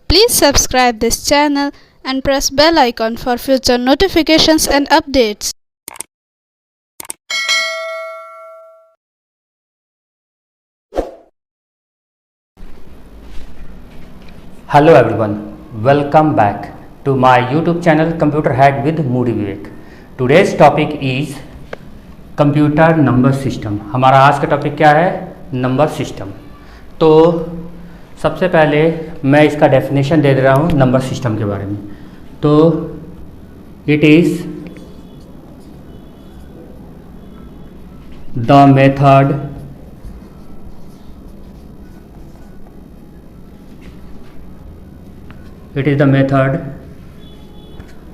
Please subscribe this channel and press bell icon for future notifications and updates. Hello everyone, welcome back to my YouTube channel Computer Hack with Moody Vivek. Today's topic is computer number system. हमारा आज का topic क्या है? Number system. तो सबसे पहले मैं इसका डेफिनेशन दे रहा हूँ नंबर सिस्टम के बारे में. तो it is the method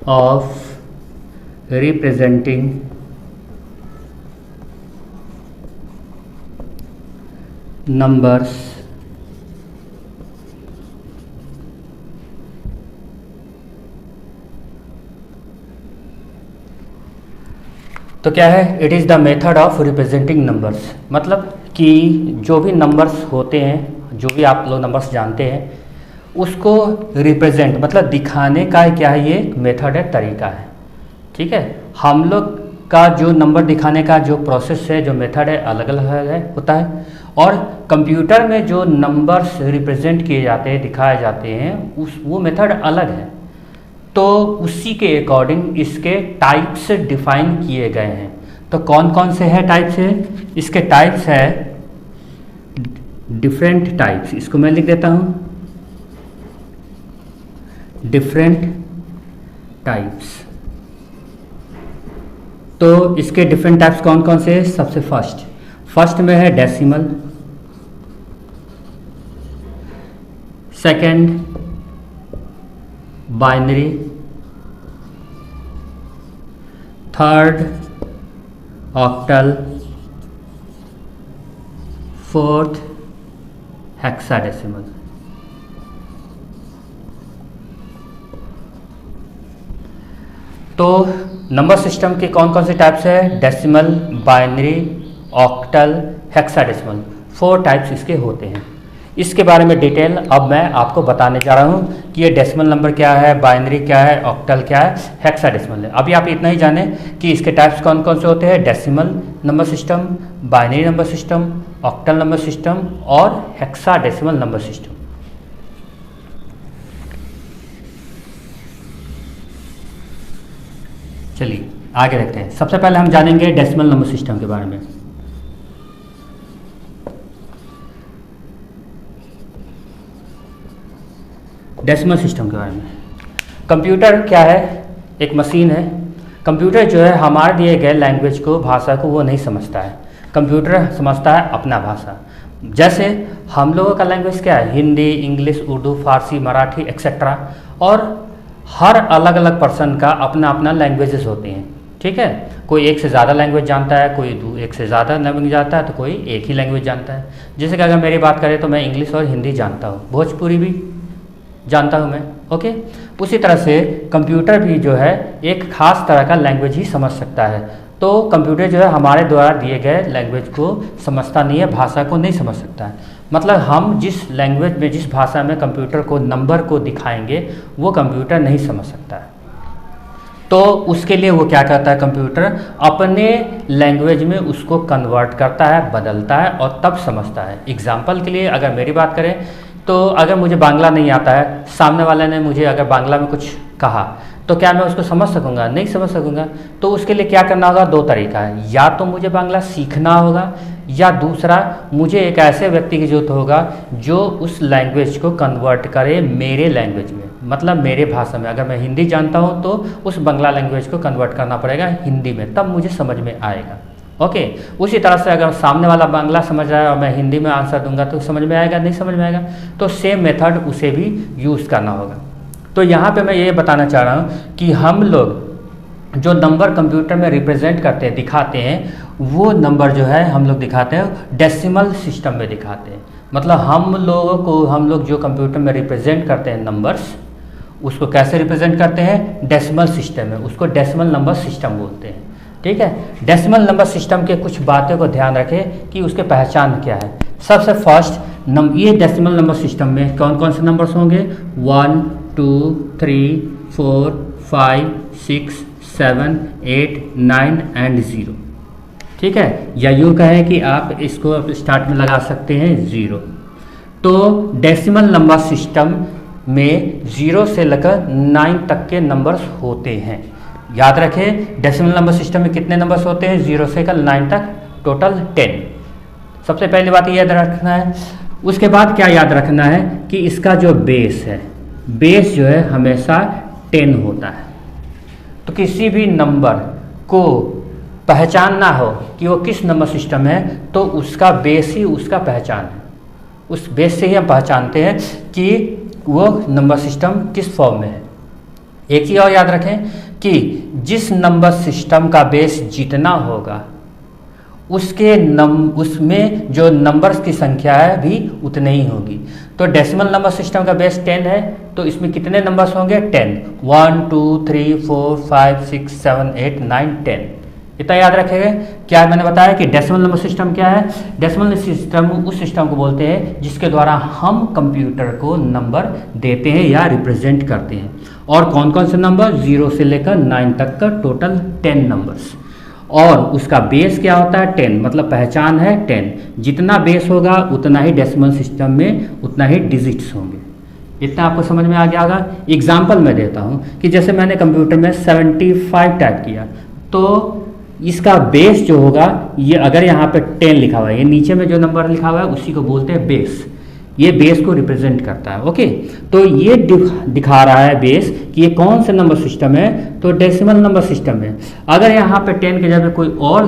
of representing numbers तो क्या है? It is the method of representing numbers. मतलब कि जो भी नंबर्स होते हैं, जो भी आप लोग नंबर्स जानते हैं, उसको रिप्रेजेंट मतलब दिखाने का क्या है, ये मेथड है, तरीका है. ठीक है. हम लोग का जो नंबर दिखाने का जो प्रोसेस है, जो मेथड है, अलग अलग है होता है. और कंप्यूटर में जो नंबर्स रिप्रेजेंट किए जाते हैं, दिखाए जाते हैं, वो मेथड अलग है. तो उसी के अकॉर्डिंग इसके टाइप्स डिफाइन किए गए हैं. तो कौन कौन से हैं टाइप्स हैं? इसके टाइप्स है डिफरेंट टाइप्स. इसको मैं लिख देता हूँ, डिफरेंट टाइप्स. तो इसके डिफरेंट टाइप्स कौन कौन से हैं? सबसे फर्स्ट में है decimal, second binary, third octal, fourth hexadecimal. तो नंबर सिस्टम के कौन कौन से टाइप्स है? Decimal, binary, octal, hexadecimal. 4 types इसके होते हैं. इसके बारे में डिटेल अब मैं आपको बताने जा रहा हूँ कि ये डेसिमल नंबर क्या है, बाइनरी क्या है, ऑक्टल क्या है, हेक्साडेसिमल है. अभी आप इतना ही जाने कि इसके टाइप्स कौन कौन से होते हैं. Decimal number system, binary number system, octal number system और हेक्साडेसिमल नंबर सिस्टम. चलिए आगे देखते हैं. सबसे पहले हम जानेंगे डेसिमल नंबर सिस्टम के बारे में. डेसिमल सिस्टम के बारे में. कंप्यूटर क्या है? एक मशीन है. कंप्यूटर जो है हमारे दिए गए लैंग्वेज को, भाषा को वो नहीं समझता है. कंप्यूटर समझता है अपना भाषा. जैसे हम लोगों का लैंग्वेज क्या है? हिंदी, इंग्लिश, उर्दू, फारसी, मराठी एक्सेट्रा. और हर अलग अलग पर्सन का अपना अपना लैंग्वेजेस होते हैं. ठीक है. कोई एक से ज़्यादा लैंग्वेज जानता है, कोई एक से ज़्यादा लैंग्वेज जानता है, तो कोई एक ही लैंग्वेज जानता है. जैसे कि अगर मेरी बात करें तो मैं इंग्लिश और हिंदी जानता हूँ, भोजपुरी भी जानता हूँ मैं. ओके. उसी तरह से कंप्यूटर भी जो है एक खास तरह का लैंग्वेज ही समझ सकता है. तो कंप्यूटर जो है हमारे द्वारा दिए गए लैंग्वेज को समझता नहीं है, भाषा को नहीं समझ सकता है. मतलब हम जिस लैंग्वेज में, जिस भाषा में कंप्यूटर को नंबर को दिखाएंगे, वो कंप्यूटर नहीं समझ सकता है. तो उसके लिए वो क्या करता है? कंप्यूटर अपने लैंग्वेज में उसको कन्वर्ट करता है, बदलता है और तब समझता है. एग्जाम्पल के लिए अगर मेरी बात करें तो अगर मुझे बांग्ला नहीं आता है, सामने वाले ने मुझे अगर बांग्ला में कुछ कहा, तो क्या मैं उसको समझ सकूंगा? नहीं समझ सकूंगा. तो उसके लिए क्या करना होगा? 2 तरीका है. या तो मुझे बांग्ला सीखना होगा, या दूसरा मुझे एक ऐसे व्यक्ति की जरूरत होगा जो उस लैंग्वेज को कन्वर्ट करे मेरे लैंग्वेज में, मतलब मेरे भाषा में. अगर मैं हिंदी जानता हूँ तो उस बांग्ला लैंग्वेज को कन्वर्ट करना पड़ेगा हिंदी में, तब मुझे समझ में आएगा. ओके. उसी तरह से अगर सामने वाला बांग्ला समझ रहा है और मैं हिंदी में आंसर दूंगा तो समझ में आएगा? नहीं समझ में आएगा. तो सेम मेथड उसे भी यूज़ करना होगा. तो यहाँ पे मैं ये बताना चाह रहा हूँ कि हम लोग जो नंबर कंप्यूटर में रिप्रेजेंट करते हैं, दिखाते हैं, वो नंबर जो है हम लोग दिखाते हैं डेसिमल सिस्टम में दिखाते हैं. मतलब हम लोग जो कंप्यूटर में रिप्रेजेंट करते हैं नंबर्स, उसको कैसे रिप्रेजेंट करते हैं? डेसिमल सिस्टम में. उसको डेसिमल नंबर सिस्टम बोलते हैं. ठीक है. डेसिमल नंबर सिस्टम के कुछ बातों को ध्यान रखें कि उसके पहचान क्या है. सबसे फर्स्ट ये डेसिमल नंबर सिस्टम में कौन कौन से नंबर्स होंगे? 1 2 3 4 5 6 7 8 9 एंड 0। ठीक है, या यूँ कहें कि आप इसको स्टार्ट में लगा सकते हैं 0। तो डेसिमल नंबर सिस्टम में 0 से लेकर 9 तक के नंबर्स होते हैं। याद रखें, डेसिमल नंबर सिस्टम में कितने नंबर्स होते हैं? 0 से लेकर 9 तक, टोटल 10। सबसे पहली बात ये याद रखना है। उसके बाद क्या याद रखना है कि इसका जो बेस है, बेस जो है हमेशा 10 होता है। तो किसी भी नंबर को पहचानना हो कि वो किस नंबर सिस्टम है, तो उसका बेस ही उसका पहचान है। उस बेस से ही हम पहचानते हैं कि वो नंबर सिस्टम किस फॉर्म में है। एक चीज़ और याद रखें कि जिस नंबर सिस्टम का बेस जितना होगा उसमें जो नंबर्स की संख्या है भी उतनी ही होगी। तो डेसिमल नंबर सिस्टम का बेस 10 है, तो इसमें कितने नंबर्स होंगे? 10। 1 2 3 4 5 6 7 8 9 10। इतना याद रखेंगे। क्या मैंने बताया कि डेसिमल नंबर सिस्टम क्या है? डेसिमल सिस्टम उस सिस्टम को बोलते हैं जिसके द्वारा हम कंप्यूटर को नंबर देते हैं या रिप्रेजेंट करते हैं। और कौन कौन से नंबर? 0 से लेकर 9 तक का टोटल 10 नंबर्स। और उसका बेस क्या होता है? 10, मतलब पहचान है 10। जितना बेस होगा उतना ही डेसिमल सिस्टम में उतना ही डिजिट्स होंगे। इतना आपको समझ में आ गया होगा। एग्जाम्पल मैं देता हूँ कि जैसे मैंने कंप्यूटर में 75 टाइप किया, तो इसका बेस जो होगा, ये अगर यहाँ पे 10 लिखा हुआ है, ये नीचे में जो नंबर लिखा हुआ है उसी को बोलते हैं बेस। ये बेस को रिप्रेजेंट करता है। ओके, तो ये दिखा रहा है बेस कि ये कौन सा नंबर सिस्टम है, तो डेसिमल नंबर सिस्टम है। अगर यहाँ पे 10 के जगह कोई और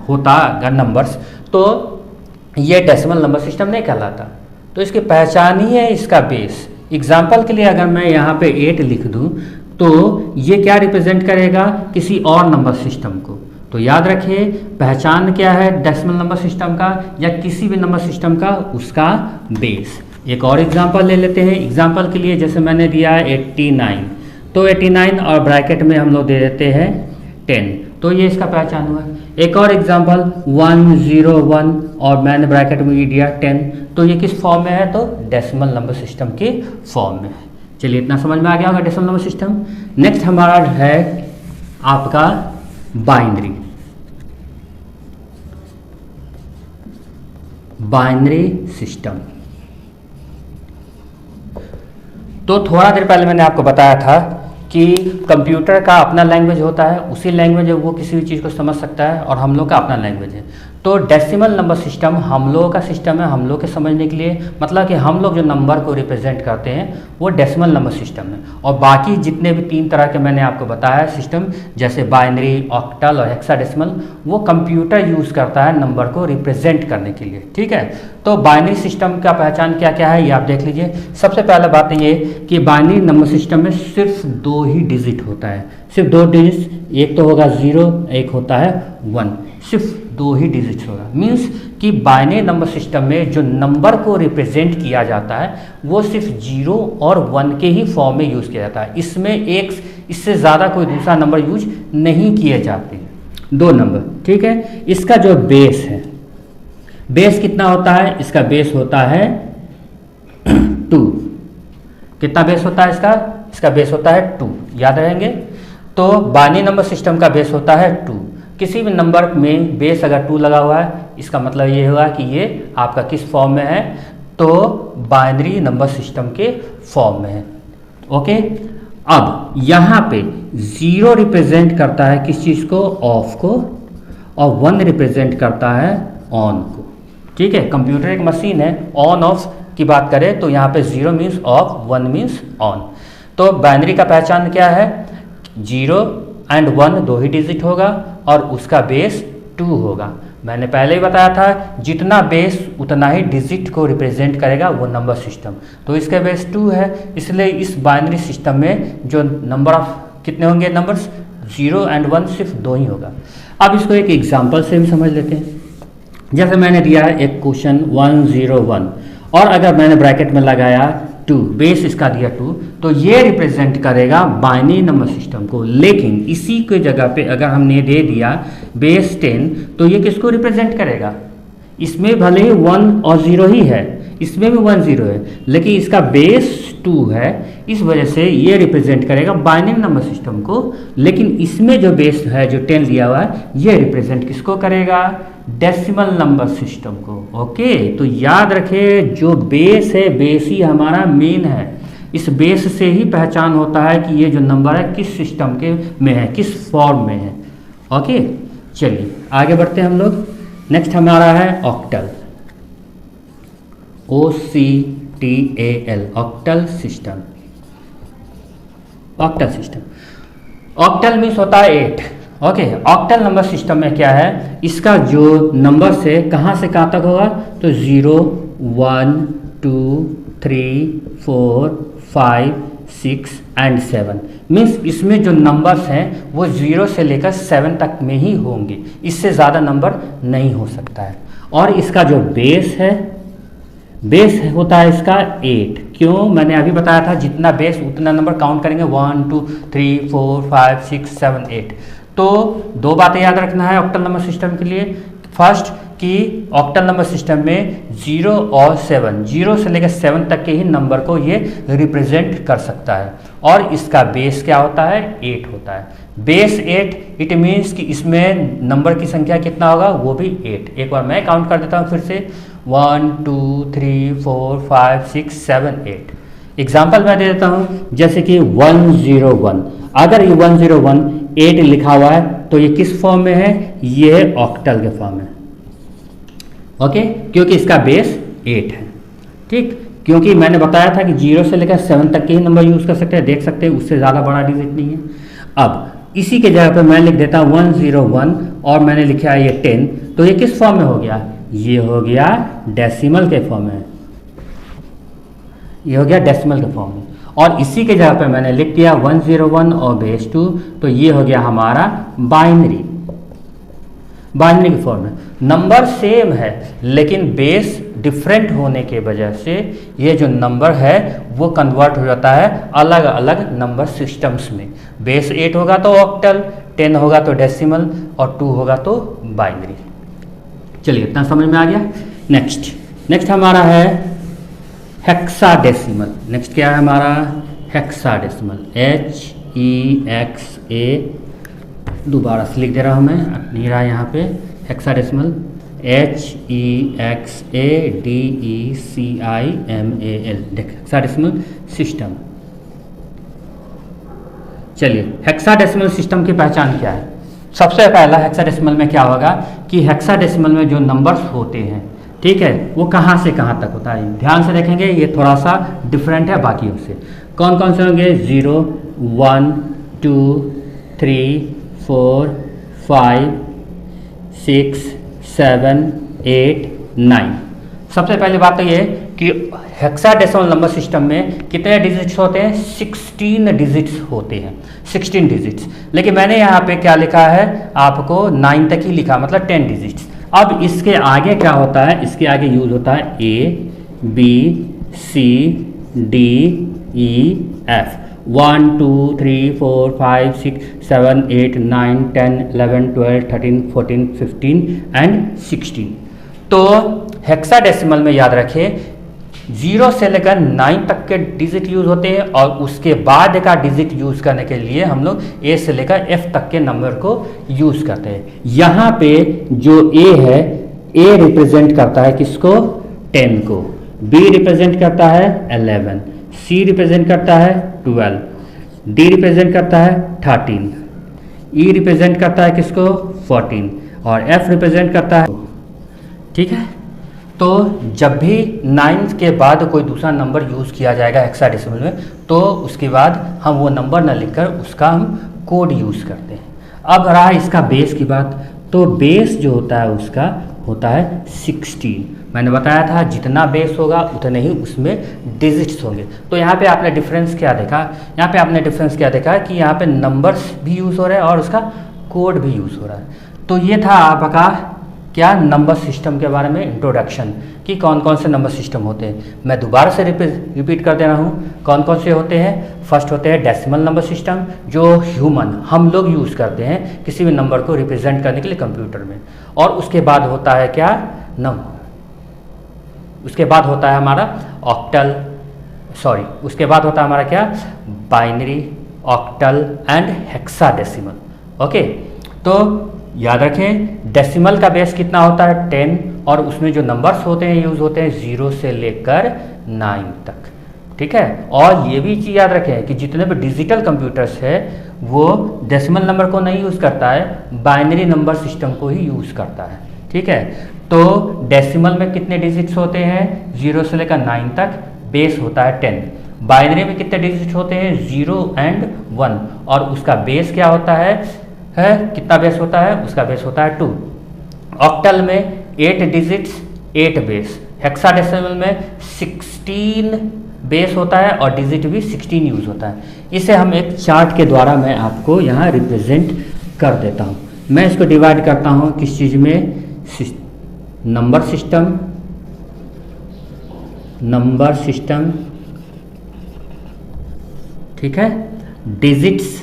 होता अगर नंबर्स, तो ये डेसिमल नंबर सिस्टम नहीं कहलाता। तो इसकी पहचान ही है इसका बेस। एग्जाम्पल के लिए अगर मैं यहाँ पे 8 लिख दूँ, तो ये क्या रिप्रेजेंट करेगा? किसी और नंबर सिस्टम को। तो याद रखिए, पहचान क्या है डेसिमल नंबर सिस्टम का या किसी भी नंबर सिस्टम का? उसका बेस। एक और एग्जांपल ले लेते हैं। एग्जांपल के लिए जैसे मैंने दिया है 89, तो 89 और ब्रैकेट में हम लोग दे देते हैं 10, तो ये इसका पहचान हुआ। एक और एग्जांपल 101 और मैंने ब्रैकेट में ये दिया 10, तो ये किस फॉर्म में है? तो डेसिमल नंबर सिस्टम के फॉर्म में है। चलिए, इतना समझ में आ गया होगा डेसिमल नंबर सिस्टम। नेक्स्ट हमारा है आपका बाइनरी। Binary system. तो थोड़ा देर पहले मैंने आपको बताया था कि कंप्यूटर का अपना लैंग्वेज होता है, उसी लैंग्वेज वो किसी भी चीज़ को समझ सकता है, और हम लोग का अपना लैंग्वेज है। तो डेसिमल नंबर सिस्टम हम लोगों का सिस्टम है, हम लोग के समझने के लिए, मतलब कि हम लोग जो नंबर को रिप्रेजेंट करते हैं वो डेसिमल नंबर सिस्टम है। और बाकी जितने भी 3 तरह के मैंने आपको बताया सिस्टम, जैसे बाइनरी, ऑक्टल और हेक्साडेसिमल, वो कंप्यूटर यूज़ करता है नंबर को रिप्रेजेंट करने के लिए। ठीक है, तो बाइनरी सिस्टम का पहचान क्या क्या है ये आप देख लीजिए। सबसे पहला बात ये कि बाइनरी नंबर सिस्टम में सिर्फ 2 ही डिजिट होता है, सिर्फ 2 डिजिट। एक तो होगा 0, एक होता है 1, सिर्फ 2 ही डिजिट्स होगा। मीन्स कि बाइनरी नंबर सिस्टम में जो नंबर को रिप्रेजेंट किया जाता है वो सिर्फ 0 और 1 के ही फॉर्म में यूज़ किया जाता है। इसमें इससे ज़्यादा कोई दूसरा नंबर यूज नहीं किए जाते, 2 नंबर। ठीक है, इसका जो बेस है, बेस कितना होता है? इसका बेस होता है 2। कितना बेस होता है इसका? इसका बेस होता है 2, याद रहेंगे। तो बाइनरी नंबर सिस्टम का बेस होता है 2। किसी भी नंबर में बेस अगर 2 लगा हुआ है, इसका मतलब ये हुआ कि ये आपका किस फॉर्म में है? तो बाइनरी नंबर सिस्टम के फॉर्म में है। ओके, अब यहाँ पे 0 रिप्रेजेंट करता है किस चीज़ को? ऑफ को, और 1 रिप्रेजेंट करता है ऑन को। ठीक है, कंप्यूटर एक मशीन है। ऑन ऑफ की बात करें तो यहाँ पे 0 मीन्स ऑफ, 1 मीन्स ऑन। तो बाइनरी का पहचान क्या है? 0 एंड 1 2 ही डिजिट होगा और उसका बेस 2 होगा। मैंने पहले ही बताया था जितना बेस उतना ही डिजिट को रिप्रेजेंट करेगा वो नंबर सिस्टम। तो इसका बेस 2 है, इसलिए इस बाइनरी सिस्टम में जो नंबर ऑफ कितने होंगे नंबर्स? 0 एंड 1 सिर्फ 2 ही होगा। अब इसको एक एग्जाम्पल से भी समझ लेते हैं। जैसे मैंने दिया है एक क्वेश्चन 101, और अगर मैंने ब्रैकेट में लगाया 2, बेस इसका दिया 2, तो ये रिप्रेजेंट करेगा बाइनरी नंबर सिस्टम को। लेकिन इसी के जगह पे अगर हमने दे दिया बेस 10, तो ये किसको रिप्रेजेंट करेगा? इसमें भले ही 1 और 0 ही है, इसमें भी 1 0 है, लेकिन इसका बेस 2 है, इस वजह से ये रिप्रेजेंट करेगा बाइनरी नंबर सिस्टम को। लेकिन इसमें जो बेस है, जो 10 दिया हुआ है, ये रिप्रेजेंट किसको करेगा? डेसिमल नंबर सिस्टम को। ओके, तो याद रखिए जो बेस है, बेस ही हमारा मेन है। इस बेस से ही पहचान होता है कि ये जो नंबर है किस सिस्टम के में है, किस फॉर्म में है। ओके, चलिए आगे बढ़ते हैं हम लोग। नेक्स्ट हमारा है octal, OCTAL, octal system. Octal system, octal means होता है 8। ओके, ऑक्टल नंबर सिस्टम में क्या है, इसका जो नंबर से कहाँ से कहाँ तक होगा, तो 0 1 2 3 4 5 6 एंड 7 मीन्स इसमें जो नंबर्स हैं वो 0 से लेकर 7 तक में ही होंगे, इससे ज़्यादा नंबर नहीं हो सकता है। और इसका जो बेस है, बेस होता है इसका 8। क्यों? मैंने अभी बताया था जितना बेस उतना नंबर काउंट करेंगे, 1 2 3 4 5 6 7 8। तो दो बातें याद रखना है ऑक्टल नंबर सिस्टम के लिए। फर्स्ट कि ऑक्टल नंबर सिस्टम में 0 और 7, 0 से लेकर 7 तक के ही नंबर को ये रिप्रेजेंट कर सकता है। और इसका बेस क्या होता है? 8 होता है। बेस 8, इट मीन्स कि इसमें नंबर की संख्या कितना होगा, वो भी 8। एक बार मैं काउंट कर देता हूँ फिर से, 1 2 3 4 5 6 7 8। एग्जाम्पल मैं दे देता हूँ, जैसे कि 101। अगर ये 101 8 लिखा हुआ है तो ये किस फॉर्म में है? ये ऑक्टल के फॉर्म में। ओके, क्योंकि इसका बेस 8 है। ठीक, क्योंकि मैंने बताया था कि 0 से लेकर 7 तक के ही नंबर यूज़ कर सकते हैं, देख सकते हैं, उससे ज़्यादा बड़ा डिजिट नहीं है। अब इसी के जगह पे मैं लिख देता हूँ 101 और मैंने लिखा है ये 10, तो ये किस फॉर्म में हो गया? ये हो गया डेसिमल के फॉर्म में, ये हो गया डेसिमल के फॉर्म में। और इसी के जगह पे मैंने लिख दिया 101 और बेस 2, तो ये हो गया हमारा बाइनरी, बाइनरी के फॉर्म में। नंबर सेम है लेकिन बेस डिफरेंट होने के वजह से ये जो नंबर है वो कन्वर्ट हो जाता है अलग अलग नंबर सिस्टम्स में। बेस 8 होगा तो ऑक्टल, 10 होगा तो डेसिमल और 2 होगा तो बाइनरी। चलिए इतना समझ में आ गया। नेक्स्ट हमारा है हेक्साडेसिमल। नेक्स्ट क्या है हमारा? हेक्साडेसिमल, HEXA, दोबारा से लिख दे रहा हूँ मैं, नहीं रहा यहाँ पे। Hexadecimal, HEXADECIMAL, hexadecimal system. चलिए हेक्साडेसिमल सिस्टम की पहचान क्या है? सबसे पहला हेक्साडेसिमल में क्या होगा कि हेक्साडेसिमल में जो नंबर्स होते हैं, ठीक है, वो कहाँ से कहाँ तक होता है? ध्यान से देखेंगे, ये थोड़ा सा डिफरेंट है बाकियों से। कौन कौन से होंगे? 0 1 2 3 4 5 6 7 8 9। सबसे पहली बात तो ये कि हेक्साडेसिमल नंबर सिस्टम में कितने डिजिट्स होते हैं? 16 डिजिट्स होते हैं, 16 डिजिट्स। लेकिन मैंने यहाँ पे क्या लिखा है आपको? 9 तक ही लिखा, मतलब 10 डिजिट्स। अब इसके आगे क्या होता है? इसके आगे यूज होता है A B C D E F, 1 2 3 4 5 6 7 8 9 10 11 12 13 14 15 and 16। तो हेक्साडेसिमल में याद रखें 0 से लेकर 9 तक के डिजिट यूज होते हैं और उसके बाद का डिजिट यूज करने के लिए हम लोग A से लेकर F तक के नंबर को यूज करते हैं। यहाँ पे जो A है, A रिप्रेजेंट करता है किसको? 10 को, B रिप्रेजेंट करता है 11, C रिप्रेजेंट करता है 12, D रिप्रेजेंट करता है 13, E रिप्रेजेंट करता है किसको? 14 और F रिप्रेजेंट करता है। ठीक है, तो जब भी 9 के बाद कोई दूसरा नंबर यूज़ किया जाएगा हेक्साडेसिमल में, तो उसके बाद हम वो नंबर न लिखकर उसका हम कोड यूज़ करते हैं। अब रहा इसका बेस की बात, तो बेस जो होता है उसका होता है 16। मैंने बताया था जितना बेस होगा उतने ही उसमें डिजिट्स होंगे। तो यहाँ पे आपने डिफरेंस क्या देखा? यहाँ पे आपने डिफरेंस क्या देखा कि यहाँ पे नंबर्स भी यूज़ हो रहे हैं और उसका कोड भी यूज़ हो रहा है। तो ये था आपका क्या नंबर सिस्टम के बारे में इंट्रोडक्शन कि कौन कौन से नंबर सिस्टम होते हैं। मैं दोबारा से रिपीट कर दे रहा हूँ कौन कौन से होते हैं। फर्स्ट होते हैं डेसिमल नंबर सिस्टम, जो ह्यूमन हम लोग यूज़ करते हैं किसी भी नंबर को रिप्रेजेंट करने के लिए कंप्यूटर में। और उसके बाद होता है क्या? उसके बाद होता है हमारा ऑक्टल, सॉरी उसके बाद होता है हमारा क्या, binary, octal and hexadecimal. Okay, तो याद रखें डेसिमल का बेस कितना होता है 10, और उसमें जो नंबर्स होते हैं यूज होते हैं 0 से लेकर 9 तक, ठीक है। और ये भी चीज़ याद रखें कि जितने भी डिजिटल कंप्यूटर्स है वो डेसिमल नंबर को नहीं यूज़ करता है, बाइनरी नंबर सिस्टम को ही यूज़ करता है, ठीक है। तो डेसिमल में कितने डिजिट्स होते हैं 0 से लेकर 9 तक, बेस होता है 10। बाइनरी में कितने डिजिट होते हैं 0 एंड 1, और उसका बेस क्या होता है कितना बेस होता है, उसका बेस होता है 2। ऑक्टल में 8 डिजिट्स 8 बेस, हेक्साडेसिमल में 16 बेस होता है और डिजिट भी 16 यूज होता है। इसे हम एक चार्ट के द्वारा मैं आपको यहाँ रिप्रेजेंट कर देता हूँ। मैं इसको डिवाइड करता हूँ किस चीज़ में, नंबर सिस्टम, ठीक है, डिजिट्स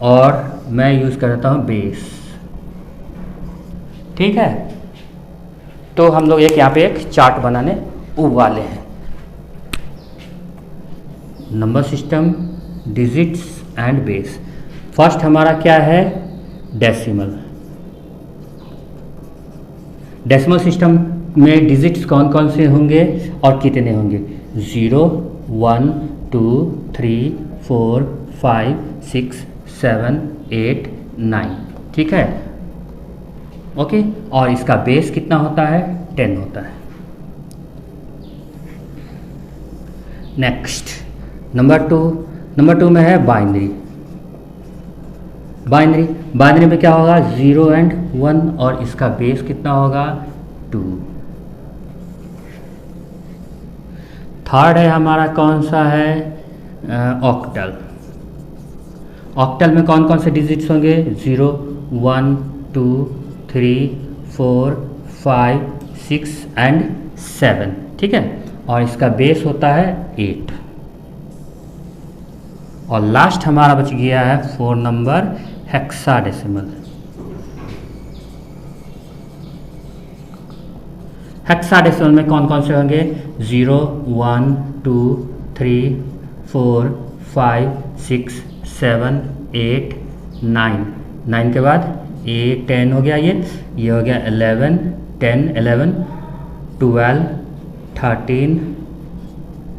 और मैं यूज करता हूं बेस, ठीक है। तो हम लोग यहाँ पे एक चार्ट बनाने वाले हैं। Number system, digits and base. First हमारा क्या है डेसिमल। डेसिमल सिस्टम में डिजिट्स कौन कौन से होंगे और कितने होंगे, 0 1 2 3 4 5 6 7 8 9, ठीक है। ओके, और इसका बेस कितना होता है 10 होता है। नेक्स्ट नंबर टू में है बाइनरी। बाइनरी में क्या होगा 0 एंड 1, और इसका बेस कितना होगा 2। थर्ड है हमारा कौन सा है ऑक्टल। ऑक्टल में कौन कौन से डिजिट्स होंगे 0 1 2 3 4 5 6 एंड 7, ठीक है, और इसका बेस होता है 8। और लास्ट हमारा बच गया है 4 नंबर हेक्साडेसिमल। हेक्साडेसिमल में कौन कौन से होंगे 0 1 2 3 4 5 6 7 8 9, 9 के बाद 8 10 हो गया, ये हो गया 11 10 11 12 13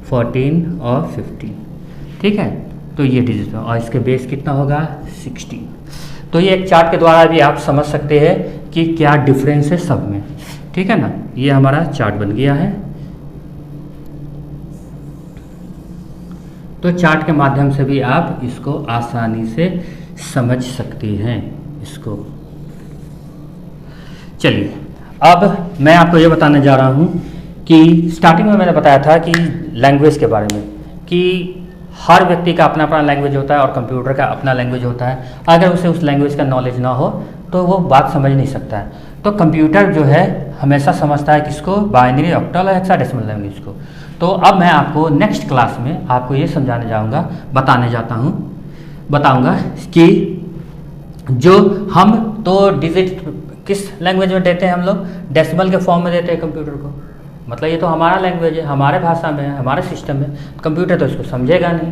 14 और 15, ठीक है। तो ये डिजिट और इसके बेस कितना होगा 16। तो ये एक चार्ट के द्वारा भी आप समझ सकते हैं कि क्या डिफरेंस है सब में, ठीक है ना। ये हमारा चार्ट बन गया है। तो चार्ट के माध्यम से भी आप इसको आसानी से समझ सकते हैं इसको। चलिए अब मैं आपको ये बताने जा रहा हूँ कि स्टार्टिंग में मैंने बताया था कि लैंग्वेज के बारे में, कि हर व्यक्ति का अपना अपना लैंग्वेज होता है और कंप्यूटर का अपना लैंग्वेज होता है। अगर उसे उस लैंग्वेज का नॉलेज ना हो तो वो बात समझ नहीं सकता है। तो कंप्यूटर जो है हमेशा समझता है किसको, बाइनरी, ऑक्टल और हेक्साडेसिमल लैंग्वेज को। तो अब मैं आपको नेक्स्ट क्लास में आपको ये समझाने जाऊँगा, बताऊँगा कि जो हम तो डिजिट किस लैंग्वेज में देते हैं, हम लोग डेसिमल के फॉर्म में देते हैं कंप्यूटर को। मतलब ये तो हमारा लैंग्वेज है, हमारे भाषा में है, हमारे सिस्टम में, कंप्यूटर तो इसको समझेगा नहीं।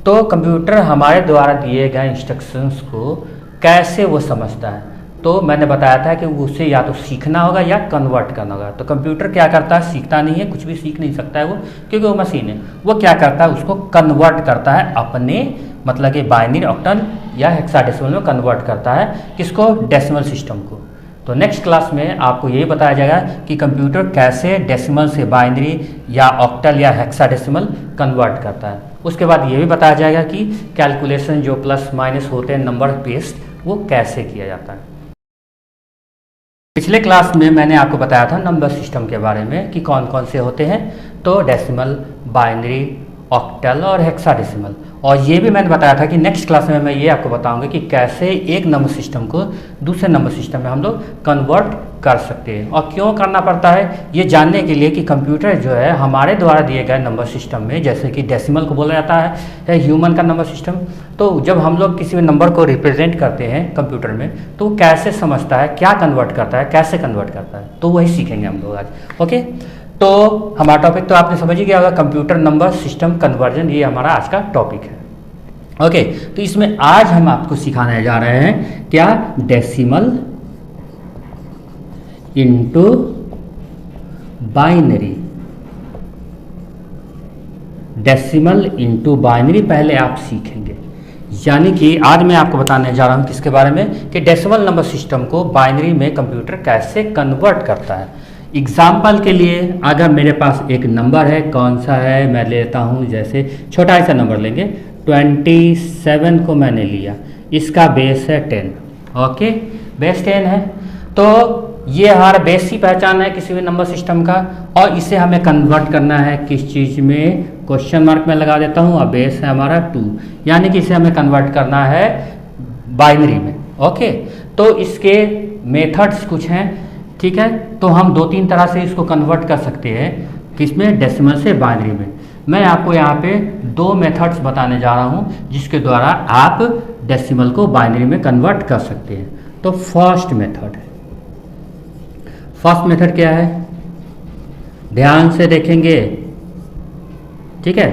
तो कंप्यूटर हमारे द्वारा दिए गए इंस्ट्रक्शंस को कैसे वो समझता है, तो मैंने बताया था कि उसे या तो सीखना होगा या कन्वर्ट करना होगा। तो कंप्यूटर क्या करता है, सीखता नहीं है, कुछ भी सीख नहीं सकता है वो, क्योंकि वो मशीन है। वो क्या करता है, उसको कन्वर्ट करता है अपने, मतलब कि बाइनरी, ऑक्टल या हेक्साडेसिमल में कन्वर्ट करता है, किसको, डेसिमल सिस्टम को। तो नेक्स्ट क्लास में आपको यही बताया जाएगा कि कंप्यूटर कैसे डेसिमल से बाइनरी या ऑक्टल या हेक्साडेसिमल कन्वर्ट करता है। उसके बाद ये भी बताया जाएगा कि कैलकुलेशन जो प्लस माइनस होते हैं नंबर बेस्ड, वो कैसे किया जाता है। पिछले क्लास में मैंने आपको बताया था नंबर सिस्टम के बारे में कि कौन कौन से होते हैं। तो डेसिमल, बाइनरी, ऑक्टल और हेक्साडेसिमल। और ये भी मैंने बताया था कि नेक्स्ट क्लास में मैं ये आपको बताऊंगा कि कैसे एक नंबर सिस्टम को दूसरे नंबर सिस्टम में हम लोग कन्वर्ट कर सकते हैं और क्यों करना पड़ता है, ये जानने के लिए कि कंप्यूटर जो है हमारे द्वारा दिए गए नंबर सिस्टम में, जैसे कि डेसिमल को बोला जाता है ह्यूमन का नंबर सिस्टम, तो जब हम लोग किसी भी नंबर को रिप्रेजेंट करते हैं कंप्यूटर में तो वो कैसे समझता है, क्या कन्वर्ट करता है, कैसे कन्वर्ट करता है, तो वही सीखेंगे हम लोग आज। ओके, तो हमारा टॉपिक तो आपने समझ ही गया होगा, कंप्यूटर नंबर सिस्टम कन्वर्जन, ये हमारा आज का टॉपिक है। ओके, तो इसमें आज हम आपको सिखाने जा रहे हैं क्या, decimal into binary. Decimal into binary पहले आप सीखेंगे, यानी कि आज मैं आपको बताने जा रहा हूं किसके बारे में, कि डेसिमल नंबर सिस्टम को बाइनरी में कंप्यूटर कैसे कन्वर्ट करता है। एग्जाम्पल के लिए अगर मेरे पास एक नंबर है, कौन सा है, मैं लेता हूं, जैसे छोटा सा नंबर लेंगे, 27 को मैंने लिया, इसका बेस है 10। ओके, बेस 10 है, तो ये हमारा बेस की पहचान है किसी भी नंबर सिस्टम का, और इसे हमें कन्वर्ट करना है किस चीज़ में, क्वेश्चन मार्क में लगा देता हूँ, और बेस है हमारा 2, यानी कि इसे हमें कन्वर्ट करना है बाइनरी में। ओके, तो इसके मेथड्स कुछ हैं, ठीक है, तो हम 2-3 तरह से इसको कन्वर्ट कर सकते हैं, किसमें, डेसिमल से बाइनरी में। मैं आपको यहाँ पे 2 मेथड्स बताने जा रहा हूँ जिसके द्वारा आप डेसिमल को बाइनरी में कन्वर्ट कर सकते हैं। तो फर्स्ट मेथड क्या है, ध्यान से देखेंगे, ठीक है।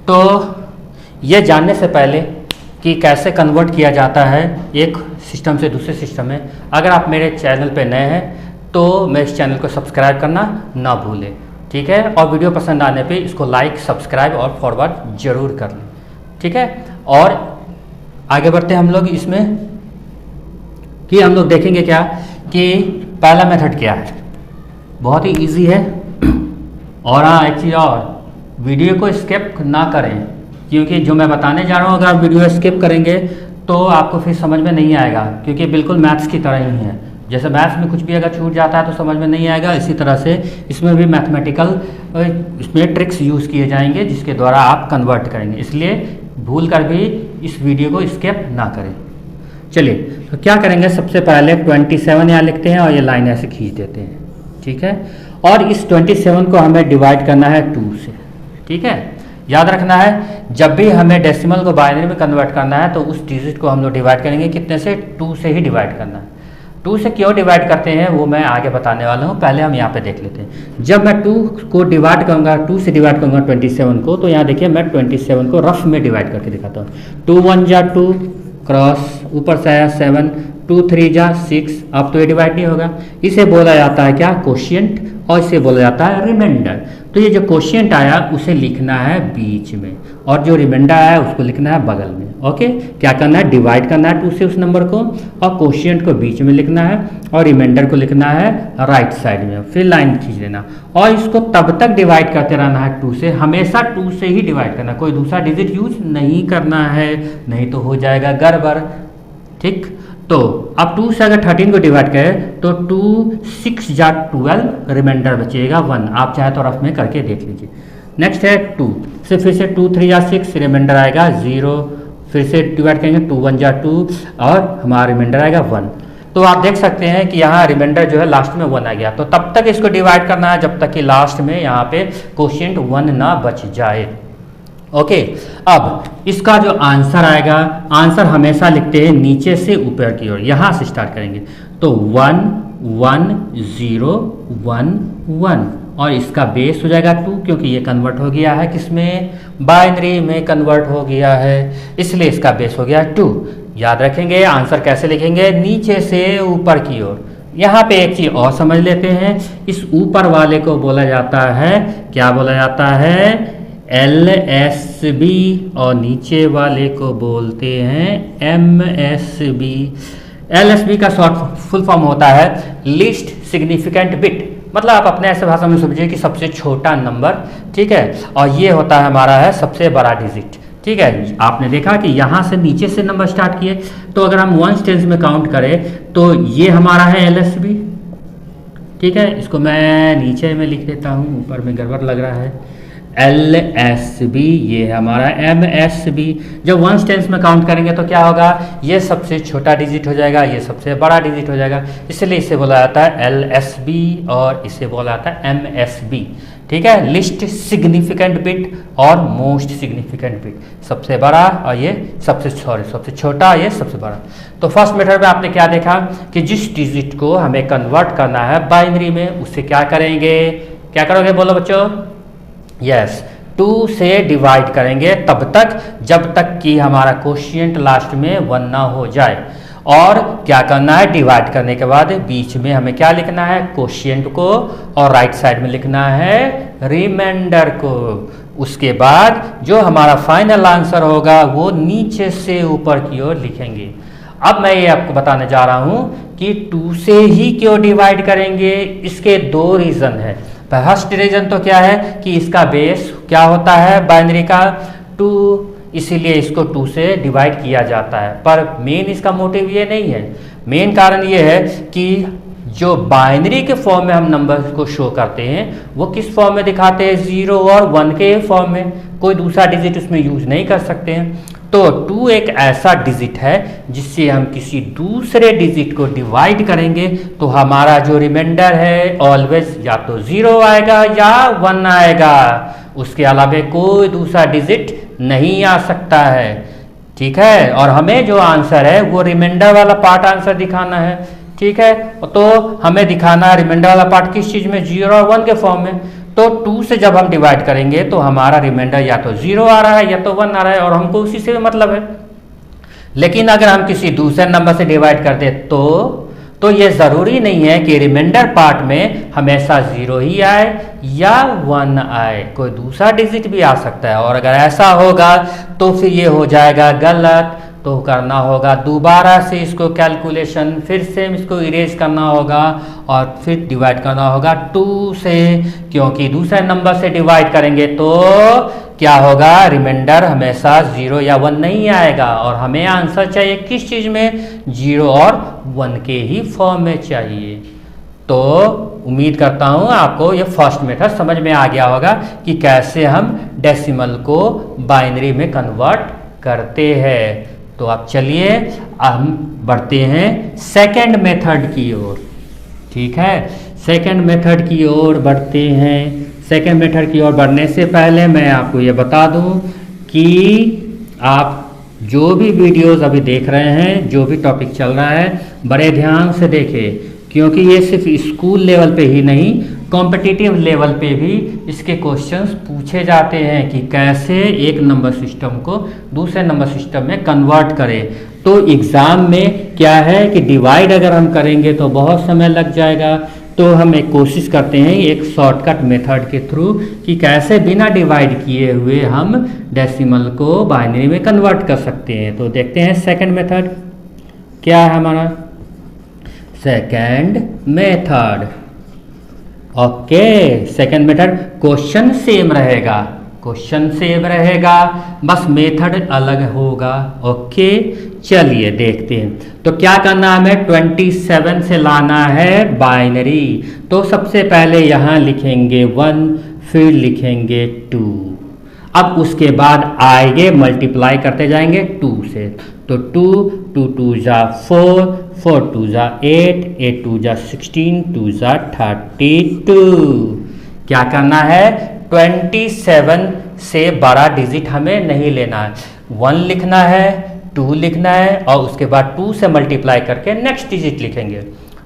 तो ये जानने से पहले कि कैसे कन्वर्ट किया जाता है एक सिस्टम से दूसरे सिस्टम में, अगर आप मेरे चैनल पे नए हैं तो मैं इस चैनल को सब्सक्राइब करना ना भूलें, ठीक है, और वीडियो पसंद आने पे इसको लाइक, सब्सक्राइब और फॉरवर्ड जरूर कर लें, ठीक है। और आगे बढ़ते हैं हम लोग इसमें, कि हम लोग देखेंगे क्या, कि पहला मेथड क्या है, बहुत ही इजी है। और हाँ, एक चीज़ और, वीडियो को स्किप ना करें, क्योंकि जो मैं बताने जा रहा हूँ अगर आप वीडियो स्किप करेंगे तो आपको फिर समझ में नहीं आएगा, क्योंकि बिल्कुल मैथ्स की तरह ही है। जैसे मैथ्स में कुछ भी अगर छूट जाता है तो समझ में नहीं आएगा, इसी तरह से इसमें भी मैथमेटिकल इसमें ट्रिक्स यूज़ किए जाएंगे जिसके द्वारा आप कन्वर्ट करेंगे, इसलिए भूल कर भी इस वीडियो को स्किप ना करें। चलिए, तो क्या करेंगे, सबसे पहले 27 यहाँ लिखते हैं और ये लाइन ऐसे खींच देते हैं, ठीक है। और इस 27 को हमें डिवाइड करना है 2 से, ठीक है। याद रखना है, जब भी हमें डेसिमल को बाइनरी में कन्वर्ट करना है तो उस डिजिट को हम लोग डिवाइड करेंगे कितने से, 2 से ही डिवाइड करना है। 2 से क्यों डिवाइड करते हैं वो मैं आगे बताने वाला हूँ, पहले हम यहाँ पे देख लेते हैं। जब मैं 2 को डिवाइड करूँगा, 2 से डिवाइड करूँगा 27 को, तो यहाँ देखिए मैं 27 को रफ में डिवाइड करके दिखाता हूँ। 2 1 जा 2 क्रॉस, ऊपर से आया 7, 2 3 जा 6, अब तो ये डिवाइड नहीं होगा। इसे बोला जाता है क्या, कोशिएंट, और इसे बोला जाता है रिमाइंडर। तो ये जो कोशिएंट आया उसे लिखना है बीच में, और जो रिमाइंडर आया उसको लिखना है बगल में। ओके, क्या करना है, डिवाइड करना है 2 से उस नंबर को, और कोशिएंट को बीच में लिखना है, और रिमाइंडर को लिखना है राइट साइड में, फिर लाइन खींच देना, और इसको तब तक डिवाइड करते रहना है 2 से, हमेशा 2 से ही डिवाइड करना, कोई दूसरा डिजिट यूज नहीं करना है, नहीं तो हो जाएगा गड़बड़, ठीक। तो अब 2 से अगर 13 को डिवाइड करें तो 2 6 जा 12, रिमाइंडर बचेगा 1, आप चाहे तो रफ में करके देख लीजिए। नेक्स्ट है 2 से, फिर से 2 3 जा 6, रिमाइंडर आएगा 0, फिर से डिवाइड करेंगे 2 1 जा 2, और हमारा रिमाइंडर आएगा 1। तो आप देख सकते हैं कि यहाँ रिमाइंडर जो है लास्ट में 1 आ गया, तो तब तक इसको डिवाइड करना है जब तक कि लास्ट में यहाँ पे कोशिएंट 1 ना बच जाए। ओके, अब इसका जो आंसर आएगा, आंसर हमेशा लिखते हैं नीचे से ऊपर की ओर, यहाँ से स्टार्ट करेंगे, तो 1 1 0 1 1, और इसका बेस हो जाएगा 2, क्योंकि ये कन्वर्ट हो गया है किसमें, बाइनरी में कन्वर्ट हो गया है, इसलिए इसका बेस हो गया 2। याद रखेंगे आंसर कैसे लिखेंगे, नीचे से ऊपर की ओर। यहाँ पे एक चीज और समझ लेते हैं, इस ऊपर वाले को बोला जाता है, क्या बोला जाता है, LSB, और नीचे वाले को बोलते हैं MSB। LSB का शॉर्ट फुल फॉर्म होता है लीस्ट सिग्निफिकेंट बिट, मतलब आप अपने ऐसे भाषा में समझिए कि सबसे छोटा नंबर, ठीक है, और ये होता है हमारा है सबसे बड़ा डिजिट, ठीक है। आपने देखा कि यहाँ से नीचे से नंबर स्टार्ट किए, तो अगर हम 1 टेंस में काउंट करें तो ये हमारा है LSB, ठीक है। इसको मैं नीचे में लिख देता हूँ, ऊपर में गड़बड़ लग रहा है, LSB, ये है हमारा MSB। जब वंस टेंस में काउंट करेंगे तो क्या होगा, ये सबसे छोटा डिजिट हो जाएगा, ये सबसे बड़ा डिजिट हो जाएगा, इसलिए इसे बोला जाता है LSB और इसे बोला जाता है MSB। ठीक है, लिस्ट सिग्निफिकेंट बिट और मोस्ट सिग्निफिकेंट बिट, सबसे बड़ा और ये सबसे छोटा, ये सबसे बड़ा। तो फर्स्ट मेथड में आपने क्या देखा कि जिस डिजिट को हमें कन्वर्ट करना है बाइनरी में, उससे क्या करेंगे, क्या करोगे बोलो बच्चों, यस 2 से डिवाइड करेंगे तब तक जब तक कि हमारा कोशिएंट लास्ट में 1 ना हो जाए। और क्या करना है, डिवाइड करने के बाद बीच में हमें क्या लिखना है, कोशिएंट को, और राइट साइड में लिखना है रिमाइंडर को। उसके बाद जो हमारा फाइनल आंसर होगा वो नीचे से ऊपर की ओर लिखेंगे। अब मैं ये आपको बताने जा रहा हूं कि 2 से ही क्यों डिवाइड करेंगे, इसके 2 रीजन है। फर्स्ट रीजन तो क्या है कि इसका बेस क्या होता है बाइनरी का 2, इसीलिए इसको 2 से डिवाइड किया जाता है। पर मेन इसका मोटिव ये नहीं है, मेन कारण ये है कि जो बाइनरी के फॉर्म में हम नंबर को शो करते हैं वो किस फॉर्म में दिखाते हैं, 0 और 1 के फॉर्म में, कोई दूसरा डिजिट उसमें यूज नहीं कर सकते हैं। तो 2 एक ऐसा डिजिट है जिससे हम किसी दूसरे डिजिट को डिवाइड करेंगे तो हमारा जो रिमाइंडर है ऑलवेज या तो 0 आएगा या 1 आएगा, उसके अलावा कोई दूसरा डिजिट नहीं आ सकता है। ठीक है, और हमें जो आंसर है वो रिमाइंडर वाला पार्ट आंसर दिखाना है। ठीक है, तो हमें दिखाना है रिमाइंडर वाला पार्ट किस चीज में, 0 और 1 के फॉर्म में। तो 2 से जब हम डिवाइड करेंगे तो हमारा रिमाइंडर या तो 0 आ रहा है या तो 1 आ रहा है, और हमको उसी से मतलब है। लेकिन अगर हम किसी दूसरे नंबर से डिवाइड कर दे तो ये जरूरी नहीं है कि रिमाइंडर पार्ट में हमेशा 0 ही आए या 1 आए, कोई दूसरा डिजिट भी आ सकता है। और अगर ऐसा होगा तो फिर ये हो जाएगा गलत, तो करना होगा दोबारा से इसको कैलकुलेशन, फिर से इसको इरेज करना होगा और फिर डिवाइड करना होगा 2 से, क्योंकि दूसरे नंबर से डिवाइड करेंगे तो क्या होगा, रिमाइंडर हमेशा 0 या 1 नहीं आएगा, और हमें आंसर चाहिए किस चीज में, 0 और 1 के ही फॉर्म में चाहिए। तो उम्मीद करता हूं आपको ये फर्स्ट मेथड समझ में आ गया होगा कि कैसे हम डेसिमल को बाइनरी में कन्वर्ट करते हैं। तो अब चलिए हम बढ़ते हैं सेकंड मेथड की ओर। ठीक है, सेकंड मेथड की ओर बढ़ते हैं। सेकंड मेथड की ओर बढ़ने से पहले मैं आपको ये बता दूं कि आप जो भी वीडियोस अभी देख रहे हैं, जो भी टॉपिक चल रहा है, बड़े ध्यान से देखें, क्योंकि ये सिर्फ स्कूल लेवल पे ही नहीं, कॉम्पिटिटिव लेवल पे भी इसके क्वेश्चंस पूछे जाते हैं कि कैसे एक नंबर सिस्टम को दूसरे नंबर सिस्टम में कन्वर्ट करें। तो एग्ज़ाम में क्या है कि डिवाइड अगर हम करेंगे तो बहुत समय लग जाएगा, तो हम एक कोशिश करते हैं एक शॉर्टकट मेथड के थ्रू कि कैसे बिना डिवाइड किए हुए हम डेसिमल को बाइनरी में कन्वर्ट कर सकते हैं। तो देखते हैं सेकंड मेथड क्या है हमारा। Second method, okay, second method question same रहेगा, क्वेश्चन सेम रहेगा, बस मेथड अलग होगा। ओके, चलिए देखते हैं। तो क्या करना है, हमें 27 से लाना है बाइनरी। तो सबसे पहले यहाँ लिखेंगे 1, फिर लिखेंगे 2, अब उसके बाद आएंगे मल्टीप्लाई करते जाएंगे 2 से। तो 2 2 जा 4, 4 2 जा 8, 8 2 जा 16, 2 जा 32। क्या करना है, 27 से बड़ा डिजिट हमें नहीं लेना है, 1 लिखना है, 2 लिखना है, और उसके बाद 2 से मल्टीप्लाई करके नेक्स्ट डिजिट लिखेंगे।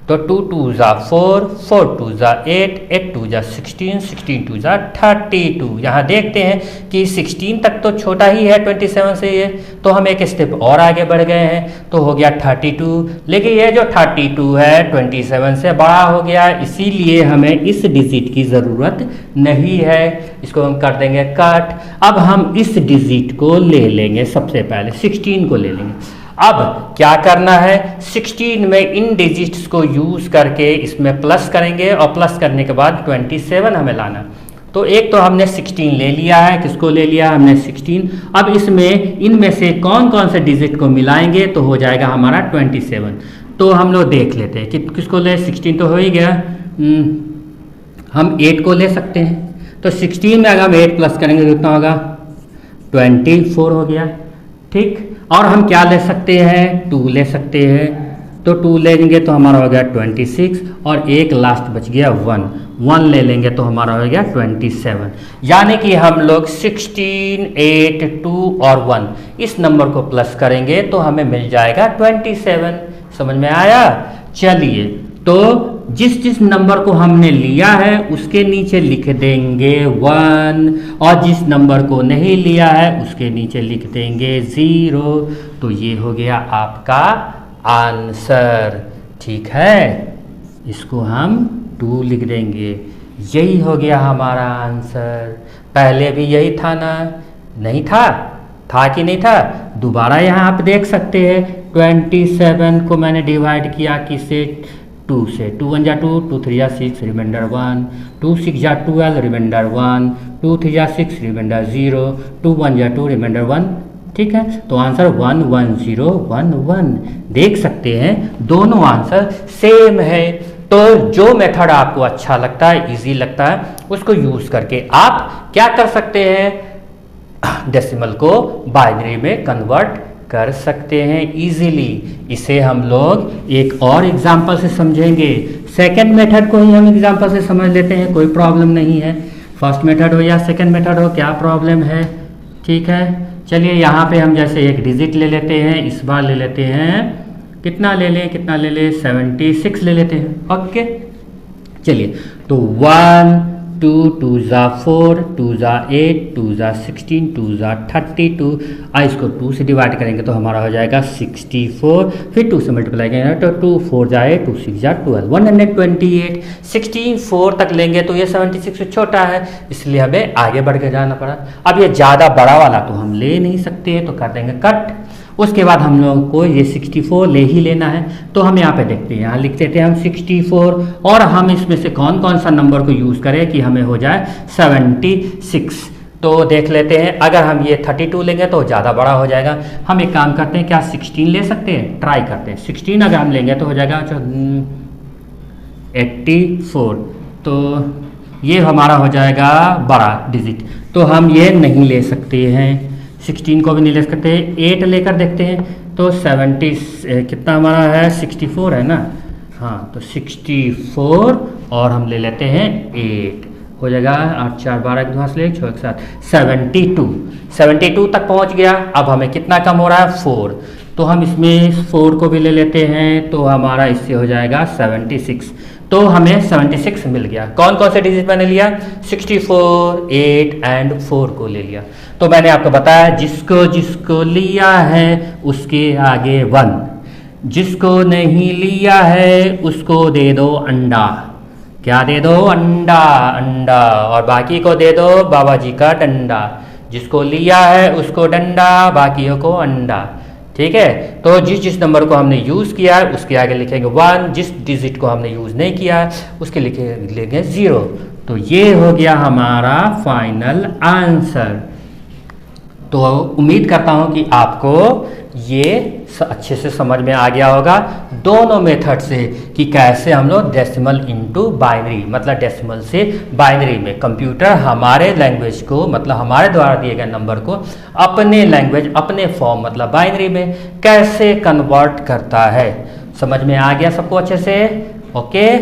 तो 2 2 जा 4, 4 2 जा 8, 8 2 जा 16, 16 2 जा 32। यहाँ देखते हैं कि 16 तक तो छोटा ही है 27 से, ये तो हम एक स्टेप और आगे बढ़ गए हैं, तो हो गया 32। लेकिन ये जो 32 है 27 से बड़ा हो गया, इसीलिए हमें इस डिजिट की ज़रूरत नहीं है, इसको हम कर देंगे कट। अब हम इस डिजिट को ले लेंगे, सबसे पहले 16 को ले लेंगे। अब क्या करना है, 16 में इन डिजिट्स को यूज करके इसमें प्लस करेंगे, और प्लस करने के बाद 27 हमें लाना। तो एक तो हमने 16 ले लिया है, किसको ले लिया हमने 16। अब इसमें इनमें से कौन कौन से डिजिट को मिलाएंगे तो हो जाएगा हमारा 27। तो हम लोग देख लेते हैं कि किसको ले, 16 तो हो ही गया, हम 8 को ले सकते हैं। तो 16 में अगर हम 8 प्लस करेंगे तो कितना होगा, 24 हो गया। ठीक, और हम क्या ले सकते हैं, 2 ले सकते हैं, तो 2 लेंगे तो हमारा हो गया 26, और एक लास्ट बच गया 1 ले लेंगे तो हमारा हो गया 27। यानी कि हम लोग 16, 8, 2 और 1 इस नंबर को प्लस करेंगे तो हमें मिल जाएगा 27। समझ में आया? चलिए, तो जिस जिस नंबर को हमने लिया है उसके नीचे लिख देंगे 1, और जिस नंबर को नहीं लिया है उसके नीचे लिख देंगे 0। तो ये हो गया आपका आंसर। ठीक है, इसको हम 2 लिख देंगे। यही हो गया हमारा आंसर। पहले भी यही था ना? नहीं था? था कि नहीं था? दोबारा यहाँ आप देख सकते हैं, 27 को मैंने डिवाइड किया किससे, 2 से। 2 1 जा 2, 2 3 जा 6, रिमाइंडर 1, 2 6 जा 12, रिमाइंडर 1, 2 3 जा 6, रिमाइंडर 0, 2 1 जा 2, रिमाइंडर 1। ठीक है, तो आंसर 1 1 0 1 1। देख सकते हैं दोनों आंसर सेम है। तो जो मेथड आपको अच्छा लगता है, इजी लगता है, उसको यूज करके आप क्या कर सकते हैं, डेसिमल को बाइनरी में कन्वर्ट कर सकते हैं इजीली। इसे हम लोग एक और एग्जांपल से समझेंगे। सेकंड मेथड को ही हम एग्जांपल से समझ लेते हैं, कोई प्रॉब्लम नहीं है। फर्स्ट मेथड हो या सेकंड मेथड हो, क्या प्रॉब्लम है? ठीक है, चलिए यहाँ पे हम जैसे एक डिजिट ले लेते हैं। इस बार ले लेते हैं, कितना ले लें, 76 ले लेते हैं। ओके, चलिए, तो 1 2 2 जा 4, 2 जा 8, 2 जा 16, 2 जा 32। इसको 2 से डिवाइड करेंगे तो हमारा हो जाएगा 64, फिर 2 से मल्टीप्लाई करेंगे तो 2 4 जा 8, 2 6 जा 12, 128। 64 तक लेंगे तो ये 76 से छोटा है, इसलिए हमें आगे बढ़ के जाना पड़ा। अब ये ज़्यादा बड़ा वाला तो हम ले नहीं सकते, तो कर देंगे कट। उसके बाद हम लोगों को ये 64 ले ही लेना है, तो हम यहाँ पे देखते हैं, यहाँ लिख देते हैं हम 64, और हम इसमें से कौन कौन सा नंबर को यूज़ करें कि हमें हो जाए 76। तो देख लेते हैं, अगर हम ये 32 लेंगे तो ज़्यादा बड़ा हो जाएगा। हम एक काम करते हैं, क्या 16 ले सकते हैं? ट्राई करते हैं। 16 अगर हम लेंगे तो हो जाएगा 84, तो ये हमारा हो जाएगा बड़ा डिजिट, तो हम ये नहीं ले सकते हैं। 16 को भी नहीं ले सकते। 8 लेकर देखते हैं, तो 70 कितना हमारा है, 64 है ना? हाँ, तो 64 और हम ले लेते हैं 8, हो जाएगा 8 4 12 एक 2 ले 6 1 7, 72 तक पहुंच गया। अब हमें कितना कम हो रहा है, 4, तो हम इसमें 4 को भी ले लेते हैं, तो हमारा इससे हो जाएगा 76। तो हमें 76 मिल गया। कौन कौन से डिजिट मैंने लिया, 64, 8 एंड 4 को ले लिया। तो मैंने आपको बताया, जिसको जिसको लिया है उसके आगे 1, जिसको नहीं लिया है उसको दे दो अंडा। क्या दे दो, अंडा, अंडा, और बाकी को दे दो बाबा जी का डंडा। जिसको लिया है उसको डंडा, बाकियों को अंडा। ठीक है, तो जिस जिस नंबर को हमने यूज़ किया है उसके आगे लिखेंगे 1, जिस डिजिट को हमने यूज़ नहीं किया है उसके लिखेंगे 0। तो ये हो गया हमारा फाइनल आंसर। तो उम्मीद करता हूँ कि आपको ये अच्छे से समझ में आ गया होगा दोनों मेथड से, कि कैसे हम लोग डेसिमल इनटू बाइनरी, मतलब डेसिमल से बाइनरी में कंप्यूटर हमारे लैंग्वेज को, मतलब हमारे द्वारा दिए गए नंबर को अपने लैंग्वेज, अपने फॉर्म मतलब बाइनरी में कैसे कन्वर्ट करता है। समझ में आ गया सबको अच्छे से? ओके,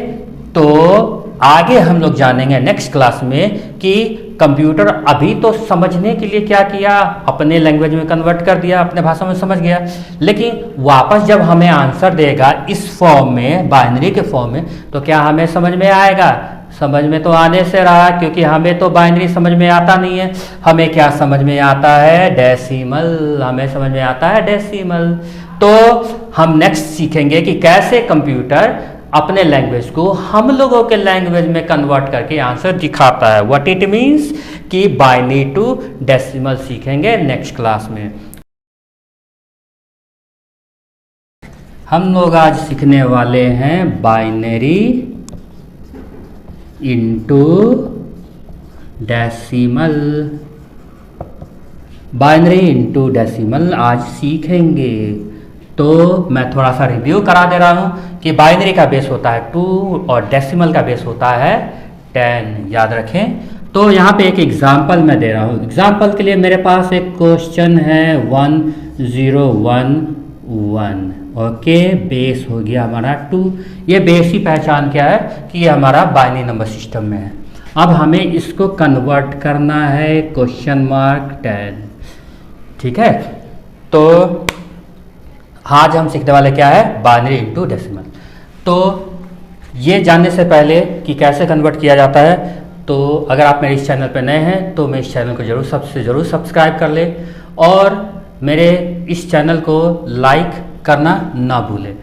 तो आगे हम लोग जानेंगे नेक्स्ट क्लास में कि कंप्यूटर अभी तो समझने के लिए क्या किया, अपने लैंग्वेज में कन्वर्ट कर दिया, अपने भाषा में समझ गया, लेकिन वापस जब हमें आंसर देगा इस फॉर्म में, बाइनरी के फॉर्म में, तो क्या हमें समझ में आएगा? समझ में तो आने से रहा, क्योंकि हमें तो बाइनरी समझ में आता नहीं है। हमें क्या समझ में आता है, डेसिमल, हमें समझ में आता है डेसिमल। तो हम नेक्स्ट सीखेंगे कि कैसे कंप्यूटर अपने लैंग्वेज को हम लोगों के लैंग्वेज में कन्वर्ट करके आंसर दिखाता है। व्हाट इट मीन्स कि बाइनरी टू डेसिमल सीखेंगे नेक्स्ट क्लास में। हम लोग आज सीखने वाले हैं binary into decimal. Binary into decimal आज सीखेंगे। तो मैं थोड़ा सा रिव्यू करा दे रहा हूँ कि बाइनरी का बेस होता है 2 और डेसिमल का बेस होता है 10। याद रखें, तो यहाँ पे एक एग्जाम्पल मैं दे रहा हूँ। एग्जाम्पल के लिए मेरे पास एक क्वेश्चन है 1011। ओके, बेस हो गया हमारा 2। ये बेस की पहचान क्या है कि ये हमारा बाइनरी नंबर सिस्टम में है। अब हमें इसको कन्वर्ट करना है क्वेश्चन मार्क 10। ठीक है, तो आज हम सीखने वाले क्या है, बाइनरी इनटू डेसिमल। तो ये जानने से पहले कि कैसे कन्वर्ट किया जाता है, तो अगर आप मेरे इस चैनल पर नए हैं तो मेरे इस चैनल को जरूर सब्सक्राइब कर ले और मेरे इस चैनल को लाइक करना ना भूलें।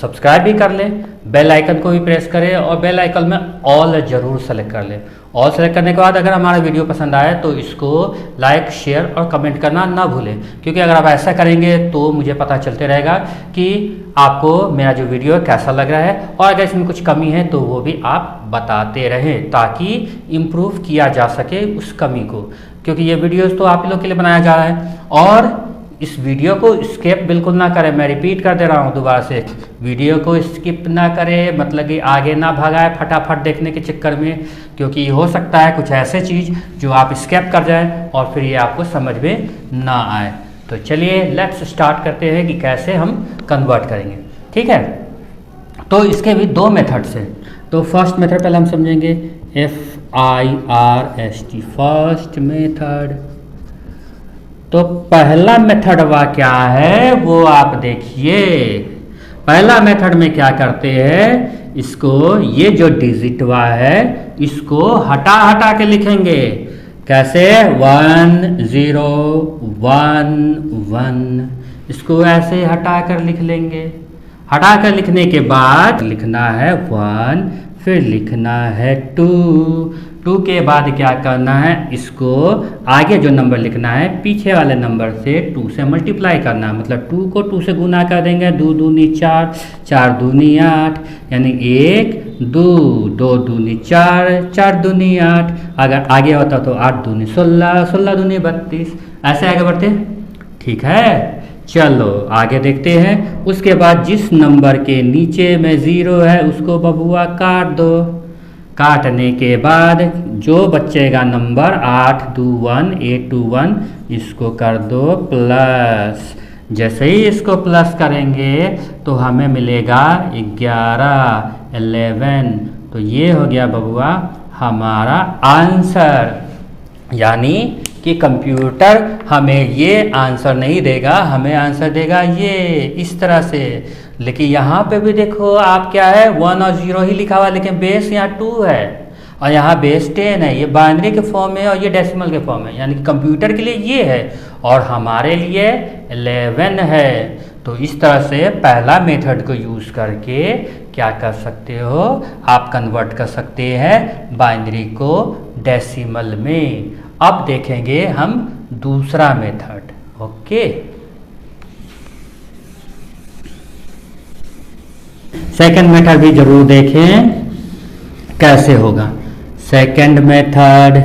सब्सक्राइब भी कर ले, बेल आइकन को भी प्रेस करें और बेल आइकन में ऑल जरूर सेलेक्ट कर ले। ऑल सेलेक्ट करने के बाद अगर हमारा वीडियो पसंद आए तो इसको लाइक, शेयर और कमेंट करना ना भूलें, क्योंकि अगर आप ऐसा करेंगे तो मुझे पता चलते रहेगा कि आपको मेरा जो वीडियो है कैसा लग रहा है, और अगर इसमें कुछ कमी है तो वो भी आप बताते रहें ताकि इम्प्रूव किया जा सके उस कमी को, क्योंकि ये वीडियोस तो आप लोग के लिए बनाया जा रहा है। और इस वीडियो को स्किप बिल्कुल ना करें, मैं रिपीट कर दे रहा हूँ दोबारा से, वीडियो को स्किप ना करें, मतलब कि आगे ना भगाए फटाफट देखने के चक्कर में, क्योंकि हो सकता है कुछ ऐसे चीज़ जो आप स्किप कर जाएं और फिर ये आपको समझ में ना आए। तो चलिए लेट्स स्टार्ट करते हैं कि कैसे हम कन्वर्ट करेंगे। ठीक है, तो इसके भी दो मेथड्स हैं। तो फर्स्ट मेथड पहले हम समझेंगे, FIRST, फर्स्ट मेथड। तो पहला मेथड वा क्या है वो आप देखिए। पहला मेथड में क्या करते हैं, इसको ये जो डिजिट वा है इसको हटा हटा के लिखेंगे। कैसे, 1 0 1 1, इसको ऐसे हटा कर लिख लेंगे। हटा कर लिखने के बाद लिखना है 1, फिर लिखना है 2 के बाद क्या करना है, इसको आगे जो नंबर लिखना है पीछे वाले नंबर से 2 से मल्टीप्लाई करना है, मतलब 2 को 2 से गुना कर देंगे, 2 दूनी 4, 4 दूनी 8, यानी 1 2, 2 दूनी 4, 4 दूनी 8, अगर आगे होता तो 8 दूनी 16, 16 दूनी 32, ऐसे आगे बढ़ते। ठीक है, चलो आगे देखते हैं। उसके बाद जिस नंबर के नीचे में 0 है उसको बबुआ काट दो। काटने के बाद जो बचेगा नंबर 821, 821, इसको कर दो प्लस। जैसे ही इसको प्लस करेंगे तो हमें मिलेगा 11, 11। तो ये हो गया बबुआ हमारा आंसर, यानी कि कंप्यूटर हमें ये आंसर नहीं देगा, हमें आंसर देगा ये इस तरह से। लेकिन यहाँ पे भी देखो आप क्या है, 1 और 0 ही लिखा हुआ है, लेकिन बेस यहाँ 2 है और यहाँ बेस 10 है। ये बाइनरी के फॉर्म में और ये डेसिमल के फॉर्म में, यानी कि कंप्यूटर के लिए ये है और हमारे लिए 11 है। तो इस तरह से पहला मेथड को यूज़ करके क्या कर सकते हो, आप कन्वर्ट कर सकते हैं बाइनरी को डेसिमल में। अब देखेंगे हम दूसरा मेथड। ओके, सेकंड मेथड भी जरूर देखें कैसे होगा सेकंड मेथड।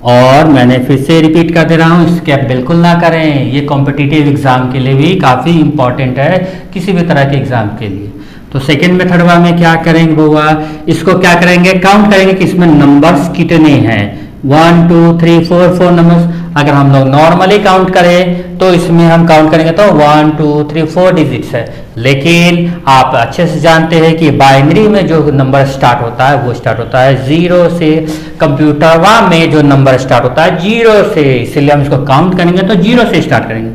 और मैंने फिर से रिपीट कर दे रहा हूँ, स्किप बिल्कुल ना करें, ये कॉम्पिटिटिव एग्जाम के लिए भी काफ़ी इंपॉर्टेंट है, किसी भी तरह के एग्जाम के लिए। तो सेकंड मेथड में क्या करेंगे बुआ, इसको क्या करेंगे, काउंट करेंगे कि इसमें नंबर्स कितने हैं। 1 2 3 4 4 नंबर्स। अगर हम लोग नॉर्मली काउंट करें तो इसमें हम काउंट करेंगे तो 1 2 3 4 डिजिट्स है। लेकिन आप अच्छे से जानते हैं कि बाइनरी में जो नंबर स्टार्ट होता है वो स्टार्ट होता है 0 से। कंप्यूटर में जो नंबर स्टार्ट होता है 0 से, इसलिए हम इसको काउंट करेंगे तो 0 से स्टार्ट करेंगे।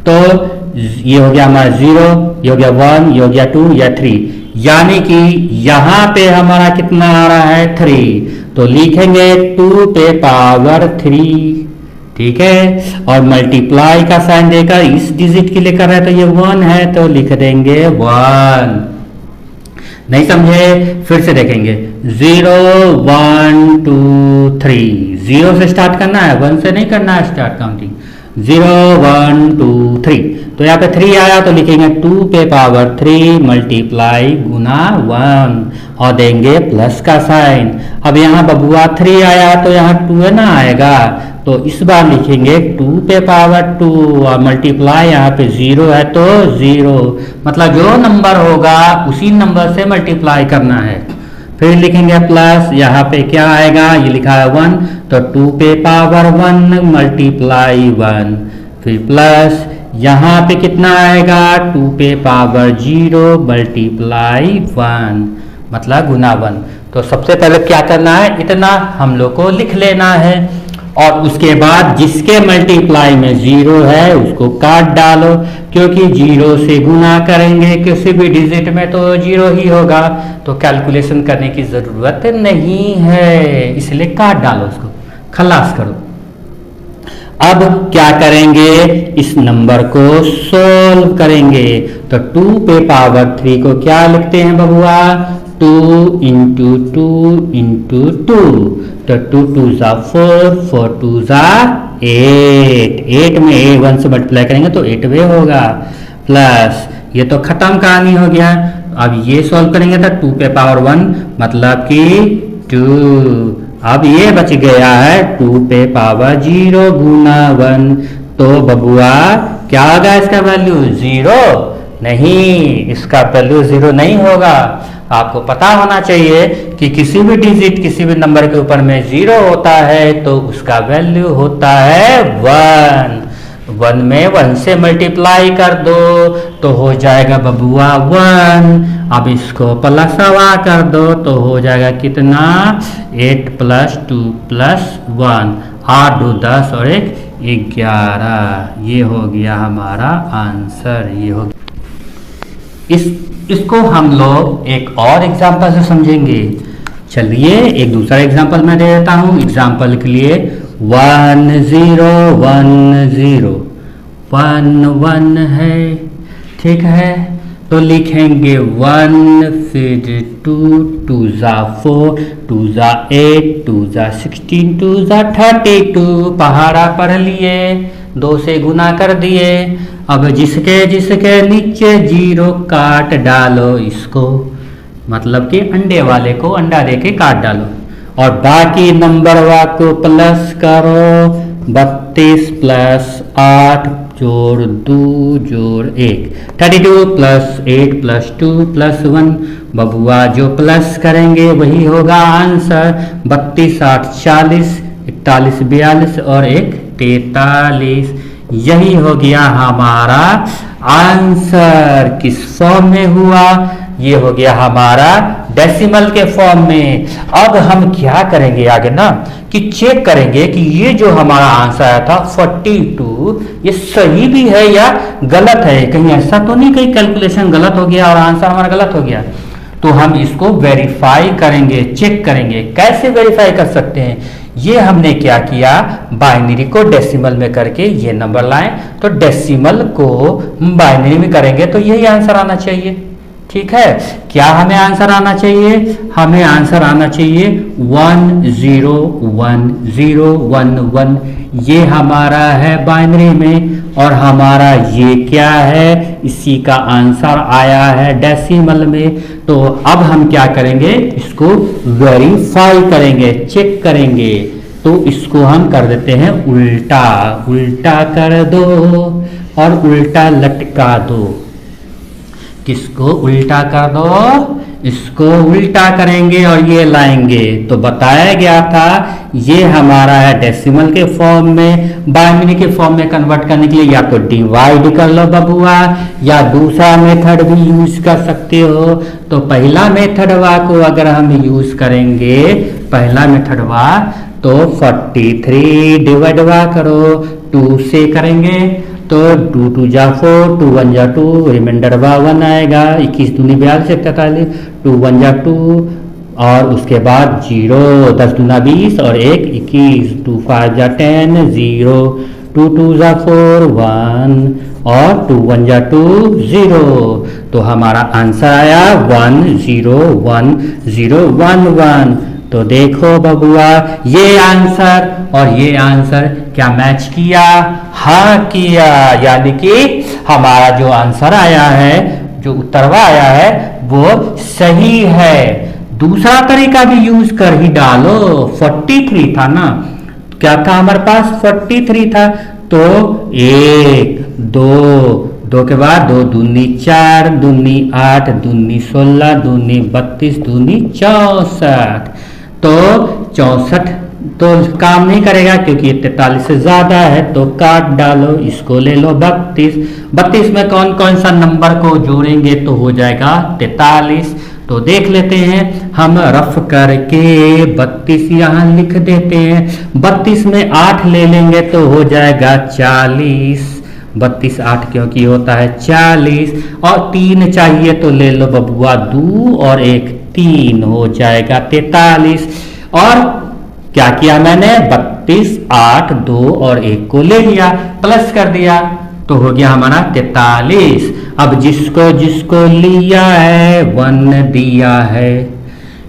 तो ये हो गया हमारा 0, ये हो गया 1, ये हो गया 2 या 3, यानी कि यहाँ पे हमारा कितना आ रहा है 3। तो लिखेंगे 2 पे पावर 3, ठीक है। और मल्टीप्लाई का साइन देकर इस डिजिट के लिए कर रहे हैं तो ये 1 है तो लिख देंगे 1। नहीं समझे, फिर से देखेंगे 0 1 2 3, 0 से स्टार्ट करना है, 1 से नहीं करना है स्टार्ट काउंटिंग। 0 1 2 3, तो यहाँ पे 3 आया तो लिखेंगे 2 पे पावर 3 मल्टीप्लाई गुना 1 और देंगे प्लस का साइन। अब यहाँ बबुआ 3 आया तो यहाँ 2 ना आएगा, तो इस बार लिखेंगे 2 पे पावर 2 और मल्टीप्लाई यहाँ पे 0 है तो 0, मतलब जो नंबर होगा उसी नंबर से मल्टीप्लाई करना है। फिर लिखेंगे प्लस, यहाँ पे क्या आएगा, ये लिखा है 1, तो 2 पे पावर 1 मल्टीप्लाई 1, फिर प्लस यहाँ पे कितना आएगा, 2 पे पावर 0 मल्टीप्लाई 1, मतलब गुना 1। तो सबसे पहले क्या करना है, इतना हम लोग को लिख लेना है, और उसके बाद जिसके मल्टीप्लाई में 0 है उसको काट डालो, क्योंकि 0 से गुना करेंगे किसी भी डिजिट में तो 0 ही होगा, तो कैलकुलेशन करने की ज़रूरत नहीं है, इसलिए काट डालो, उसको खलास करो। अब क्या करेंगे, इस नंबर को सोल्व करेंगे, तो 2 पे पावर 3 को क्या लिखते हैं बबुआ, 2 इंटू 2 इंटू 2, तो 2 2 जा 4, 4 2 जा 8, 8 में 1 से मल्टीप्लाई करेंगे तो 8वें होगा, प्लस ये तो खत्म कहानी हो गया। अब ये सॉल्व करेंगे तो 2 पे पावर 1 मतलब कि 2, अब ये बच गया है 2 पे पावर 0 गुना 1, तो बबुआ क्या होगा इसका वैल्यू, 0 नहीं, इसका वैल्यू 0 नहीं होगा। आपको पता होना चाहिए कि किसी भी डिजिट, किसी भी नंबर के ऊपर में 0 होता है तो उसका वैल्यू होता है 1, 1 में 1 से मल्टीप्लाई कर दो तो हो जाएगा बबुआ 1, अब इसको प्लस हवा कर दो तो हो जाएगा कितना, 8 + 2 + 1, 8 2 10 और 1 11, ये हो गया हमारा आंसर, ये हो गया। इसको हम लोग एक और एग्जाम्पल से समझेंगे। चलिए एक दूसरा एग्जाम्पल मैं दे देता हूँ। एग्जाम्पल के लिए 1 0 1 0 1 1 है, ठीक है, तो लिखेंगे 1, फिर 2 2 जा 4 2 जा 8 2 जा 16 2 जा 32, पहाड़ा पढ़ लिए, 2 से गुना कर दिए। अब जिसके जिसके नीचे 0 काट डालो इसको, मतलब कि अंडे वाले को अंडा दे के काट डालो, और बाकी नंबर को प्लस करो, 32 + 8 जोड़ 2 जोड़ 1, 32 + 8 + 2 + 1, बबुआ जो प्लस करेंगे वही होगा आंसर। 32 8 40, 41 42 और 1 43, यही हो गया हमारा आंसर। किस फॉर्म में हुआ, ये हो गया हमारा डेसिमल के फॉर्म में। अब हम क्या करेंगे आगे ना, कि चेक करेंगे कि ये जो हमारा आंसर आया था 42, ये सही भी है या गलत है, कहीं ऐसा तो नहीं कहीं कैलकुलेशन गलत हो गया और आंसर हमारा गलत हो गया। तो हम इसको वेरीफाई करेंगे, चेक करेंगे। कैसे वेरीफाई कर सकते हैं, ये हमने क्या किया, बाइनरी को डेसिमल में करके ये नंबर लाएं, तो डेसिमल को बाइनरी में करेंगे तो यही आंसर आना चाहिए, ठीक है। क्या हमें आंसर आना चाहिए, हमें आंसर आना चाहिए 1 0 1 0 1 1, ये हमारा है बाइनरी में, और हमारा ये क्या है, इसी का आंसर आया है डेसिमल में। तो अब हम क्या करेंगे, इसको वेरीफाई करेंगे, चेक करेंगे। तो इसको हम कर देते हैं उल्टा, उल्टा कर दो और उल्टा लटका दो। किसको उल्टा कर दो, इसको उल्टा करेंगे और ये लाएंगे। तो बताया गया था ये हमारा है डेसिमल के फॉर्म में, बाइनरी के फॉर्म में कन्वर्ट करने के लिए या तो डिवाइड कर लो बबुआ, या दूसरा मेथड भी यूज कर सकते हो। तो पहला मेथडवा को अगर हम यूज करेंगे, पहला मेथडवा, तो 43 डिवाइडवा करो 2 से करेंगे तो 2 2 जा 4, 2 1 जा 2, रिमाइंडर 1 आएगा, 21 दूनी 42 41, 2 1 जा 2, और उसके बाद 0, 10 दूना 20 और 1 21, 2 5 जा 10 0, 2 2 जा 4 1 और 2 1 जा 2 0। तो हमारा आंसर आया 1 0 1 0 1 1। तो देखो बबुआ, ये आंसर और ये आंसर क्या मैच किया, हाँ किया, यानी कि हमारा जो आंसर आया है, जो उत्तरवा आया है वो सही है। दूसरा तरीका भी यूज कर ही डालो, 43 था ना, क्या था हमारे पास 43 था, तो 1 2 2 के बाद 2 दूनी 4, दूनी 8, दूनी 16, दूनी 32, दूनी 64। तो 64 तो काम नहीं करेगा क्योंकि 43 से ज़्यादा है, तो काट डालो, इसको ले लो 32। 32 में कौन कौन सा नंबर को जोड़ेंगे तो हो जाएगा 43। तो देख लेते हैं हम रफ करके 32 यहाँ लिख देते हैं। 32 में 8 ले लेंगे तो हो जाएगा 40। 32 8 क्योंकि होता है 40, और 3 चाहिए तो ले लो बबुआ 2 और 1 3, हो जाएगा 43। और क्या किया मैंने, 32 8 2 और 1 को ले लिया, प्लस कर दिया तो हो गया हमारा 43। अब जिसको जिसको लिया है 1 दिया है,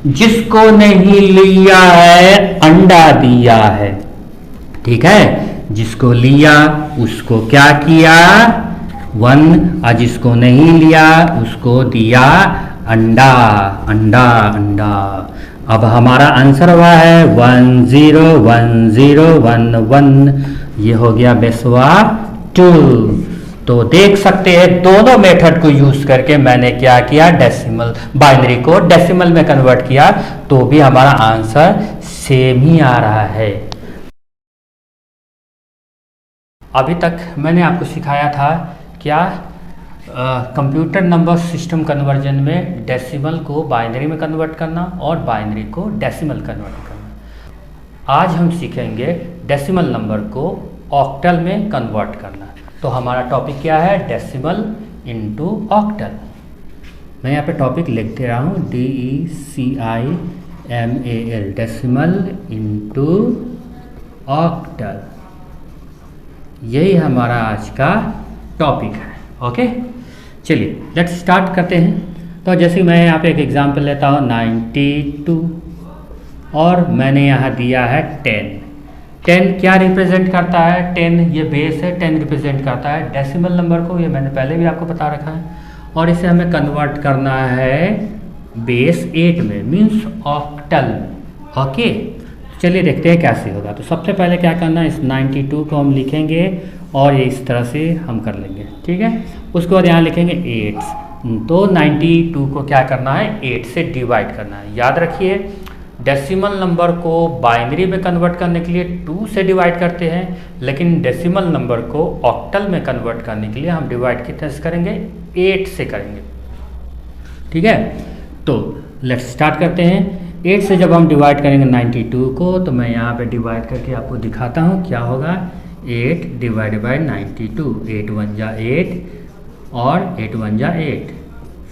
जिसको नहीं लिया है अंडा दिया है। ठीक है, जिसको लिया उसको क्या किया 1, और जिसको नहीं लिया उसको दिया अंडा। अंडा अंडा। अब हमारा आंसर हुआ है 1 0 1 0 1 1। ये हो गया बेसवा 2। तो देख सकते हैं दोनों मेथड को यूज करके मैंने क्या किया, डेसिमल बाइनरी को डेसिमल में कन्वर्ट किया, तो भी हमारा आंसर सेम ही आ रहा है। अभी तक मैंने आपको सिखाया था क्या, कंप्यूटर नंबर सिस्टम कन्वर्जन में डेसिमल को बाइनरी में कन्वर्ट करना और बाइनरी को डेसिमल कन्वर्ट करना। आज हम सीखेंगे डेसिमल नंबर को ऑक्टल में कन्वर्ट करना। तो हमारा टॉपिक क्या है, डेसिमल इनटू ऑक्टल। मैं यहाँ पे टॉपिक लिख दे रहा हूँ, DECIMAL, डेसिमल इनटू ऑक्टल। यही हमारा आज का टॉपिक है। ओके, चलिए लेट्स स्टार्ट करते हैं। तो जैसे मैं यहाँ पे एक एग्जांपल लेता हूँ 92, और मैंने यहाँ दिया है 10। 10 क्या रिप्रेजेंट करता है, 10 ये बेस है, 10 रिप्रेजेंट करता है डेसिमल नंबर को, ये मैंने पहले भी आपको बता रखा है। और इसे हमें कन्वर्ट करना है बेस 8 में, मीन्स ऑक्टल में। ओके, चलिए देखते हैं कैसे होगा। तो सबसे पहले क्या करना है, इस 92 को हम लिखेंगे और ये इस तरह से हम कर लेंगे। ठीक है, उसके बाद यहाँ लिखेंगे 8। तो 92 को क्या करना है, 8 से डिवाइड करना है। याद रखिए डेसिमल नंबर को बाइनरी में कन्वर्ट करने के लिए 2 से डिवाइड करते हैं, लेकिन डेसिमल नंबर को ऑक्टल में कन्वर्ट करने के लिए हम डिवाइड कितने से करेंगे, 8 से करेंगे। ठीक है, तो लेट्स स्टार्ट करते हैं। 8 से जब हम डिवाइड करेंगे 92 को, तो मैं यहाँ पे डिवाइड करके आपको दिखाता हूँ क्या होगा। 8 डिवाइड बाई 92, 8 1 जा 8 और 8 1 जा 8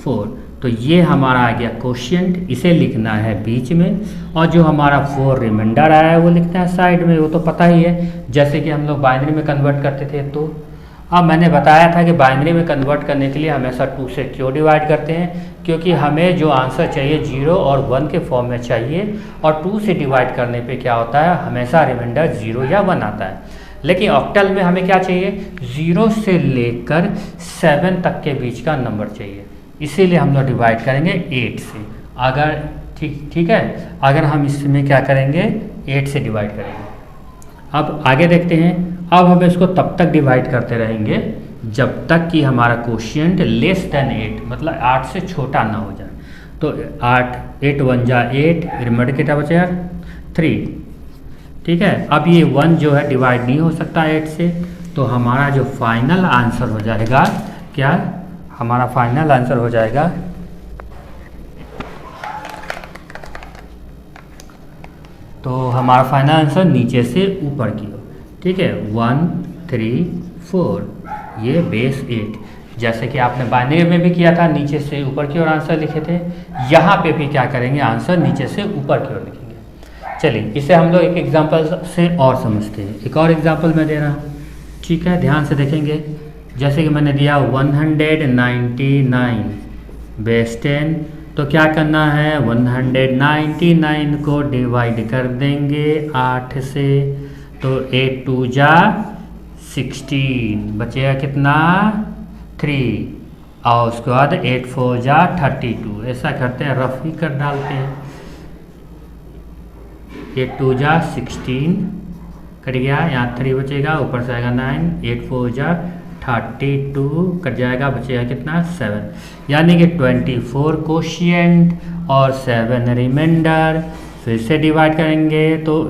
4। तो ये हमारा आ गया कोशिएंट, इसे लिखना है बीच में, और जो हमारा 4 रिमाइंडर आया है वो लिखना है साइड में। वो तो पता ही है, जैसे कि हम लोग बाइनरी में कन्वर्ट करते थे। तो अब मैंने बताया था कि बाइनरी में कन्वर्ट करने के लिए हमेशा 2 से क्यों डिवाइड करते हैं, क्योंकि हमें जो आंसर चाहिए 0 और 1 के फॉर्म में चाहिए, और 2 से डिवाइड करने पे क्या होता है, हमेशा रिमाइंडर 0 या 1 आता है। लेकिन ऑक्टल में हमें क्या चाहिए, 0 से लेकर 7 तक के बीच का नंबर चाहिए, इसीलिए हम लोग डिवाइड करेंगे 8 से। अगर ठीक है, अगर हम इसमें क्या करेंगे, 8 से डिवाइड करेंगे। अब आगे देखते हैं। अब हम इसको तब तक डिवाइड करते रहेंगे जब तक कि हमारा कोशिएंट लेस देन 8, मतलब 8 से छोटा ना हो जाए। तो 8 1 जा 8, रिमाइंडर कितना बचेगा 3। ठीक है, अब ये 1 जो है डिवाइड नहीं हो सकता 8 से, तो हमारा जो फाइनल आंसर हो जाएगा क्या, हमारा फाइनल आंसर हो जाएगा तो हमारा फाइनल आंसर नीचे से ऊपर की हो। ठीक है, 1 3 4, ये बेस 8। जैसे कि आपने बाइनरी में भी किया था, नीचे से ऊपर की ओर आंसर लिखे थे, यहाँ पे भी क्या करेंगे, आंसर नीचे से ऊपर की ओर लिखेंगे। चलिए इसे हम लोग एक एग्जांपल से और समझते हैं। एक और एग्जांपल मैं दे रहा हूँ, ठीक है, ध्यान से देखेंगे। जैसे कि मैंने दिया 199 बेस 10, तो क्या करना है, 199 को डिवाइड कर देंगे 8 से, तो 8 2 जा 16, बचेगा कितना 3, और उसके बाद 8 4 जा 32। ऐसा करते हैं, रफ ही कर डालते हैं। 8 2 जा 16 कट गया, यहाँ 3 बचेगा, ऊपर से आएगा 9, 8 4 जा 32 कट जाएगा, बचेगा कितना 7, यानी कि 24 कोशिएंट और 7 रिमाइंडर। फिर से डिवाइड करेंगे तो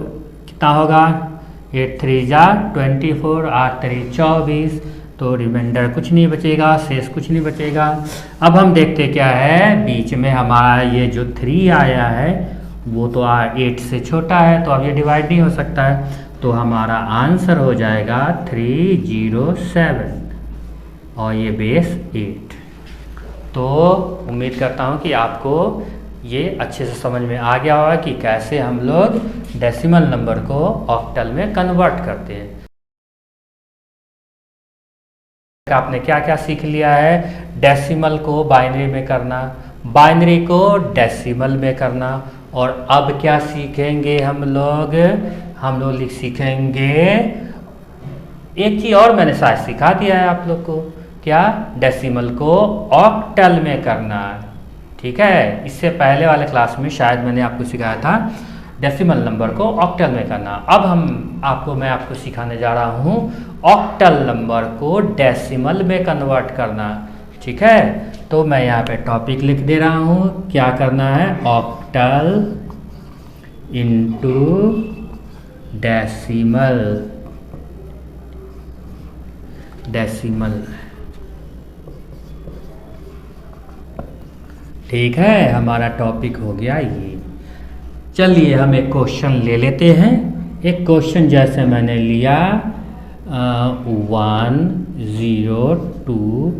कितना होगा, 8 3 जा 24, 8 3 24, तो रिमाइंडर कुछ नहीं बचेगा, शेष कुछ नहीं बचेगा। अब हम देखते क्या है, बीच में हमारा ये जो 3 आया है वो तो 8 से छोटा है, तो अब ये डिवाइड नहीं हो सकता है, तो हमारा आंसर हो जाएगा 307 और ये बेस 8। तो उम्मीद करता हूँ कि आपको ये अच्छे से समझ में आ गया होगा कि कैसे हम लोग डेसिमल नंबर को ऑक्टल में कन्वर्ट करते हैं। आपने क्या क्या सीख लिया है, डेसिमल को बाइनरी में करना, बाइनरी को डेसिमल में करना, और अब क्या सीखेंगे हम लोग सीखेंगे एक चीज़ और मैंने शायद सिखा दिया है आप लोग को, क्या, डेसिमल को ऑक्टल में करना। ठीक है, इससे पहले वाले क्लास में शायद मैंने आपको सिखाया था डेसिमल नंबर को ऑक्टल में करना। अब मैं आपको सिखाने जा रहा हूँ ऑक्टल नंबर को डेसिमल में कन्वर्ट करना। ठीक है, तो मैं यहाँ पे टॉपिक लिख दे रहा हूँ, क्या करना है, ऑक्टल इनटू डेसिमल। ठीक है, हमारा टॉपिक हो गया ये। चलिए हम एक क्वेश्चन ले लेते हैं। एक क्वेश्चन जैसे मैंने लिया 1 0 2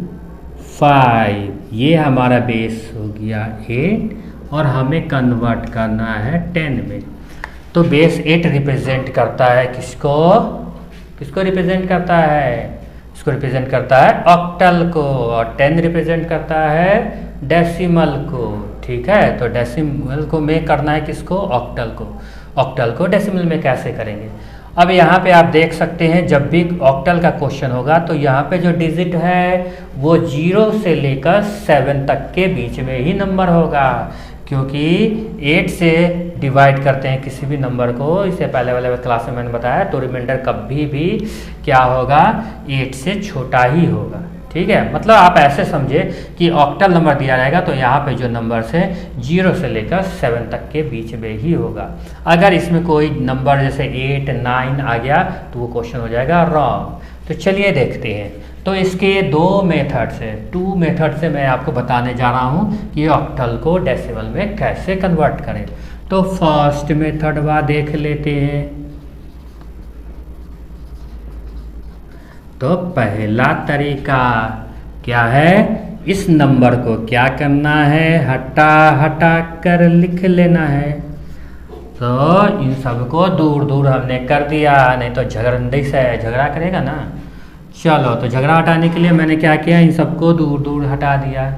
5, ये हमारा बेस हो गया 8 और हमें कन्वर्ट करना है 10 में। तो बेस 8 रिप्रेजेंट करता है किसको रिप्रेजेंट करता है, इसको रिप्रेजेंट करता है ऑक्टल को, और 10 रिप्रेजेंट करता है डेसिमल को। ठीक है, तो डेसिमल को में करना है किसको, ऑक्टल को डेसिमल में कैसे करेंगे। अब यहाँ पे आप देख सकते हैं जब भी ऑक्टल का क्वेश्चन होगा तो यहाँ पे जो डिजिट है वो 0 से लेकर 7 तक के बीच में ही नंबर होगा, क्योंकि 8 से डिवाइड करते हैं किसी भी नंबर को, इससे पहले वाले क्लास में मैंने बताया, तो रिमाइंडर कभी भी क्या होगा, 8 से छोटा ही होगा। ठीक है, मतलब आप ऐसे समझे कि ऑक्टल नंबर दिया रहेगा तो यहाँ पे जो नंबर्स है 0 से लेकर 7 तक के बीच में ही होगा। अगर इसमें कोई नंबर जैसे 8 9 आ गया तो वो क्वेश्चन हो जाएगा रॉन्ग। तो चलिए देखते हैं। तो इसके 2 मेथड से मैं आपको बताने जा रहा हूँ कि ऑक्टल को डेसिमल में कैसे कन्वर्ट करें। तो फर्स्ट मेथड देख लेते हैं। तो पहला तरीका क्या है, इस नंबर को क्या करना है, हटा कर लिख लेना है। तो इन सबको दूर दूर हमने कर दिया, नहीं तो झगड़ा करेगा ना। चलो, तो झगड़ा हटाने के लिए मैंने क्या किया, इन सबको दूर दूर हटा दिया।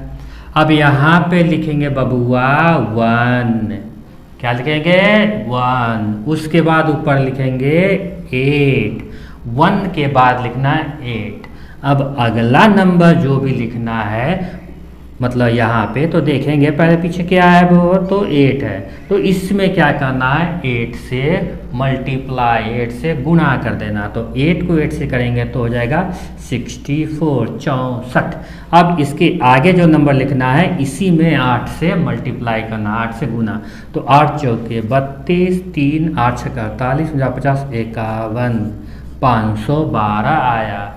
अब यहाँ पे लिखेंगे बबुआ 1, क्या लिखेंगे 1, उसके बाद ऊपर लिखेंगे 8, 1 के बाद लिखना है 8। अब अगला नंबर जो भी लिखना है, मतलब यहाँ पे तो देखेंगे पहले पीछे क्या है, वो तो 8 है, तो इसमें क्या करना है, 8 से मल्टीप्लाई, 8 से गुणा कर देना। तो 8 को 8 से करेंगे तो हो जाएगा 64। अब इसके आगे जो नंबर लिखना है इसी में 8 से मल्टीप्लाई करना, 8 से गुना। तो 8 चौके 32, 3 8 छक्का 48, 50 51, 512 आया।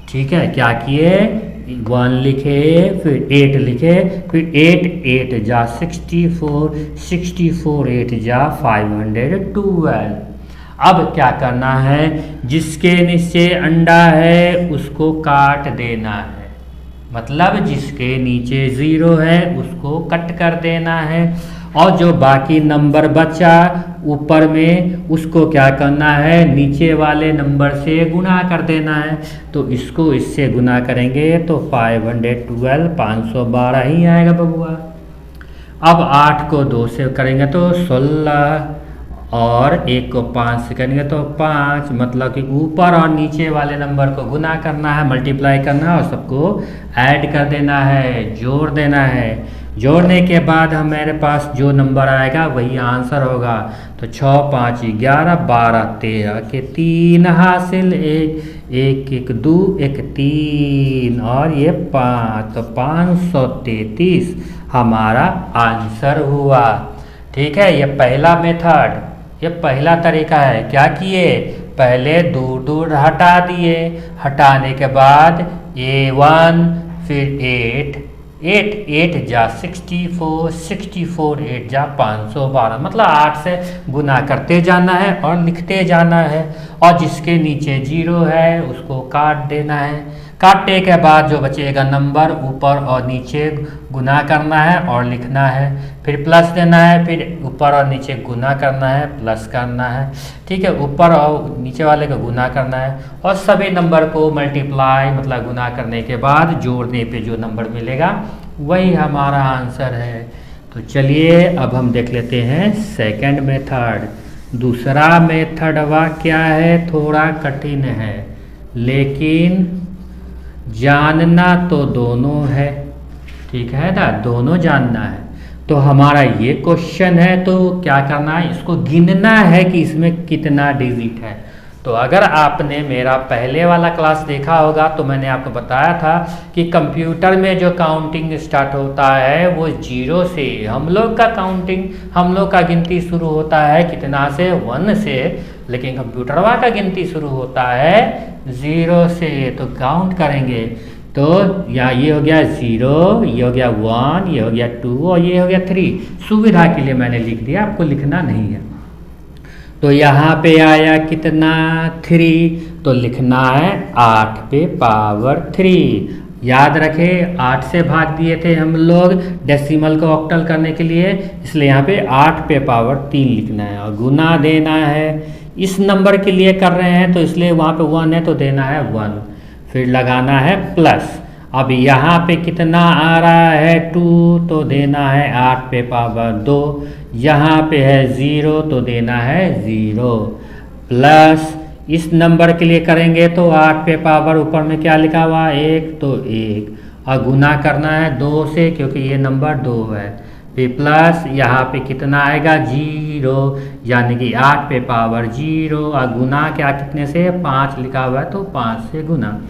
ठीक है, क्या किए, 1 लिखे, फिर 8 लिखे, फिर 8 जा 64, 8 जा 512। अब क्या करना है, जिसके नीचे अंडा है उसको काट देना है, मतलब जिसके नीचे 0 है उसको कट कर देना है, और जो बाकी नंबर बचा ऊपर में उसको क्या करना है, नीचे वाले नंबर से गुना कर देना है। तो इसको इससे गुना करेंगे तो 512, 512 ही आएगा बबुआ। अब 8 को 2 से करेंगे तो 16, और 1 को 5 से करेंगे तो 5, मतलब कि ऊपर और नीचे वाले नंबर को गुना करना है, मल्टीप्लाई करना है, और सबको ऐड कर देना है, जोड़ देना है। जोड़ने के बाद हमारे पास जो नंबर आएगा वही आंसर होगा। तो 6 5 11 12 13 के 3 हासिल, एक एक दो एक तीन और ये 5, तो 533 हमारा आंसर हुआ। ठीक है, ये पहला मेथड, ये पहला तरीका है। क्या किए, पहले दूर दूर हटा दिए, हटाने के बाद A1 फिर 8 8 जा 64 64 8 जा 512, मतलब 8 से गुना करते जाना है और लिखते जाना है, और जिसके नीचे 0 है उसको काट देना है। काटने के बाद जो बचेगा नंबर ऊपर और नीचे गुना करना है और लिखना है, फिर प्लस देना है, फिर ऊपर और नीचे गुना करना है, प्लस करना है। ठीक है, ऊपर और नीचे वाले को गुना करना है और सभी नंबर को मल्टीप्लाई मतलब गुना करने के बाद जोड़ने पे जो नंबर मिलेगा वही हमारा आंसर है। तो चलिए अब हम देख लेते हैं सेकंड मेथड। दूसरा मेथड क्या है, थोड़ा कठिन है लेकिन जानना तो दोनों है। ठीक है ना, दोनों जानना है। तो हमारा ये क्वेश्चन है, तो क्या करना है, इसको गिनना है कि इसमें कितना डिजिट है। तो अगर आपने मेरा पहले वाला क्लास देखा होगा तो मैंने आपको बताया था कि कंप्यूटर में जो काउंटिंग स्टार्ट होता है वो 0 से, हम लोग का गिनती शुरू होता है कितना से, 1 से, लेकिन कंप्यूटरवा का गिनती शुरू होता है 0 से। तो काउंट करेंगे तो ये हो गया 0, ये हो गया 1, ये हो गया 2 और ये हो गया 3। सुविधा के लिए मैंने लिख दिया, आपको लिखना नहीं है। तो यहाँ पे आया कितना, 3, तो लिखना है 8 पे पावर 3। याद रखें 8 से भाग दिए थे हम लोग डेसिमल को ऑक्टल करने के लिए, इसलिए यहाँ पे 8 पे पावर 3 लिखना है और गुना देना है। इस नंबर के लिए कर रहे हैं तो इसलिए वहाँ पे 1 है तो देना है 1, फिर लगाना है प्लस। अब यहाँ पे कितना आ रहा है 2, तो देना है 8 पे पावर 2। यहाँ पे है 0 तो देना है 0 प्लस। इस नंबर के लिए करेंगे तो 8 पे पावर ऊपर में क्या लिखा हुआ 1, तो 1 और गुना करना है 2 से क्योंकि ये नंबर 2 है, फिर प्लस यहाँ पे कितना आएगा 0, यानी कि 8 पे पावर 0 और गुना क्या कितने से 5 लिखा हुआ है तो 5 से गुना।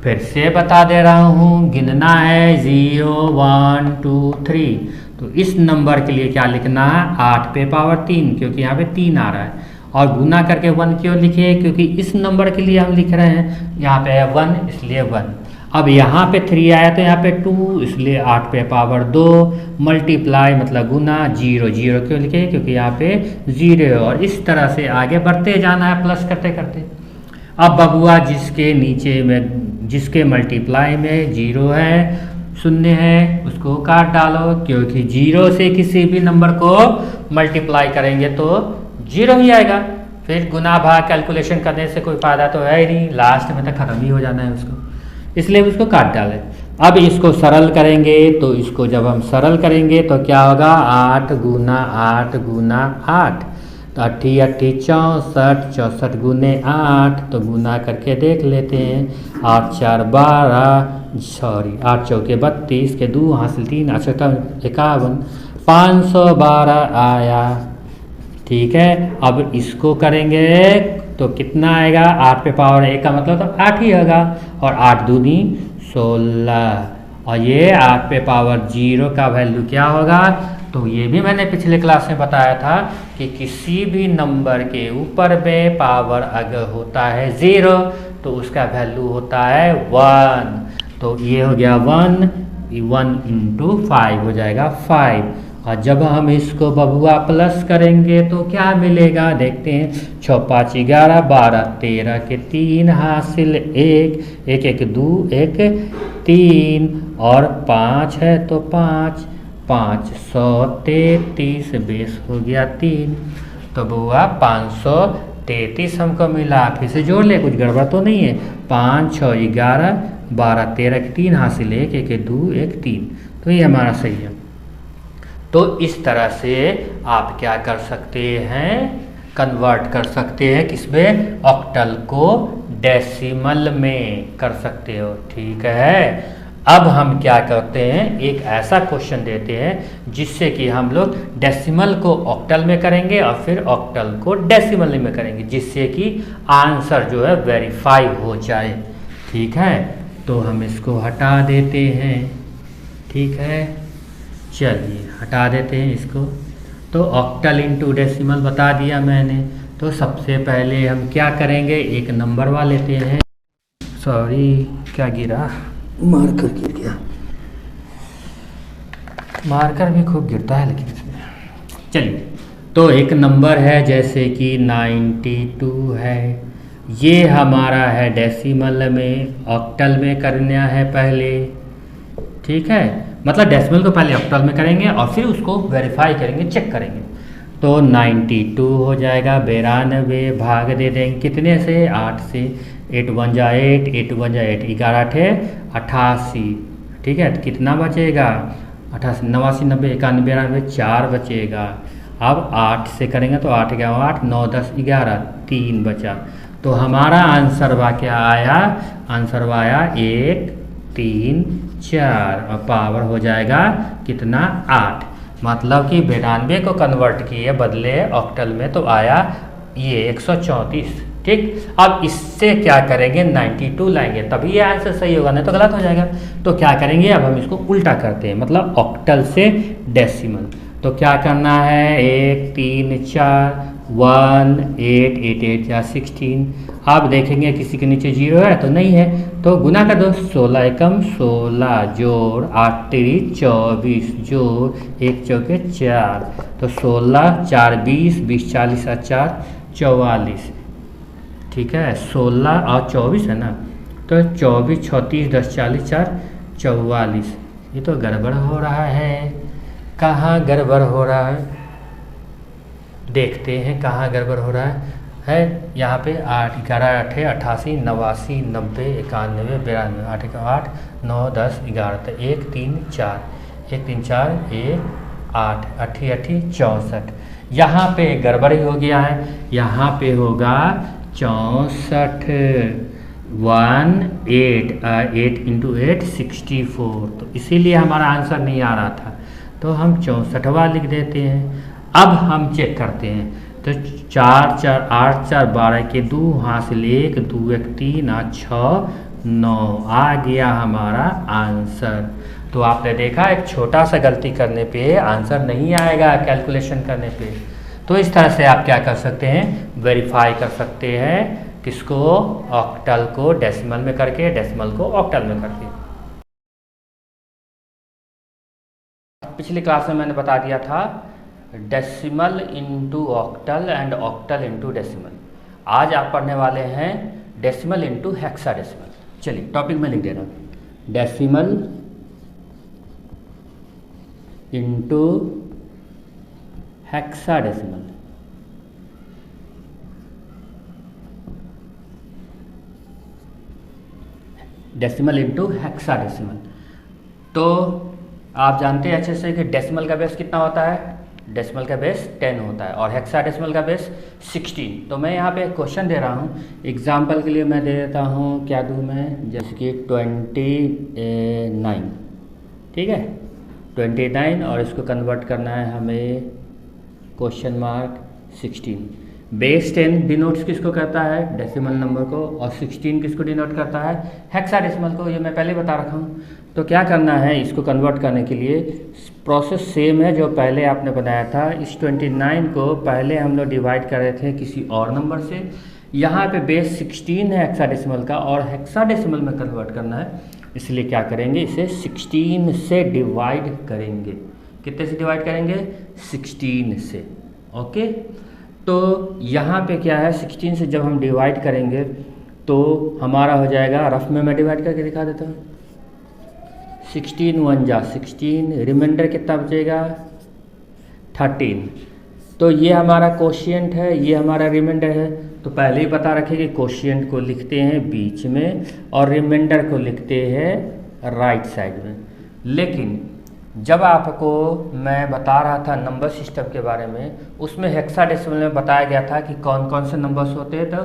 फिर से बता दे रहा हूँ, गिनना है 0 1 2 3। तो इस नंबर के लिए क्या लिखना है 8 पे पावर 3 क्योंकि यहाँ पे 3 आ रहा है, और गुना करके 1 क्यों लिखे, क्योंकि इस नंबर के लिए हम लिख रहे हैं, यहाँ पे है 1 इसलिए 1। अब यहाँ पे 3 आया तो यहाँ पे 2 इसलिए 8 पे पावर 2 मल्टीप्लाई मतलब गुना 0 0 क्यों लिखे, क्योंकि यहाँ पे 0 है। और इस तरह से आगे बढ़ते जाना है प्लस करते करते। अब बबुआ जिसके नीचे में जिसके मल्टीप्लाई में 0 है, 0 है, उसको काट डालो, क्योंकि 0 से किसी भी नंबर को मल्टीप्लाई करेंगे तो 0 ही आएगा। फिर गुना भाग कैलकुलेशन करने से कोई फ़ायदा तो है ही नहीं, लास्ट में तो ख़त्म ही हो जाना है उसको, इसलिए उसको काट डालें। अब इसको सरल करेंगे, तो इसको जब हम सरल करेंगे तो क्या होगा 8 गुना 8 गुना 8, तो 8 8 64 64 गुने 8, तो गुना करके देख लेते हैं। 8 4 12 सॉरी 8 चौके 32 के 2 हासिल 3 8 51 512 आया। ठीक है, अब इसको करेंगे तो कितना आएगा 8 पे पावर 1 का मतलब तो 8 ही होगा, और 8 दूनी 16, और ये 8 पे पावर 0 का वैल्यू क्या होगा, तो ये भी मैंने पिछले क्लास में बताया था कि किसी भी नंबर के ऊपर में पावर अगर होता है 0 तो उसका वैल्यू होता है 1। तो ये हो गया 1 इंटू 5 हो जाएगा 5, और जब हम इसको बबुआ प्लस करेंगे तो क्या मिलेगा देखते हैं। 6 5 11 12 13 के 3 हासिल 1 1 1 2 1 3 और 5 है तो 5 533 20 हो गया 3, तो बबुआ 533 हमको मिला। फिर से जोड़ ले, कुछ गड़बड़ तो नहीं है। 5 6 11 12 13 के 3 हासिल 1 1 2 1 3, तो ये हमारा सही है। तो इस तरह से आप क्या कर सकते हैं, कन्वर्ट कर सकते हैं किसमें, ऑक्टल को डेसिमल में कर सकते हो। ठीक है, अब हम क्या करते हैं, एक ऐसा क्वेश्चन देते हैं जिससे कि हम लोग डेसिमल को ऑक्टल में करेंगे और फिर ऑक्टल को डेसिमल में करेंगे, जिससे कि आंसर जो है वेरीफाई हो जाए। ठीक है, तो हम इसको हटा देते हैं। ठीक है, चलिए हटा देते हैं इसको। तो ऑक्टल इंटू डेसिमल बता दिया मैंने। तो सबसे पहले हम क्या करेंगे, एक नंबर वाला लेते हैं। सॉरी, क्या गिरा, मार्कर गिर गया। मार्कर भी खूब गिरता है लेकिन इसमें। चलिए, तो एक नंबर है जैसे कि 92 है, ये हमारा है डेसिमल में, ऑक्टल में करना है पहले। ठीक है, मतलब डेसिमल को पहले ऑक्टल में करेंगे और फिर उसको वेरीफाई करेंगे, चेक करेंगे। तो 92 हो जाएगा, 92 भाग दे देंगे कितने से, 8 से। 8 1 जा 8, 8 1 जा 8, 11 8 88। ठीक है, तो कितना बचेगा, 88, 89 90 91 92 4 बचेगा। अब 8 से करेंगे तो 8 11 8 9 10 11 3 बचा। तो हमारा आंसर वा क्या आया, आंसर वा आया 1 3 4 और पावर हो जाएगा कितना, 8। मतलब कि 92 को कन्वर्ट किए बदले ऑक्टल में तो आया ये 134। ठीक, अब इससे क्या करेंगे, 92 लाएंगे तभी ये आंसर सही होगा, नहीं तो गलत हो जाएगा। तो क्या करेंगे, अब हम इसको उल्टा करते हैं, मतलब ऑक्टल से डेसिमल। तो क्या करना है, 1 3 4 1 8 8 8 या 16। आप देखेंगे किसी के नीचे 0 है तो नहीं है, तो गुना कर दो, 16 एकम 16 जोड़ 8 3 24 जोड़ 1 चौके 4। तो 16 4 20 20 40 और 4 44। ठीक है, 16 और 24 है ना, तो 24 36 10 40 4 44। ये तो गड़बड़ हो रहा है, कहाँ गड़बड़ हो रहा है, देखते हैं कहाँ गड़बड़ हो रहा है। यहाँ पे 8 11 8 88 89 90 91 92 8 8 9 10 11, तो 1 3 4 1 3 4 1 8 8 8 64। यहाँ पे गड़बड़ हो गया है, यहाँ पे होगा 64 1 8 8 इंटू 8 64। तो इसीलिए हमारा आंसर नहीं आ रहा था, तो हम 64वां लिख देते हैं। अब हम चेक करते हैं, तो 4 4 8 4 12 के 2 हासिल 1 2 1 3 8 6 9 आ गया हमारा आंसर। तो आपने देखा एक छोटा सा गलती करने पे आंसर नहीं आएगा कैलकुलेशन करने पे। तो इस तरह से आप क्या कर सकते हैं, वेरीफाई कर सकते हैं, किसको, ऑक्टल को डेसिमल में करके, डेसिमल को ऑक्टल में करके। पिछली क्लास में मैंने बता दिया था decimal into octal and octal into decimal. आज आप पढ़ने वाले हैं डेसिमल इंटू हेक्साडेसिमल। चलिए टॉपिक में लिख दे रहा हूँ, decimal into hexadecimal. Decimal into hexadecimal. तो आप जानते हैं अच्छे से कि डेसिमल का बेस कितना होता है, डेसिमल का बेस 10 होता है और हेक्साडेसिमल का बेस 16। तो मैं यहाँ पे एक क्वेश्चन दे रहा हूँ, एग्जाम्पल के लिए मैं दे देता हूँ, क्या दूँ मैं, जैसे कि 29। ठीक है, 29 और इसको कन्वर्ट करना है हमें क्वेश्चन मार्क 16। बेस 10 डिनोट्स किसको करता है, डेसिमल नंबर को, और 16 किसको डिनोट करता है, हेक्साडेसिमल को। ये मैं पहले बता रखा हूँ। तो क्या करना है, इसको कन्वर्ट करने के लिए प्रोसेस सेम है जो पहले आपने बनाया था। इस 29 को पहले हम लोग डिवाइड कर रहे थे किसी और नंबर से। यहाँ पे बेस 16 है हेक्साडेसिमल का और हेक्साडेसिमल में कन्वर्ट करना है, इसलिए क्या करेंगे, इसे 16 से डिवाइड करेंगे। कितने से डिवाइड करेंगे, 16 से। ओके, तो यहाँ पे क्या है, 16 से जब हम डिवाइड करेंगे तो हमारा हो जाएगा, रफ में मैं डिवाइड करके दिखा देता हूँ, 16 1 जा 16, रिमाइंडर कितना बचेगा 13। तो ये हमारा कोशिएंट है, ये हमारा रिमाइंडर है। तो पहले ही बता रखें कि कोशिएंट को लिखते हैं बीच में और रिमाइंडर को लिखते हैं राइट साइड में। लेकिन जब आपको मैं बता रहा था नंबर सिस्टम के बारे में, उसमें हेक्साडेसिमल में बताया गया था कि कौन कौन से नंबर्स होते हैं। तो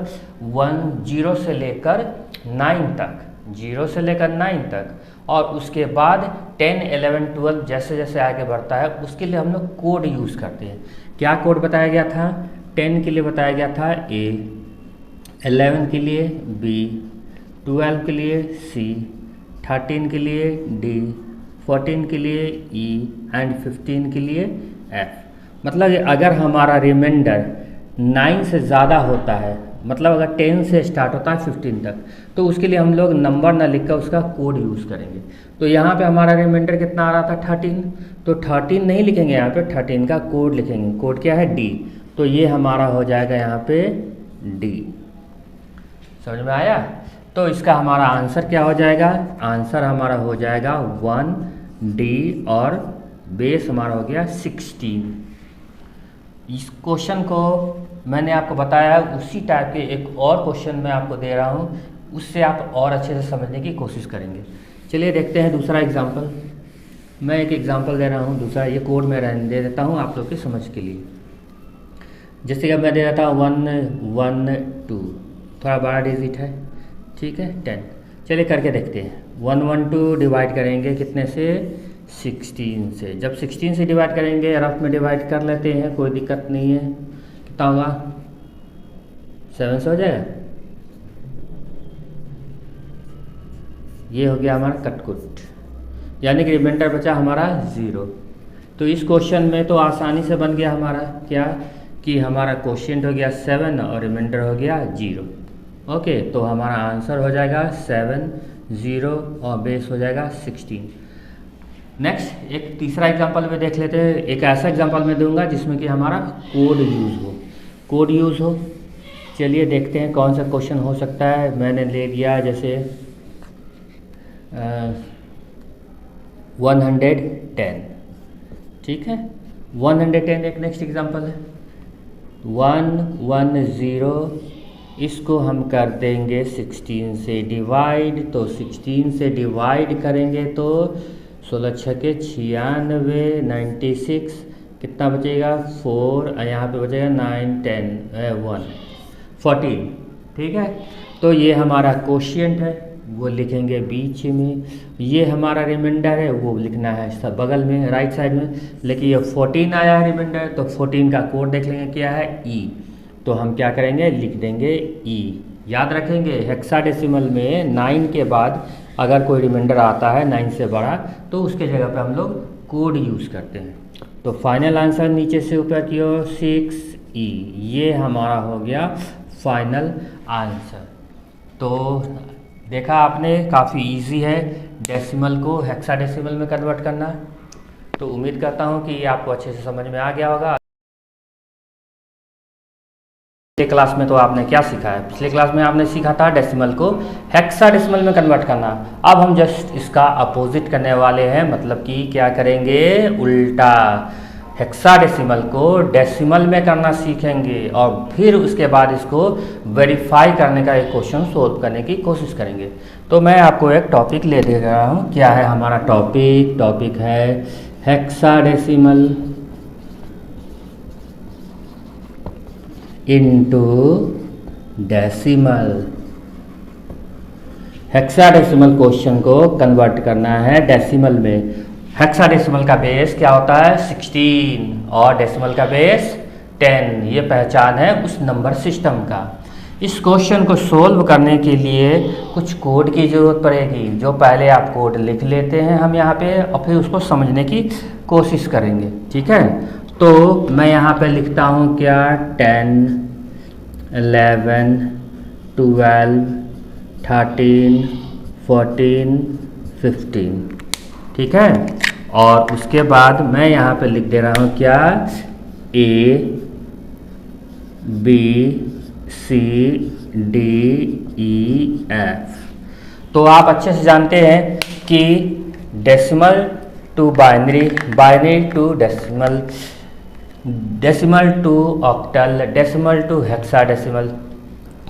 10 से लेकर 9 तक 0 से लेकर 9 तक, और उसके बाद 10, 11, 12 जैसे जैसे आगे बढ़ता है उसके लिए हम लोग कोड यूज़ करते हैं। क्या कोड बताया गया था? 10 के लिए बताया गया था A, 11 के लिए B, 12 के लिए C, 13 के लिए D, 14 के लिए E एंड 15 के लिए F। मतलब अगर हमारा रिमाइंडर 9 से ज़्यादा होता है, मतलब अगर 10 से स्टार्ट होता है 15 तक, तो उसके लिए हम लोग नंबर ना लिखकर उसका कोड यूज़ करेंगे। तो यहाँ पे हमारा रिमाइंडर कितना आ रहा था? 13। तो 13 नहीं लिखेंगे यहाँ पे, 13 का कोड लिखेंगे। कोड क्या है? D। तो ये हमारा हो जाएगा यहाँ पे D। समझ में आया? तो इसका हमारा आंसर क्या हो जाएगा? आंसर हमारा हो जाएगा 1D, और बेस हमारा हो गया 16। इस क्वेश्चन को मैंने आपको बताया, उसी टाइप के एक और क्वेश्चन मैं आपको दे रहा हूँ, उससे आप और अच्छे से समझने की कोशिश करेंगे। चलिए देखते हैं दूसरा एग्जाम्पल। मैं एक एग्जाम्पल दे रहा हूँ दूसरा, ये कोड में रहने दे देता हूँ आप लोग की समझ के लिए। जैसे कि मैं दे देता हूँ 1, 1, 2, थोड़ा बड़ा डिजिट है, ठीक है, 10। चलिए करके देखते हैं। 1, 1, 2 डिवाइड करेंगे कितने से? 16 से। जब 16 से डिवाइड करेंगे, रफ में डिवाइड कर लेते हैं, कोई दिक्कत नहीं है। कितना होगा? 7 से हो जाएगा। ये हो गया हमारा कटकुट, यानी कि रिमाइंडर बचा हमारा 0। तो इस क्वेश्चन में तो आसानी से बन गया हमारा क्या, कि हमारा क्वोशिएंट हो गया 7 और रिमाइंडर हो गया 0। ओके, तो हमारा आंसर हो जाएगा 7, 0 और बेस हो जाएगा 16। नेक्स्ट एक तीसरा एग्जांपल में देख लेते हैं। एक ऐसा एग्जांपल मैं दूंगा जिसमें कि हमारा कोड यूज़ हो। चलिए देखते हैं कौन सा क्वेश्चन हो सकता है। मैंने ले लिया जैसे 110, ठीक है, 110 एक नेक्स्ट एग्जांपल है। 110, इसको हम कर देंगे 16 से डिवाइड। तो 16 से डिवाइड करेंगे तो 16 छके 96, 96, कितना बचेगा? 4, यहाँ पे बचेगा 9, 10, 1, 14, ठीक है। तो ये हमारा क्वोशिएंट है, वो लिखेंगे बीच में। ये हमारा रिमाइंडर है, वो लिखना है सब बगल में राइट साइड में। लेकिन ये 14 आया है रिमाइंडर, तो 14 का कोड देख लेंगे क्या है? E। तो हम क्या करेंगे? लिख देंगे E। याद रखेंगे हेक्साडेसिमल में 9 के बाद अगर कोई रिमाइंडर आता है 9 से बड़ा, तो उसके जगह पे हम लोग कोड यूज़ करते हैं। तो फाइनल आंसर नीचे से ऊपर की ओर 6E, ये हमारा हो गया फाइनल आंसर। तो देखा आपने, काफ़ी इजी है डेसिमल को हेक्साडेसिमल में कन्वर्ट करना। तो उम्मीद करता हूँ कि ये आपको अच्छे से समझ में आ गया होगा। पिछले क्लास में तो आपने क्या सीखा है? पिछले क्लास में आपने सीखा था डेसिमल को हेक्साडेसिमल में कन्वर्ट करना। अब हम जस्ट इसका अपोजिट करने वाले हैं, मतलब कि क्या करेंगे? उल्टा हेक्साडेसिमल को डेसिमल में करना सीखेंगे, और फिर उसके बाद इसको वेरीफाई करने का एक क्वेश्चन सोल्व करने की कोशिश करेंगे। तो मैं आपको एक टॉपिक ले दे रहा हूँ। क्या है हमारा टॉपिक? टॉपिक है hexadecimal into decimal. Hexadecimal question को कन्वर्ट करना है डेसिमल में। हेक्साडेसिमल का बेस क्या होता है? 16 और डेसिमल का बेस 10। ये पहचान है उस नंबर सिस्टम का। इस क्वेश्चन को सोल्व करने के लिए कुछ कोड की ज़रूरत पड़ेगी, जो पहले आप कोड लिख लेते हैं हम यहाँ पे, और फिर उसको समझने की कोशिश करेंगे, ठीक है। तो मैं यहाँ पे लिखता हूँ क्या? 10, 11, 12, 13, 14, 15, ठीक है। और उसके बाद मैं यहाँ पे लिख दे रहा हूँ क्या? A, B, C, D, E, F। तो आप अच्छे से जानते हैं कि decimal to binary, binary to decimal, decimal to octal, decimal to hexadecimal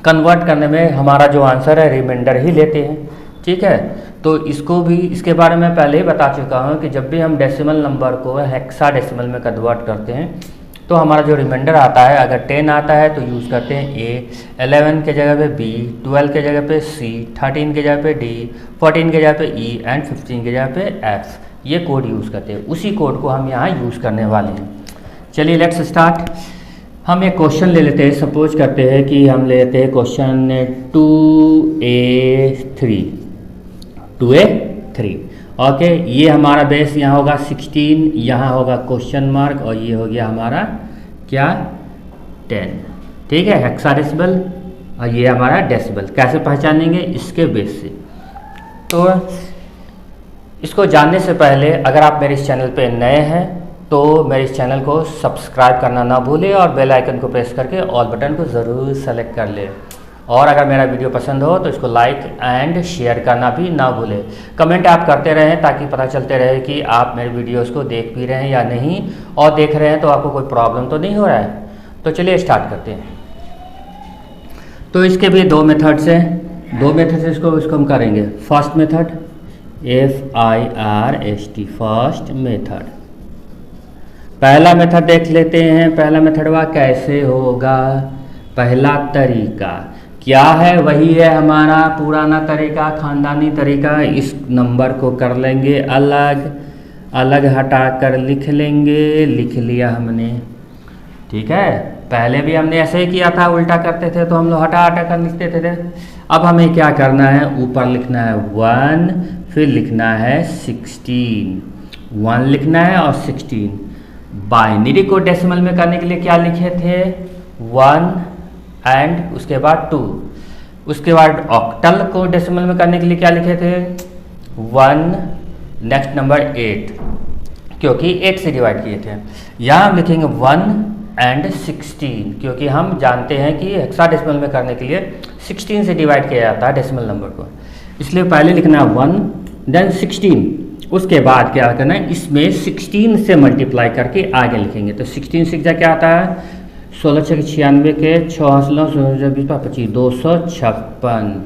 convert करने में हमारा जो आंसर है रिमाइंडर ही लेते हैं, ठीक है। तो इसको भी, इसके बारे में पहले ही बता चुका हूँ कि जब भी हम डेसिमल नंबर को हेक्साडेसिमल में कन्वर्ट करते हैं तो हमारा जो रिमाइंडर आता है, अगर 10 आता है तो यूज़ करते हैं ए, 11 के जगह पे बी, 12 के जगह पे सी, 13 के जगह पे डी, 14 के जगह पे ई एंड 15 के जगह पे एफ। ये कोड यूज़ करते हैं, उसी कोड को हम यहाँ यूज़ करने वाले हैं। चलिए लेट्स स्टार्ट। हम एक क्वेश्चन ले लेते हैं। सपोज करते हैं कि हम ले लेते हैं क्वेश्चन 2A3 ओके। ये हमारा बेस यहाँ होगा 16, यहाँ होगा क्वेश्चन मार्क और ये हो गया हमारा क्या 10। ठीक है, हेक्साडेसिमल और ये हमारा डेसिमल। कैसे पहचानेंगे? इसके बेस से। तो इसको जानने से पहले अगर आप मेरे इस चैनल पे नए हैं तो मेरे इस चैनल को सब्सक्राइब करना ना भूलें और बेल आइकन को प्रेस करके ऑल बटन को ज़रूर सेलेक्ट कर लें। और अगर मेरा वीडियो पसंद हो तो इसको लाइक एंड शेयर करना भी ना भूलें। कमेंट आप करते रहें ताकि पता चलते रहे कि आप मेरे वीडियोस को देख भी रहे हैं या नहीं, और देख रहे हैं तो आपको कोई प्रॉब्लम तो नहीं हो रहा है। तो चलिए स्टार्ट करते हैं। तो इसके भी दो मेथड्स हैं, दो मेथड से इसको हम करेंगे। First method FIRST, first method. पहला मेथड देख लेते हैं। पहला मेथड वह कैसे होगा? पहला तरीका क्या है? वही है हमारा पुराना तरीका, खानदानी तरीका। इस नंबर को कर लेंगे अलग, अलग हटाकर लिख लेंगे। लिख लिया हमने, ठीक है। पहले भी हमने ऐसे ही किया था, उल्टा करते थे तो हम लोग हटा हटा कर लिखते थे। अब हमें क्या करना है? ऊपर लिखना है 1, फिर लिखना है 16। 1 लिखना है और 16। बाइनरी को डेसिमल में करने के लिए क्या लिखे थे? 1 एंड उसके बाद 2। उसके बाद ऑक्टल को डेसिमल में करने के लिए क्या लिखे थे? 1 नेक्स्ट नंबर 8, क्योंकि 8 से डिवाइड किए थे। यहाँ हम लिखेंगे 1 एंड 16, क्योंकि हम जानते हैं कि हेक्साडेसिमल में करने के लिए 16 से डिवाइड किया जाता है डेसिमल नंबर को। इसलिए पहले लिखना है 1 देन 16। उसके बाद क्या करना है? इसमें 16 से मल्टीप्लाई करके आगे लिखेंगे। तो 16 से क्या आता है? 16 6 96 के 6 25 256।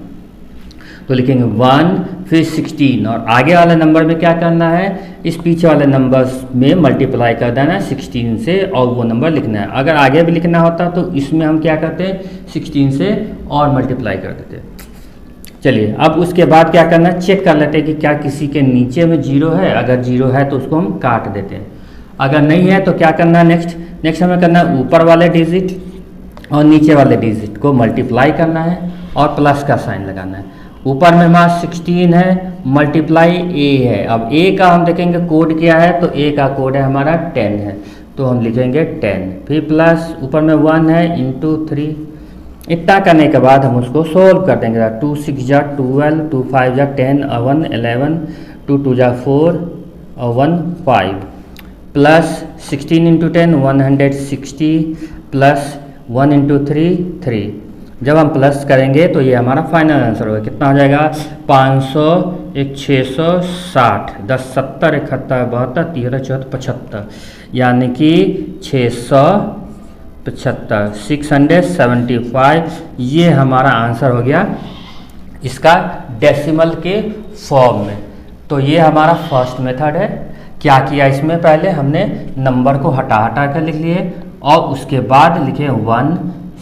तो लिखेंगे 1 फिर 16 और आगे वाले नंबर में क्या करना है? इस पीछे वाले नंबर्स में मल्टीप्लाई कर देना है 16 से और वो नंबर लिखना है। अगर आगे भी लिखना होता तो इसमें हम क्या करते हैं? 16 से और मल्टीप्लाई कर देते हैं। चलिए अब उसके बाद क्या करना है? चेक कर लेते हैं कि क्या किसी के नीचे में 0 है। अगर 0 है तो उसको हम काट देते हैं। अगर नहीं है तो क्या करना है? नेक्स्ट हमें करना है ऊपर वाले डिजिट और नीचे वाले डिजिट को मल्टीप्लाई करना है और प्लस का साइन लगाना है। ऊपर में हमारा 16 है, मल्टीप्लाई ए है। अब ए का हम देखेंगे कोड क्या है, तो ए का कोड है हमारा 10 है, तो हम लिखेंगे 10। फिर प्लस ऊपर में 1 है इंटू 3। इतना करने के बाद हम उसको सोल्व कर देंगे। 2 6 जा 12, 2 5 जा 10 और 1 11, 2 2 जा 4 और 1 5 प्लस 16 इंटू 10 160 प्लस 1 इंटू 3 3। जब हम प्लस करेंगे तो ये हमारा फाइनल आंसर होगा। कितना हो जाएगा? 500 1 660 10 70 71 72 13 14 75, यानी कि 675 675। ये हमारा आंसर हो गया इसका डेसिमल के फॉर्म में। तो ये हमारा फर्स्ट मेथड है। क्या किया इसमें? पहले हमने नंबर को हटा हटा कर लिख लिए और उसके बाद लिखे 1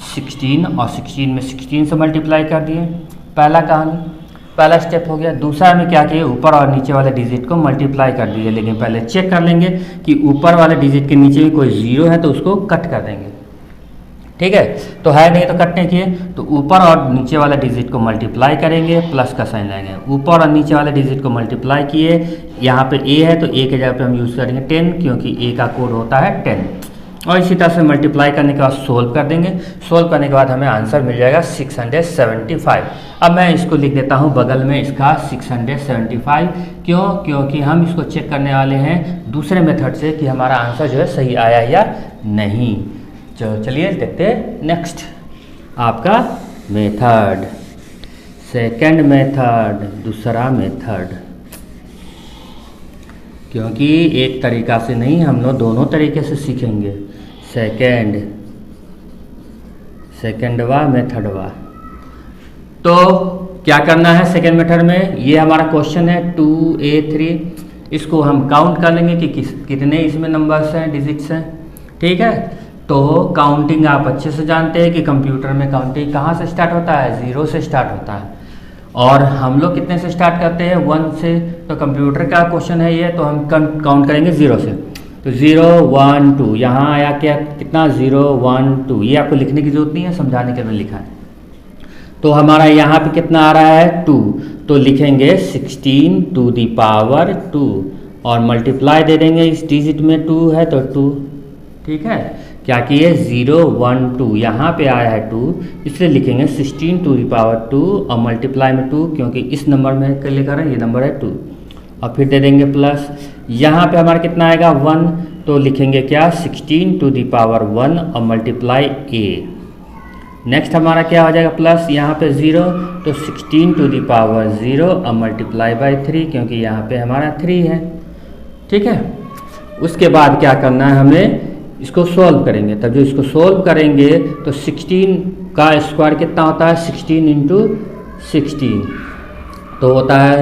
16 और 16 में 16 से मल्टीप्लाई कर दिए। पहला स्टेप हो गया। दूसरा में क्या किए? ऊपर और नीचे वाले डिजिट को मल्टीप्लाई कर दिए। लेकिन पहले चेक कर लेंगे कि ऊपर वाले डिजिट के नीचे भी कोई 0 है तो उसको कट कर देंगे। ठीक है, तो है नहीं तो कट नहीं किए, तो ऊपर और नीचे वाले डिजिट को मल्टीप्लाई करेंगे, प्लस का साइन लाएंगे। ऊपर और नीचे वाले डिजिट को मल्टीप्लाई किए, यहाँ पे ए है तो ए के जगह पे हम यूज़ करेंगे 10, क्योंकि ए का कोड होता है 10। और इसी तरह से मल्टीप्लाई करने के बाद सोल्व कर देंगे। सोल्व करने के बाद हमें आंसर मिल जाएगा 675। अब मैं इसको लिख देता हूँ बगल में इसका 675। क्यों? क्योंकि हम इसको चेक करने वाले हैं दूसरे मेथड से कि हमारा आंसर जो है सही आया या नहीं। चलिए देखते हैं नेक्स्ट आपका मेथड, सेकंड मेथड, दूसरा मेथड। क्योंकि एक तरीका से नहीं, हम लोग दोनों तरीके से सीखेंगे। सेकंडवा मेथडवा। तो क्या करना है सेकंड मेथड में? ये हमारा क्वेश्चन है 2A3। इसको हम काउंट कर लेंगे कि कितने इसमें नंबर्स हैं, डिजिट्स हैं। ठीक है, तो काउंटिंग आप अच्छे से जानते हैं कि कंप्यूटर में काउंटिंग कहाँ से स्टार्ट होता है, 0 से स्टार्ट होता है। और हम लोग कितने से स्टार्ट करते हैं, 1 से। तो कंप्यूटर का क्वेश्चन है ये, तो हम काउंट करेंगे 0 से। तो 0 1 2, यहाँ आया क्या, कितना 0 1 2, ये आपको लिखने की जरूरत नहीं है, समझाने के लिए लिखा है। तो हमारा यहाँ पे कितना आ रहा है 2, तो लिखेंगे 16 टू दी पावर 2 और मल्टीप्लाई दे देंगे, इस डिजिट में 2 है तो 2, ठीक है। क्या किए 0 1 2, यहाँ पे आया है 2, इसलिए लिखेंगे 16 टू दी पावर 2 और मल्टीप्लाई में 2, क्योंकि इस नंबर में लेकर ये नंबर है 2, और फिर दे देंगे प्लस। यहाँ पे हमारा कितना आएगा 1, तो लिखेंगे क्या 16 टू दी पावर 1 और मल्टीप्लाई a। नेक्स्ट हमारा क्या हो जाएगा प्लस, यहाँ पे 0, तो 16 टू दी पावर 0 और मल्टीप्लाई बाई 3, क्योंकि यहाँ पे हमारा 3 है, ठीक है। उसके बाद क्या करना है, हमें इसको सोल्व करेंगे। तब जो इसको सोल्व करेंगे तो 16 का स्क्वायर कितना होता है, 16 इंटू 16, तो होता है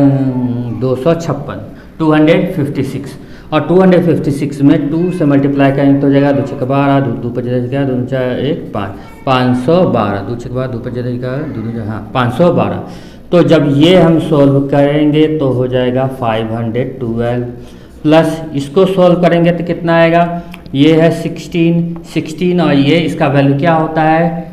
256, 256। और 256 में 2 से मल्टीप्लाई करेंगे तो हो जाएगा 2 छक्का 12, 2 25 का 2 4 1 5, 512, 2 छक्का 12, 2 25 का 2 हाँ 512। तो जब ये हम सोल्व करेंगे तो हो जाएगा 512 प्लस इसको सोल्व करेंगे तो कितना आएगा, ये है 16 और ये इसका वैल्यू क्या होता है,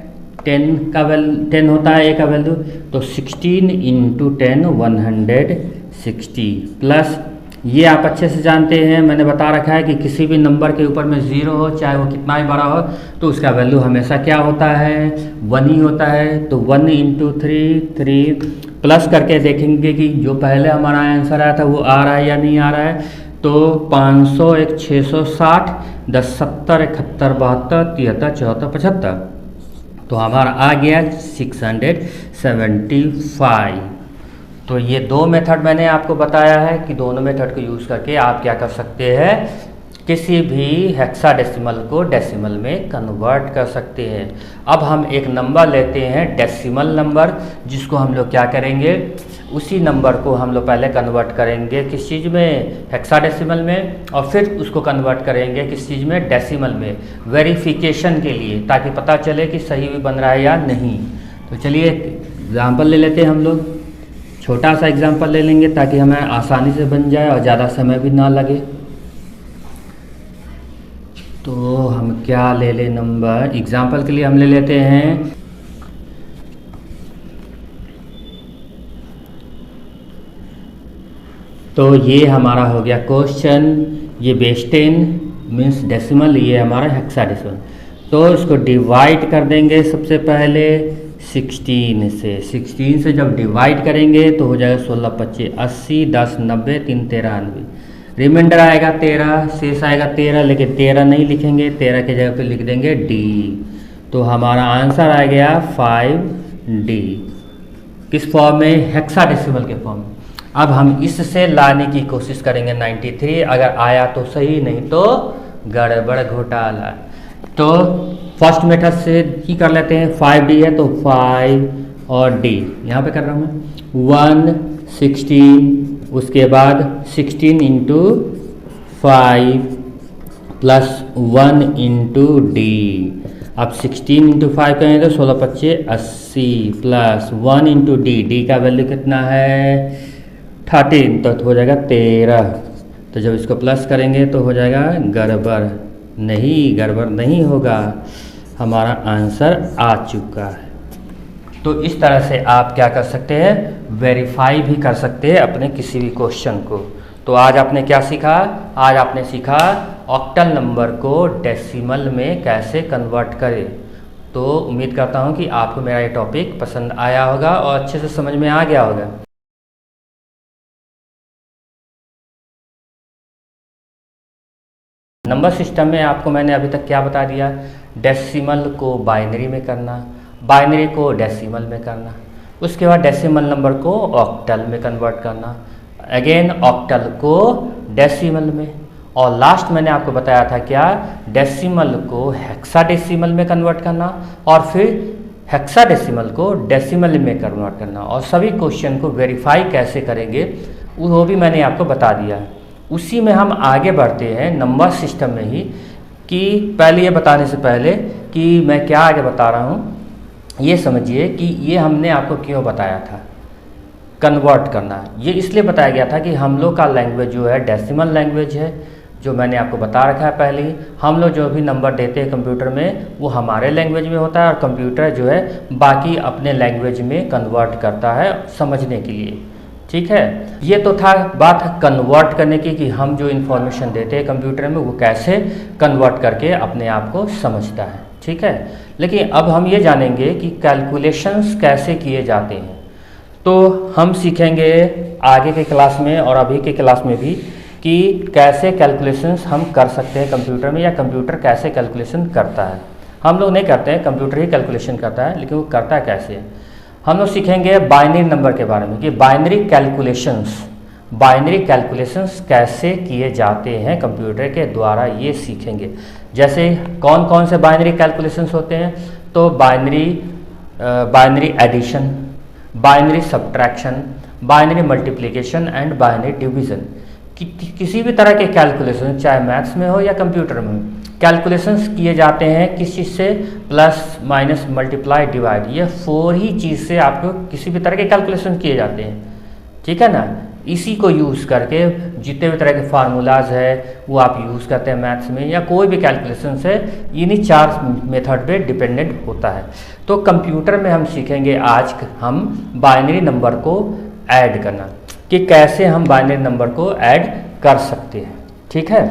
10 का वैल्यू 10 होता है ए का वैल्यू, तो 16 इंटू 10 160 प्लस ये आप अच्छे से जानते हैं, मैंने बता रखा है कि किसी भी नंबर के ऊपर में 0 हो, चाहे वो कितना ही बड़ा हो, तो उसका वैल्यू हमेशा क्या होता है, 1 ही होता है। तो 1 इंटू 3 प्लस करके देखेंगे कि जो पहले हमारा आंसर आया था वो आ रहा है या नहीं आ रहा है। तो 500 1 660 10 70 71 72 73 74 75, तो हमारा आ गया 675। तो ये 2 मेथड मैंने आपको बताया है कि दोनों मेथड को यूज़ करके आप क्या कर सकते हैं, किसी भी हेक्साडेसिमल को डेसिमल में कन्वर्ट कर सकते हैं। अब हम एक नंबर लेते हैं डेसिमल नंबर, जिसको हम लोग क्या करेंगे, उसी नंबर को हम लोग पहले कन्वर्ट करेंगे किस चीज़ में, हेक्साडेसिमल में, और फिर उसको कन्वर्ट करेंगे किस चीज़ में, डेसिमल में, वेरिफिकेशन के लिए, ताकि पता चले कि सही भी बन रहा है या नहीं। तो चलिए एग्जाम्पल ले लेते हैं हम लोग, छोटा सा एग्जाम्पल ले लेंगे ताकि हमें आसानी से बन जाए और ज़्यादा समय भी ना लगे। तो हम क्या ले लें नंबर, एग्जाम्पल के लिए हम ले लेते हैं तो ये हमारा हो गया क्वेश्चन, ये बेस 10 मीन्स डेसिमल, ये हमारा हेक्साडेसिमल। तो इसको डिवाइड कर देंगे सबसे पहले 16 से। 16 से जब डिवाइड करेंगे तो हो जाएगा 16 25 80 10 90 3 13 90, रिमाइंडर आएगा 13, शेष आएगा 13, लेकिन 13 नहीं लिखेंगे, 13 की जगह पे लिख देंगे डी। तो हमारा आंसर आ गया 5D, किस फॉर्म में, हेक्साडेसिमल के फॉर्म में। अब हम इससे लाने की कोशिश करेंगे 93, अगर आया तो सही, नहीं तो गड़बड़ घोटाला। तो फर्स्ट मेथड से ही कर लेते हैं, 5D है तो 5 और D यहाँ पे कर रहा हूँ 1 16, उसके बाद 16 इंटू 5 प्लस 1 इंटू D। अब 16 इंटू 5 करेंगे तो 16 25 80 प्लस 1 इंटू D का वैल्यू कितना है 13, तो हो जाएगा 13। तो जब इसको प्लस करेंगे तो हो जाएगा गड़बड़ नहीं होगा, हमारा आंसर आ चुका है। तो इस तरह से आप क्या कर सकते हैं, वेरीफाई भी कर सकते हैं अपने किसी भी क्वेश्चन को। तो आज आपने क्या सीखा, आज आपने सीखा ऑक्टल नंबर को डेसिमल में कैसे कन्वर्ट करें। तो उम्मीद करता हूँ कि आपको मेरा ये टॉपिक पसंद आया होगा और अच्छे से समझ में आ गया होगा। नंबर सिस्टम में आपको मैंने अभी तक क्या बता दिया, डेसिमल को बाइनरी में करना, बाइनरी को डेसिमल में करना, उसके बाद डेसिमल नंबर को ऑक्टल में कन्वर्ट करना, अगेन ऑक्टल को डेसिमल में, और लास्ट मैंने आपको बताया था क्या, डेसिमल को हेक्साडेसिमल में कन्वर्ट करना और फिर हेक्साडेसिमल को डेसिमल में कन्वर्ट करना। और सभी क्वेश्चन को वेरीफाई कैसे करेंगे वो भी मैंने आपको बता दिया है। उसी में हम आगे बढ़ते हैं नंबर सिस्टम में ही कि पहले ये बताने से पहले कि मैं क्या आगे बता रहा हूँ, ये समझिए कि ये हमने आपको क्यों बताया था कन्वर्ट करना। ये इसलिए बताया गया था कि हम लोग का लैंग्वेज जो है डेसिमल लैंग्वेज है, जो मैंने आपको बता रखा है पहले ही। हम लोग जो भी नंबर देते हैं कंप्यूटर में वो हमारे लैंग्वेज में होता है और कंप्यूटर जो है बाकी अपने लैंग्वेज में कन्वर्ट करता है समझने के लिए। ठीक है, ये तो था बात कन्वर्ट करने की कि हम जो इन्फॉर्मेशन देते हैं कंप्यूटर में वो कैसे कन्वर्ट करके अपने आप को समझता है। ठीक है, लेकिन अब हम ये जानेंगे कि कैलकुलेशंस कैसे किए जाते हैं। तो हम सीखेंगे आगे के क्लास में और अभी के क्लास में भी कि कैसे कैलकुलेशंस हम कर सकते हैं कंप्यूटर में, या कंप्यूटर कैसे कैलकुलेशन करता है। हम लोग नहीं करते हैं, कंप्यूटर ही कैलकुलेशन करता है, लेकिन वो करता है कैसे। हम लोग सीखेंगे बाइनरी नंबर के बारे में कि बाइनरी कैलकुलेशंस कैसे किए जाते हैं कंप्यूटर के द्वारा, ये सीखेंगे। जैसे कौन कौन से बाइनरी कैलकुलेशंस होते हैं, तो binary addition, binary subtraction, binary multiplication and binary division. किसी भी तरह के कैलकुलेशन चाहे मैथ्स में हो या कंप्यूटर में कैलकुलेशंस किए जाते हैं किस चीज़ से, प्लस माइनस मल्टीप्लाई डिवाइड, ये 4 ही चीज़ से आपको किसी भी तरह के कैलकुलेशन किए जाते हैं। ठीक है ना, इसी को यूज़ करके जितने भी तरह के फार्मूलाज है वो आप यूज़ करते हैं मैथ्स में, या कोई भी कैलकुलेशन है इन्हीं 4 मेथड पे डिपेंडेंट होता है। तो कंप्यूटर में हम सीखेंगे आज हम बाइनरी नंबर को ऐड करना, कि कैसे हम बाइनरी नंबर को ऐड कर सकते हैं। ठीक है,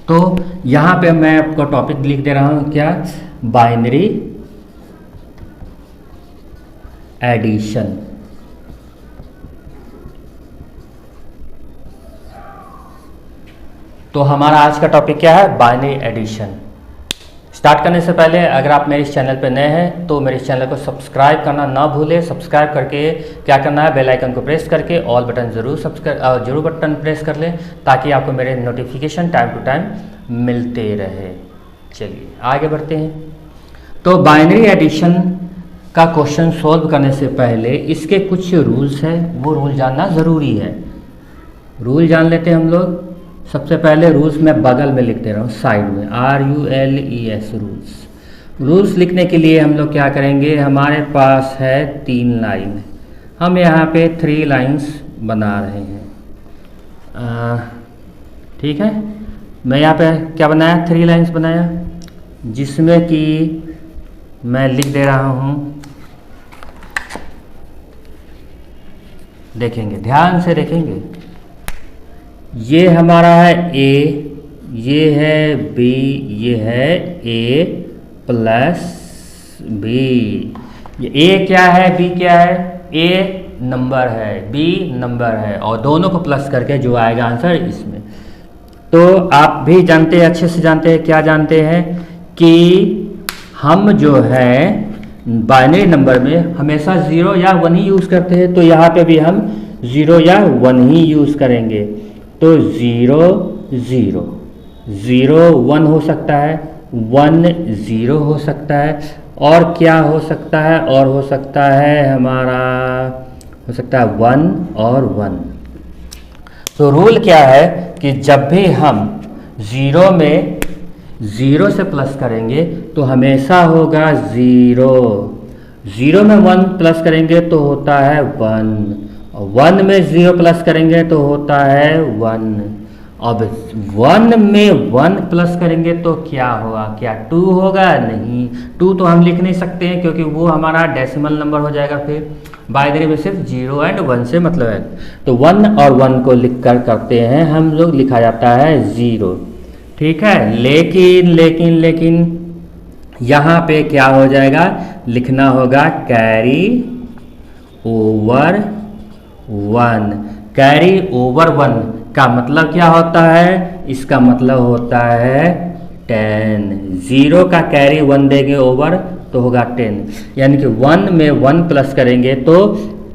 तो यहाँ पे मैं आपको टॉपिक लिख दे रहा हूँ, क्या, बाइनरी एडिशन। तो हमारा आज का टॉपिक क्या है, बाइनरी एडिशन। स्टार्ट करने से पहले अगर आप मेरे इस चैनल पर नए हैं तो मेरे इस चैनल को सब्सक्राइब करना ना भूलें। सब्सक्राइब करके क्या करना है, बेल आइकन को प्रेस करके ऑल बटन जरूर बटन प्रेस कर लें, ताकि आपको मेरे नोटिफिकेशन टाइम टू टाइम मिलते रहे। चलिए आगे बढ़ते हैं। तो बाइनरी एडिशन का क्वेश्चन सॉल्व करने से पहले इसके कुछ रूल्स हैं, वो रूल जानना ज़रूरी है। रूल जान लेते हैं हम लोग। सबसे पहले रूल्स मैं बगल में लिख दे रहा हूँ साइड में, RULES रूल्स लिखने के लिए हम लोग क्या करेंगे, हमारे पास है 3 लाइन, हम यहाँ पे 3 लाइंस बना रहे हैं। ठीक है, मैं यहाँ पे क्या बनाया, 3 लाइंस बनाया, जिसमें कि मैं लिख दे रहा हूँ, देखेंगे ध्यान से देखेंगे, ये हमारा है A, ये है B, ये है A प्लस B। ये A क्या है, B क्या है, A नंबर है, B नंबर है, और दोनों को प्लस करके जो आएगा आंसर इसमें। तो आप भी जानते हैं, अच्छे से जानते हैं, क्या जानते हैं कि हम जो है बाइनरी नंबर में हमेशा 0 या 1 ही यूज़ करते हैं। तो यहाँ पे भी हम 0 या 1 ही यूज़ करेंगे। तो 0 0 0 1 हो सकता है, 1 0 हो सकता है, और क्या हो सकता है, और हो सकता है हमारा, हो सकता है 1 और 1। तो रूल क्या है कि जब भी हम 0 में 0 से प्लस करेंगे तो हमेशा होगा 0, 0 में 1 प्लस करेंगे तो होता है 1, 1 में 0 प्लस करेंगे तो होता है 1। अब 1 में 1 प्लस करेंगे तो क्या होगा, क्या 2 होगा, नहीं, 2 तो हम लिख नहीं सकते हैं क्योंकि वो हमारा डेसिमल नंबर हो जाएगा। फिर बाइनरी में सिर्फ 0 एंड 1 से मतलब है। तो 1 और 1 को लिख कर करते हैं हम लोग, लिखा जाता है 0। ठीक है, लेकिन यहाँ पे क्या हो जाएगा, लिखना होगा कैरी ओवर 1। कैरी ओवर 1 का मतलब क्या होता है, इसका मतलब होता है 10। 0 का कैरी 1 देंगे ओवर तो होगा 10, यानी कि 1 में 1 प्लस करेंगे तो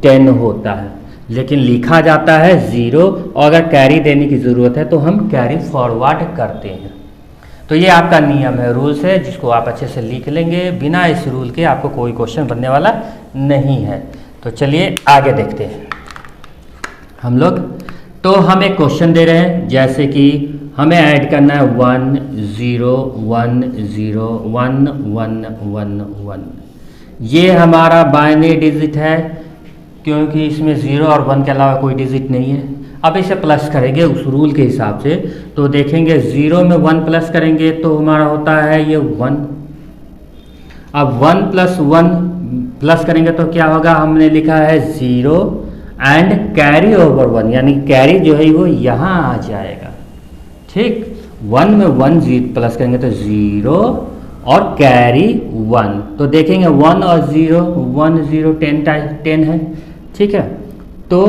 10 होता है, लेकिन लिखा जाता है 0। और अगर कैरी देने की ज़रूरत है तो हम कैरी फॉरवर्ड करते हैं। तो ये आपका नियम है, रूल्स है, जिसको आप अच्छे से लिख लेंगे। बिना इस रूल के आपको कोई क्वेश्चन बनने वाला नहीं है। तो चलिए आगे देखते हैं हम लोग। तो हम एक क्वेश्चन दे रहे हैं, जैसे कि हमें ऐड करना है 1 0 1 0 1 1 1 1। ये हमारा बाइनरी डिजिट है क्योंकि इसमें 0 और 1 के अलावा कोई डिजिट नहीं है। अब इसे प्लस करेंगे उस रूल के हिसाब से, तो देखेंगे 0 में 1 प्लस करेंगे तो हमारा होता है ये 1। अब 1 प्लस 1 प्लस करेंगे तो क्या होगा, हमने लिखा है 0 एंड कैरी ओवर 1, यानी कैरी जो है वो यहाँ आ जाएगा। ठीक, 1 में 1 प्लस करेंगे तो 0 और कैरी 1, तो देखेंगे 1 और 0 1 0 10 है। ठीक है, तो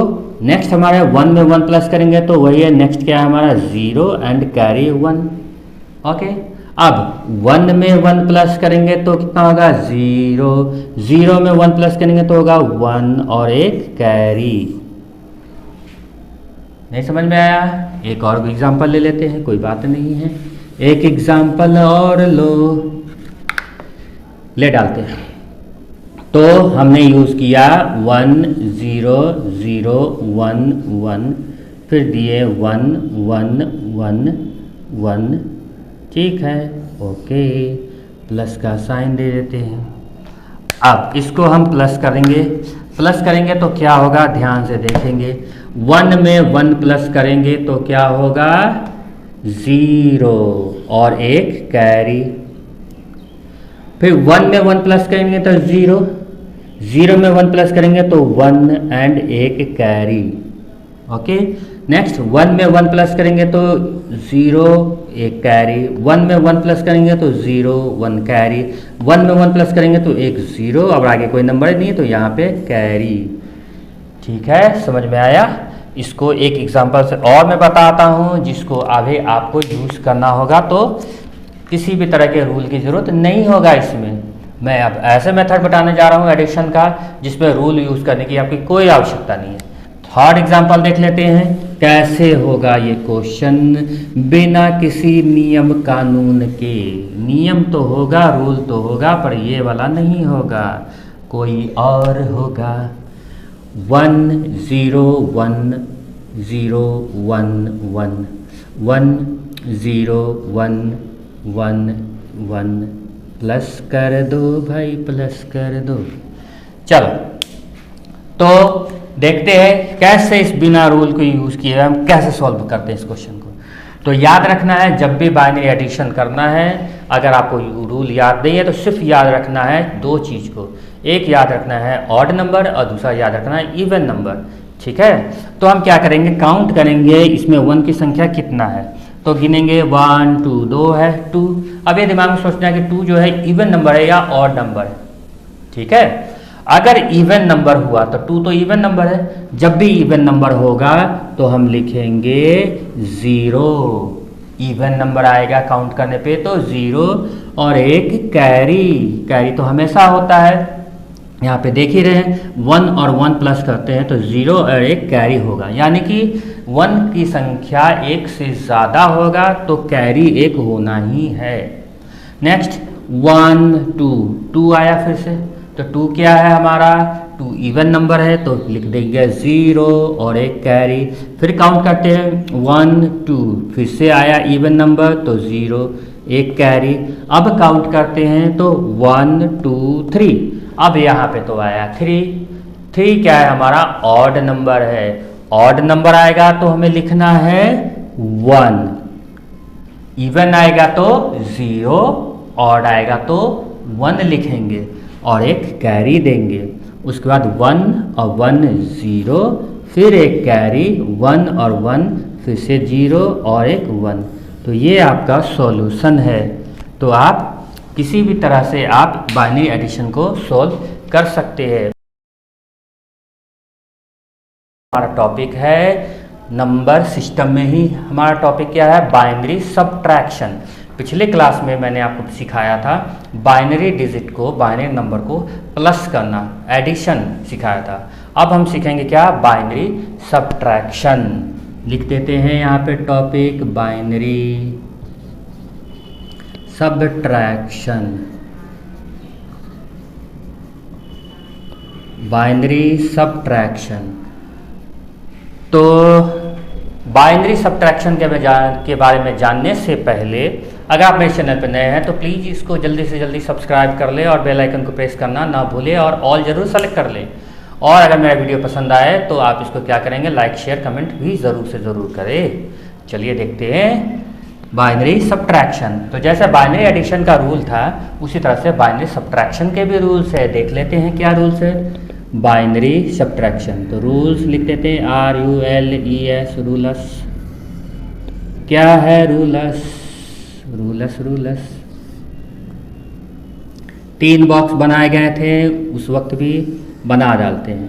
नेक्स्ट हमारे 1 में 1 प्लस करेंगे तो वही है, नेक्स्ट क्या है हमारा 0 एंड कैरी 1। ओके, अब 1 में 1 प्लस करेंगे तो कितना होगा 0, 0 में 1 प्लस करेंगे तो होगा 1 और एक कैरी। नहीं समझ में आया? एक और एग्जांपल ले लेते हैं, कोई बात नहीं है, एक एग्जांपल और लो ले डालते हैं। तो हमने यूज़ किया 1 0 0 1 1, फिर दिए 1 1 1 1। ठीक है, ओके, प्लस का साइन दे देते हैं। अब इसको हम प्लस करेंगे तो क्या होगा, ध्यान से देखेंगे। 1 में 1 प्लस करेंगे तो क्या होगा 0 और एक कैरी। फिर 1 में 1 प्लस करेंगे तो 0, 0 में 1 प्लस करेंगे तो 1 एंड एक कैरी। ओके, नेक्स्ट 1 में 1 प्लस करेंगे तो 0 एक कैरी, 1 में 1 प्लस करेंगे तो 0 1 कैरी, 1 में 1 प्लस करेंगे तो एक 0, अब आगे कोई नंबर नहीं है तो यहाँ पे कैरी। ठीक है, समझ में आया? इसको एक एग्जांपल से और मैं बताता हूँ जिसको अभी आपको यूज़ करना होगा, तो किसी भी तरह के रूल की ज़रूरत नहीं होगा इसमें। मैं अब ऐसे मेथड बताने जा रहा हूँ एडिशन का जिसमें रूल यूज़ करने की आपकी कोई आवश्यकता नहीं है। थर्ड एग्जांपल देख लेते हैं कैसे होगा ये क्वेश्चन बिना किसी नियम कानून के। नियम तो होगा, रूल तो होगा, पर ये वाला नहीं होगा, कोई और होगा। 1 0 1 0 1 1 1 0 1 1 1, प्लस कर दो भाई, प्लस कर दो। चलो, तो देखते हैं कैसे इस बिना रूल को यूज़ किए हम कैसे सॉल्व करते हैं इस क्वेश्चन को। तो याद रखना है, जब भी बाइनरी एडिशन करना है, अगर आपको रूल याद नहीं है तो सिर्फ याद रखना है दो चीज़ को, एक याद रखना है ऑड नंबर और दूसरा याद रखना है इवन नंबर। ठीक है, तो हम क्या करेंगे, काउंट करेंगे इसमें 1 की संख्या कितना है, तो गिनेंगे 1 2 2 है 2। अब ये दिमाग में सोचना है कि 2 जो है इवन नंबर है या ऑड नंबर है। ठीक है, अगर इवन नंबर हुआ तो 2 तो इवन नंबर है, जब भी इवन नंबर होगा तो हम लिखेंगे 0। इवन नंबर आएगा काउंट करने पे तो 0 और एक कैरी। कैरी तो हमेशा होता है, यहाँ पे देख ही रहे हैं 1 और 1 प्लस करते हैं तो 0 और एक कैरी होगा, यानी कि 1 की संख्या 1 से ज़्यादा होगा तो कैरी 1 होना ही है। नेक्स्ट 1 2 2 आया फिर से, तो 2 क्या है हमारा, 2 इवन नंबर है तो लिख देंगे 0 और एक कैरी। फिर काउंट करते हैं 1 2, फिर से आया इवन नंबर तो 0 एक कैरी। अब काउंट करते हैं तो 1 2 3, अब यहाँ पे तो आया 3। 3 क्या है हमारा, ऑड नंबर है। ऑड नंबर आएगा तो हमें लिखना है 1, इवन आएगा तो 0, ऑड आएगा तो 1 लिखेंगे और एक कैरी देंगे। उसके बाद 1 और 1 0, फिर एक कैरी 1 और 1, फिर से 0 और एक 1। तो ये आपका सॉल्यूशन है। तो आप किसी भी तरह से आप बाइनरी एडिशन को सॉल्व कर सकते हैं। हमारा टॉपिक है नंबर सिस्टम में ही हमारा टॉपिक क्या है, बाइनरी सबट्रैक्शन। पिछले क्लास में मैंने आपको सिखाया था बाइनरी डिजिट को, बाइनरी नंबर को प्लस करना, एडिशन सिखाया था। अब हम सीखेंगे क्या, बाइनरी सबट्रैक्शन। लिख देते हैं यहाँ पे topic binary subtraction. Binary subtraction, तो बाइनरी सब्ट्रैक्शन के बारे में जानने से पहले अगर आप मेरे चैनल पर नए हैं तो प्लीज़ इसको जल्दी से जल्दी सब्सक्राइब कर ले और बेल आइकन को प्रेस करना ना भूलें और ऑल ज़रूर सेलेक्ट कर लें। और अगर मेरा वीडियो पसंद आए तो आप इसको क्या करेंगे, लाइक शेयर कमेंट भी ज़रूर से ज़रूर करें। चलिए देखते हैं बाइनरी सब्ट्रैक्शन। तो जैसे बाइनरी एडिशन का रूल था उसी तरह से बाइनरी सब्ट्रैक्शन के भी रूल्स है। देख लेते हैं क्या रूल्स है बाइनरी सब्ट्रैक्शन। तो रूल्स लिख देते हैं RULES रूलस। क्या है रूलस? रूलस 3 बॉक्स बनाए गए थे उस वक्त भी बना डालते हैं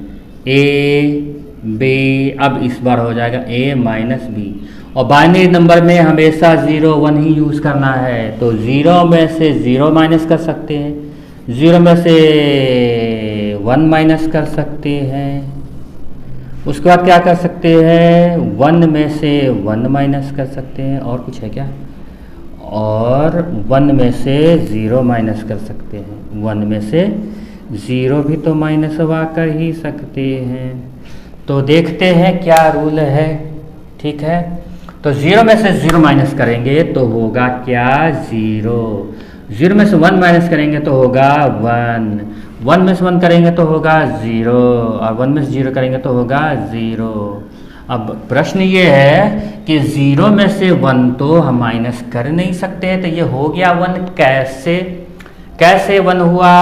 A B। अब इस बार हो जाएगा A - B और बाइनरी नंबर में हमेशा 0 1 ही यूज़ करना है। तो 0 में से 0 माइनस कर सकते हैं, 0 में से 1 माइनस कर सकते हैं, उसके बाद क्या कर सकते हैं 1 में से 1 माइनस कर सकते हैं। और कुछ है क्या? और 1 में से 0 माइनस कर सकते हैं। 1 में से 0 भी तो माइनस हुआ कर ही सकते हैं। तो देखते हैं क्या रूल है। ठीक है, तो 0 में से 0 माइनस करेंगे तो होगा क्या 0। 0 में से 1 माइनस करेंगे तो होगा 1। 1 में से 1 करेंगे तो होगा 0 और 1 में से 0 करेंगे तो होगा 0। अब प्रश्न ये है कि 0 में से 1 तो हम माइनस कर नहीं सकते, तो ये हो गया 1। कैसे 1 हुआ,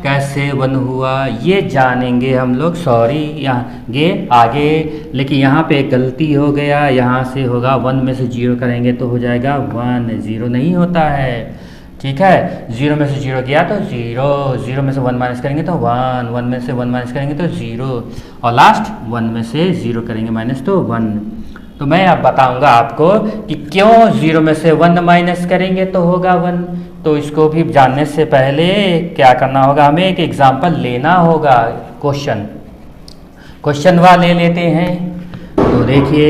कैसे 1 हुआ ये जानेंगे हम लोग। सॉरी यहाँ आगे, लेकिन यहाँ पे गलती हो गया। यहाँ से होगा 1 में से 0 करेंगे तो हो जाएगा 1। 0 नहीं होता है। ठीक है, 0 में से 0 गया तो 0, 0 में से 1 माइनस करेंगे तो 1, 1 में से 1 माइनस करेंगे तो 0 और लास्ट 1 में से 0 करेंगे माइनस तो 1। तो मैं अब बताऊंगा आपको कि क्यों 0 में से 1 माइनस करेंगे तो होगा 1। तो इसको भी जानने से पहले क्या करना होगा, हमें एक एग्जाम्पल लेना होगा। क्वेश्चन ले लेते हैं। तो देखिए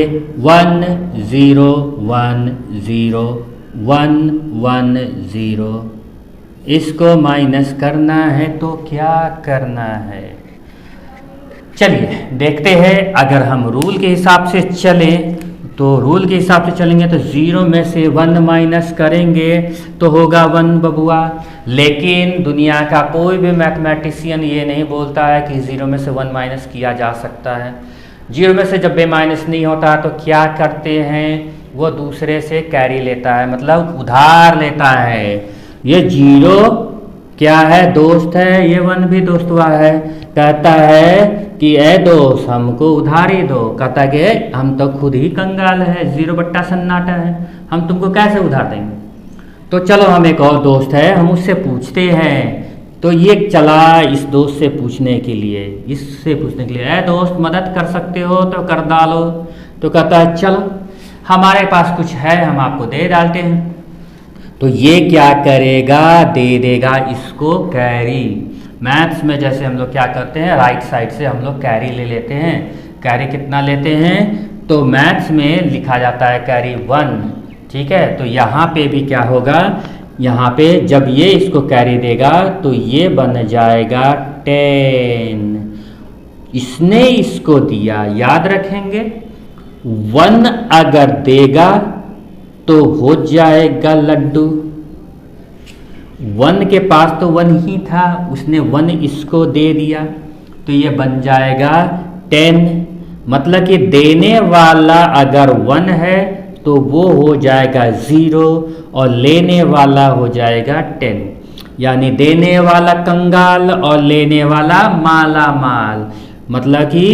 1 0 1 0 1 1 0, इसको माइनस करना है तो क्या करना है? चलिए देखते हैं। अगर हम रूल के हिसाब से चलें तो रूल के हिसाब से चलेंगे तो 0 में से 1 माइनस करेंगे तो होगा 1 बबुआ। लेकिन दुनिया का कोई भी मैथमेटिशियन ये नहीं बोलता है कि 0 में से 1 माइनस किया जा सकता है। 0 में से जब भी माइनस नहीं होता तो क्या करते हैं, वो दूसरे से कैरी लेता है, मतलब उधार लेता है। ये 0 क्या है, दोस्त है, ये 1 भी दोस्त हुआ है। कहता है कि ए दोस्त हमको उधारी दो। कहता कि हम तो खुद ही कंगाल है, 0 बट्टा सन्नाटा है, हम तुमको कैसे उधार देंगे। तो चलो हम एक और दोस्त है, हम उससे पूछते हैं। तो ये चला इस दोस्त से पूछने के लिए, ए दोस्त मदद कर सकते हो तो कर डालो। तो कहता है चलो हमारे पास कुछ है, हम आपको दे डालते हैं। तो ये क्या करेगा, दे देगा इसको कैरी। मैथ्स में जैसे हम लोग क्या करते हैं, राइट साइड से हम लोग कैरी ले लेते हैं। कैरी कितना लेते हैं, तो मैथ्स में लिखा जाता है कैरी 1। ठीक है, तो यहाँ पे भी क्या होगा, यहाँ पे जब ये इसको कैरी देगा तो ये बन जाएगा 10। इसने इसको दिया, याद रखेंगे 1 अगर देगा तो हो जाएगा लड्डू। 1 के पास तो 1 ही था, उसने 1 इसको दे दिया तो ये बन जाएगा 10। मतलब कि देने वाला अगर 1 है तो वो हो जाएगा 0 और लेने वाला हो जाएगा 10। यानी देने वाला कंगाल और लेने वाला माला माल। मतलब कि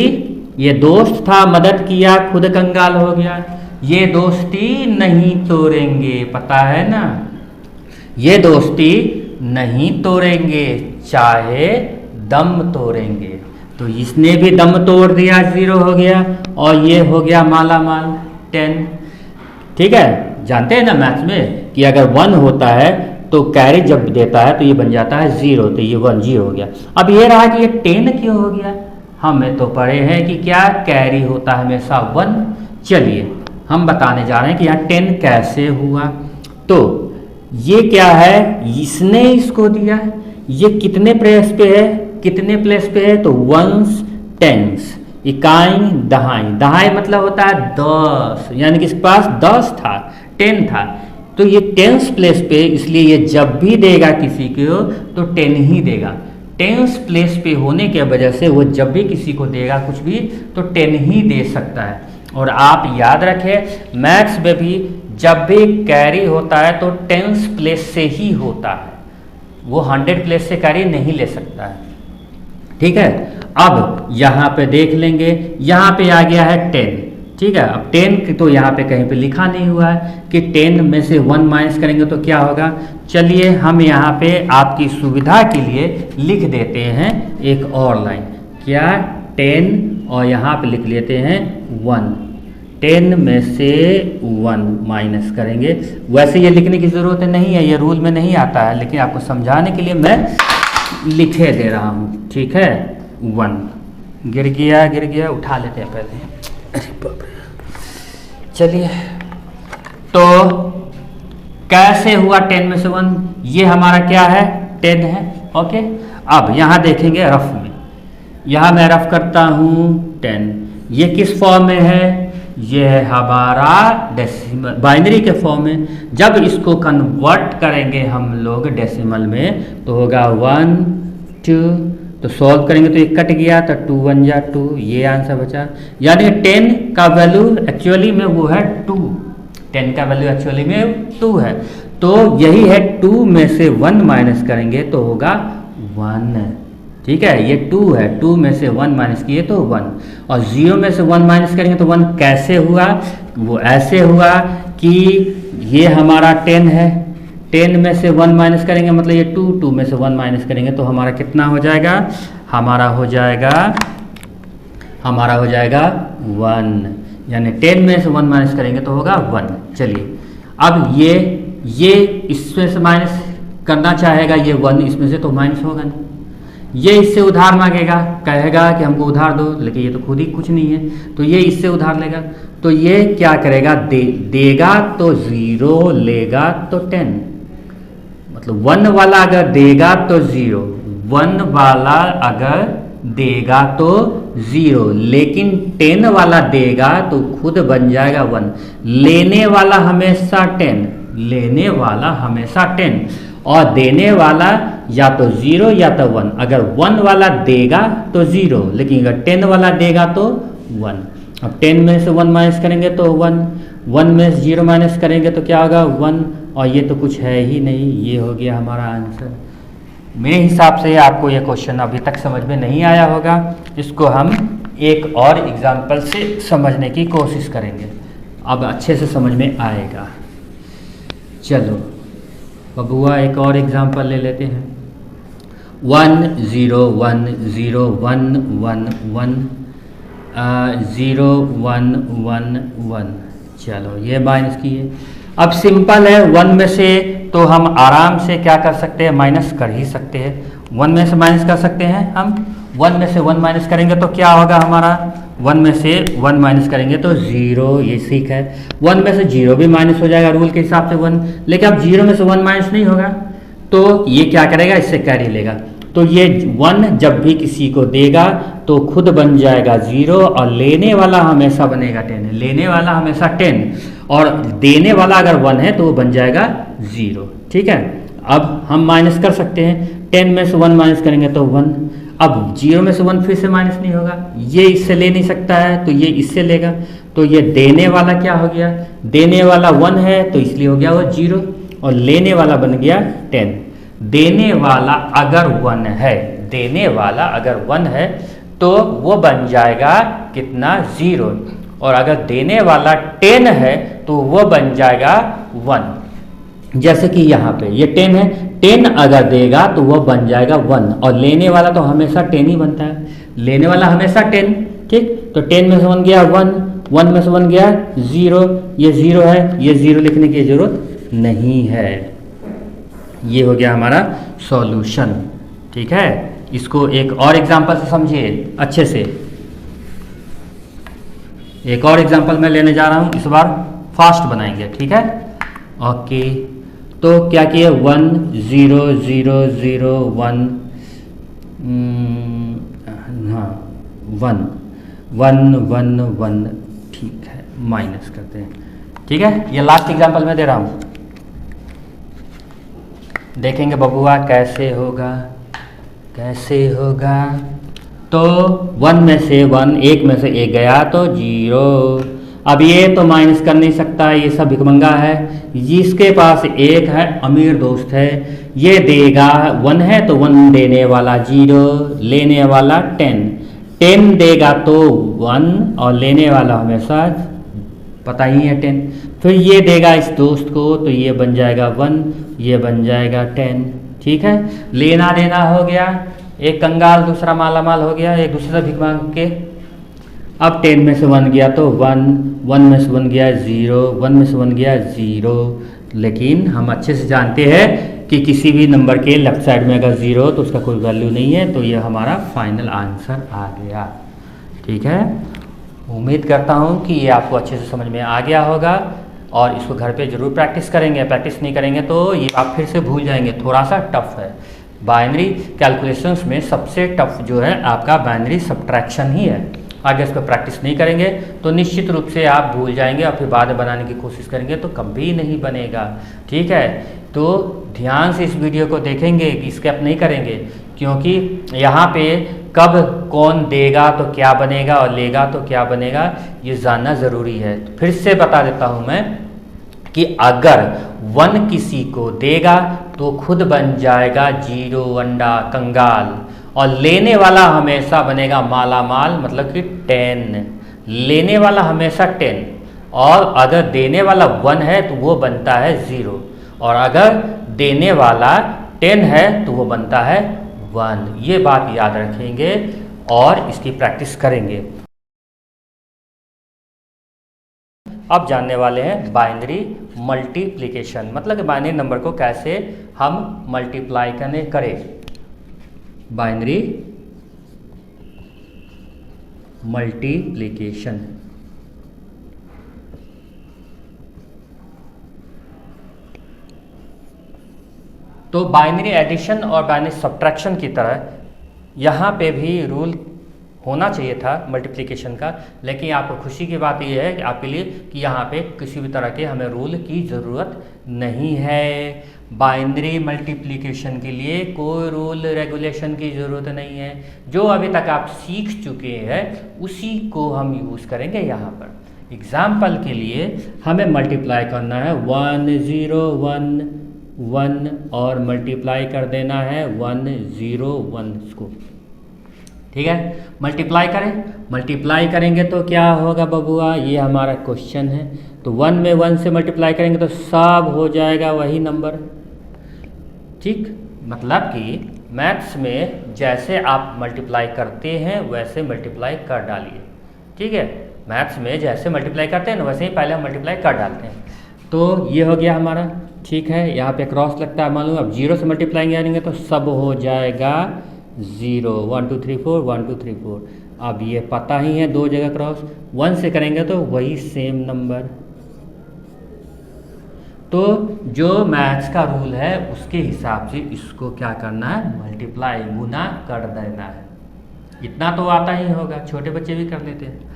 ये दोस्त था, मदद किया, खुद कंगाल हो गया। ये दोस्ती नहीं तोड़ेंगे, पता है ना, ये दोस्ती नहीं तोड़ेंगे, चाहे दम तोड़ेंगे। तो इसने भी दम तोड़ दिया, 0 हो गया और ये हो गया माला माल 10। ठीक है, जानते हैं ना मैथ्स में कि अगर 1 होता है तो कैरी जब देता है तो ये बन जाता है 0, तो ये 1 0 हो गया। अब ये रहा कि ये 10 क्यों हो गया, हमें तो पढ़े हैं कि क्या कैरी होता है हमेशा 1। चलिए हम बताने जा रहे हैं कि यहाँ 10 कैसे हुआ। तो ये क्या है, इसने इसको दिया है, ये कितने प्लेस पे है, कितने प्लेस पे है, तो 1s 10s, इकाई दहाई, दहाई मतलब होता है 10, यानी कि इसके पास 10 था, 10 था, तो ये टेंस प्लेस पे, इसलिए ये जब भी देगा किसी को तो 10 ही देगा। टेंस प्लेस पे होने की वजह से वो जब भी किसी को देगा कुछ भी तो 10 ही दे सकता है। और आप याद रखें मैथ्स में भी जब भी कैरी होता है तो टेंस प्लेस से ही होता है, वो 100 प्लेस से कैरी नहीं ले सकता है। ठीक है, अब यहाँ पे देख लेंगे, यहाँ पे आ गया है 10। ठीक है, अब 10 तो यहाँ पे कहीं पे लिखा नहीं हुआ है कि 10 में से 1 माइनस करेंगे तो क्या होगा। चलिए हम यहाँ पे आपकी सुविधा के लिए लिख देते हैं एक और लाइन, क्या 10 और यहाँ पे लिख लेते हैं 1। 10 में से 1 माइनस करेंगे, वैसे ये लिखने की ज़रूरत नहीं है, ये रूल में नहीं आता है, लेकिन आपको समझाने के लिए मैं लिखे दे रहा हूँ। ठीक है, 1 गिर गया, उठा लेते हैं पहले। अरे बाप रे, चलिए तो कैसे हुआ 10 में से 1, ये हमारा क्या है 10 है। ओके, अब यहाँ देखेंगे रफ में, यहाँ मैं रफ करता हूँ 10, ये किस फॉर्म में है, ये है हमारा डेसिमल बाइनरी के फॉर्म में। जब इसको कन्वर्ट करेंगे हम लोग डेसिमल में तो होगा 1 2, तो सॉल्व करेंगे तो ये कट गया तो 2 1 जा 2, ये आंसर बचा। यानी 10 का वैल्यू एक्चुअली में वो है 2, 10 का वैल्यू एक्चुअली में 2 है, तो यही है 2 में से 1 माइनस करेंगे तो होगा 1। ठीक है, ये 2 है, 2 में से 1 माइनस किए तो 1, और 0 में से 1 माइनस करेंगे तो 1 कैसे हुआ, वो ऐसे हुआ कि ये हमारा 10 है, 10 में से 1 माइनस करेंगे मतलब ये 2, 2 में से 1 माइनस करेंगे तो हमारा कितना हो जाएगा, हमारा हो जाएगा 1, यानी 10 में से 1 माइनस करेंगे तो होगा 1। चलिए अब ये इसमें से माइनस करना चाहेगा, ये 1 इसमें से तो माइनस होगा नहीं, ये इससे उधार मांगेगा, कहेगा कि हमको उधार दो, लेकिन ये तो खुद ही कुछ नहीं है, तो ये इससे उधार लेगा, तो ये क्या करेगा, देगा तो 0, लेगा तो 10, मतलब 1 वाला अगर देगा तो 0, 1 वाला अगर देगा तो 0, लेकिन 10 वाला देगा तो खुद बन जाएगा 1। लेने वाला हमेशा 10, लेने वाला हमेशा 10, और देने वाला या तो 0 या तो 1। अगर 1 वाला देगा तो 0, लेकिन अगर 10 वाला देगा तो 1। अब 10 में से 1 माइनस करेंगे तो 1, 1 में से 0 माइनस करेंगे तो क्या होगा 1, और ये तो कुछ है ही नहीं, ये हो गया हमारा आंसर। मेरे हिसाब से आपको ये क्वेश्चन अभी तक समझ में नहीं आया होगा, इसको हम एक और एग्जाम्पल से समझने की कोशिश करेंगे, अब अच्छे से समझ में आएगा। चलो बबुआ एक और एग्जाम्पल ले लेते हैं, 1 0 1 0 1 1 1 0 1 1 1। चलो ये माइनस किए, अब सिंपल है, 1 में से तो हम आराम से क्या कर सकते हैं, माइनस कर ही सकते हैं, 1 में से माइनस कर सकते हैं हम। 1 में से 1 माइनस करेंगे तो क्या होगा हमारा, 1 में से 1 माइनस करेंगे तो 0, ये सीख है। 1 में से 0 भी माइनस हो जाएगा रूल के हिसाब से 1, लेकिन अब 0 में से 1 माइनस नहीं होगा तो ये क्या करेगा, इससे कैरी लेगा, तो ये 1 जब भी किसी को देगा तो खुद बन जाएगा 0, और लेने वाला हमेशा बनेगा 10, लेने वाला हमेशा 10, और देने वाला अगर 1 है तो वो बन जाएगा 0। ठीक है, अब हम माइनस कर सकते हैं, 10 में से 1 माइनस करेंगे तो 1, अब 0 में से 1 फिर से माइनस नहीं होगा, ये इससे ले नहीं सकता है तो ये इससे लेगा, तो ये देने वाला क्या हो गया, देने वाला 1 है तो इसलिए हो गया वो 0, और लेने वाला बन गया 10। देने वाला अगर 1 है, देने वाला अगर 1 है तो वो बन जाएगा कितना 0, और अगर देने वाला 10 है तो वो बन जाएगा 1। जैसे कि यहाँ पे ये 10 है, 10 अगर देगा तो वो बन जाएगा 1, और लेने वाला तो हमेशा 10 ही बनता है, लेने वाला हमेशा 10। ठीक, तो 10 में से 1 गया 1, 1 में से 1 गया 0, ये 0 है, ये 0 लिखने की जरूरत नहीं है। ये हो गया हमारा सॉल्यूशन। ठीक है, इसको एक और एग्जांपल से समझिए अच्छे से। एक और एग्जांपल मैं लेने जा रहा हूँ, इस बार फास्ट बनाएंगे। ठीक है, ओके, तो क्या किए 1 0 0 0 1, हाँ 1 1 1 1, ठीक है, माइनस करते हैं। ठीक है, ये लास्ट एग्जांपल मैं दे रहा हूँ, देखेंगे बबुआ कैसे होगा, कैसे होगा। तो 1 में से 1, 1 में से 1 गया तो 0। अब ये तो माइनस कर नहीं सकता, ये सब भिखमंगा है। जिसके पास 1 है, अमीर दोस्त है, ये देगा 1 है तो 1 देने वाला 0, लेने वाला 10, 10 देगा तो 1 और लेने वाला हमेशा पता ही है 10। फिर ये देगा इस दोस्त को तो ये बन जाएगा 1, ये बन जाएगा 10। ठीक है, लेना देना हो गया, एक कंगाल दूसरा मालामाल हो गया, एक दूसरे से भीख मांग के। अब 10 में से 1 गया तो 1, 1 में से 1 गया 0, 1 में से 1 गया 0। लेकिन हम अच्छे से जानते हैं कि किसी भी नंबर के लेफ्ट साइड में अगर 0 तो उसका कोई वैल्यू नहीं है, तो ये हमारा फाइनल आंसर आ गया। ठीक है, उम्मीद करता हूँ कि ये आपको अच्छे से समझ में आ गया होगा और इसको घर पे ज़रूर प्रैक्टिस करेंगे। प्रैक्टिस नहीं करेंगे तो ये आप फिर से भूल जाएंगे, थोड़ा सा टफ है। बाइनरी कैलकुलेशंस में सबसे टफ जो है आपका बाइनरी सब्ट्रैक्शन ही है। आगे इसको प्रैक्टिस नहीं करेंगे तो निश्चित रूप से आप भूल जाएंगे और फिर बाद में बनाने की कोशिश करेंगे तो कभी नहीं बनेगा। ठीक है, तो ध्यान से इस वीडियो को देखेंगे, स्किप नहीं करेंगे, क्योंकि यहाँ पे कब कौन देगा तो क्या बनेगा और लेगा तो क्या बनेगा ये जानना ज़रूरी है। तो फिर से बता देता हूँ मैं कि अगर 1 किसी को देगा तो खुद बन जाएगा 0 अंडा कंगाल, और लेने वाला हमेशा बनेगा माला माल, मतलब कि 10। लेने वाला हमेशा 10, और अगर देने वाला 1 है तो वो बनता है 0, और अगर देने वाला 10 है तो वो बनता है 1। ये बात याद रखेंगे और इसकी प्रैक्टिस करेंगे। अब जानने वाले हैं बाइनरी मल्टीप्लिकेशन, मतलब कि बाइनरी नंबर को कैसे हम मल्टीप्लाई करें। बाइनरी मल्टीप्लिकेशन, तो बाइनरी एडिशन और बाइनरी सब्ट्रैक्शन की तरह यहाँ पे भी रूल होना चाहिए था मल्टीप्लिकेशन का, लेकिन आपको खुशी की बात यह है कि आपके लिए कि यहाँ पे किसी भी तरह के हमें रूल की ज़रूरत नहीं है। बाइनरी मल्टीप्लिकेशन के लिए कोई रूल रेगुलेशन की ज़रूरत नहीं है। जो अभी तक आप सीख चुके हैं उसी को हम यूज़ करेंगे यहाँ पर। एग्जाम्पल के लिए हमें मल्टीप्लाई करना है 1 0 1 1 और मल्टीप्लाई कर देना है 1 0 1 को। ठीक है, मल्टीप्लाई करें, मल्टीप्लाई करेंगे तो क्या होगा बबुआ, ये हमारा क्वेश्चन है। तो 1 में 1 से मल्टीप्लाई करेंगे तो सब हो जाएगा वही नंबर। ठीक, मतलब कि मैथ्स में जैसे आप मल्टीप्लाई करते हैं वैसे मल्टीप्लाई कर डालिए। ठीक है, मैथ्स में जैसे मल्टीप्लाई करते हैं ना वैसे ही पहले हम मल्टीप्लाई कर डालते हैं। तो ये हो गया हमारा। ठीक है, यहाँ पे क्रॉस लगता है, मालूम। अब 0 से मल्टीप्लाई करेंगे तो सब हो जाएगा 0, 1 2 3 4 1 2 3 4। अब ये पता ही है, 2 जगह क्रॉस। 1 से करेंगे तो वही सेम नंबर। तो जो मैथ्स का रूल है उसके हिसाब से इसको क्या करना है, मल्टीप्लाई, गुना कर देना है। इतना तो आता ही होगा, छोटे बच्चे भी कर लेते हैं।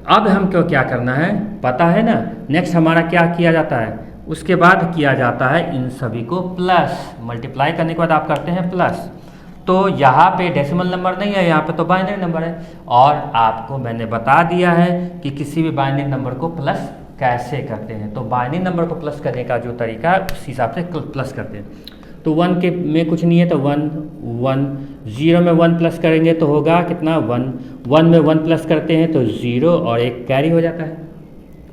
अब हमको क्या करना है पता है ना। नेक्स्ट हमारा क्या किया जाता है, उसके बाद किया जाता है इन सभी को प्लस। मल्टीप्लाई करने के बाद आप करते हैं प्लस। तो यहाँ पे डेसिमल नंबर नहीं है, यहाँ पे तो बाइनरी नंबर है। और आपको मैंने बता दिया है कि किसी भी बाइनरी नंबर को प्लस कैसे करते हैं। तो बाइनरी नंबर को प्लस करने का जो तरीका है उस हिसाब से प्लस करते हैं। तो 1 के में कुछ नहीं है तो 1 1, 0 में 1 प्लस करेंगे तो होगा कितना 1, 1 में 1 प्लस करते हैं तो 0 और एक कैरी हो जाता है।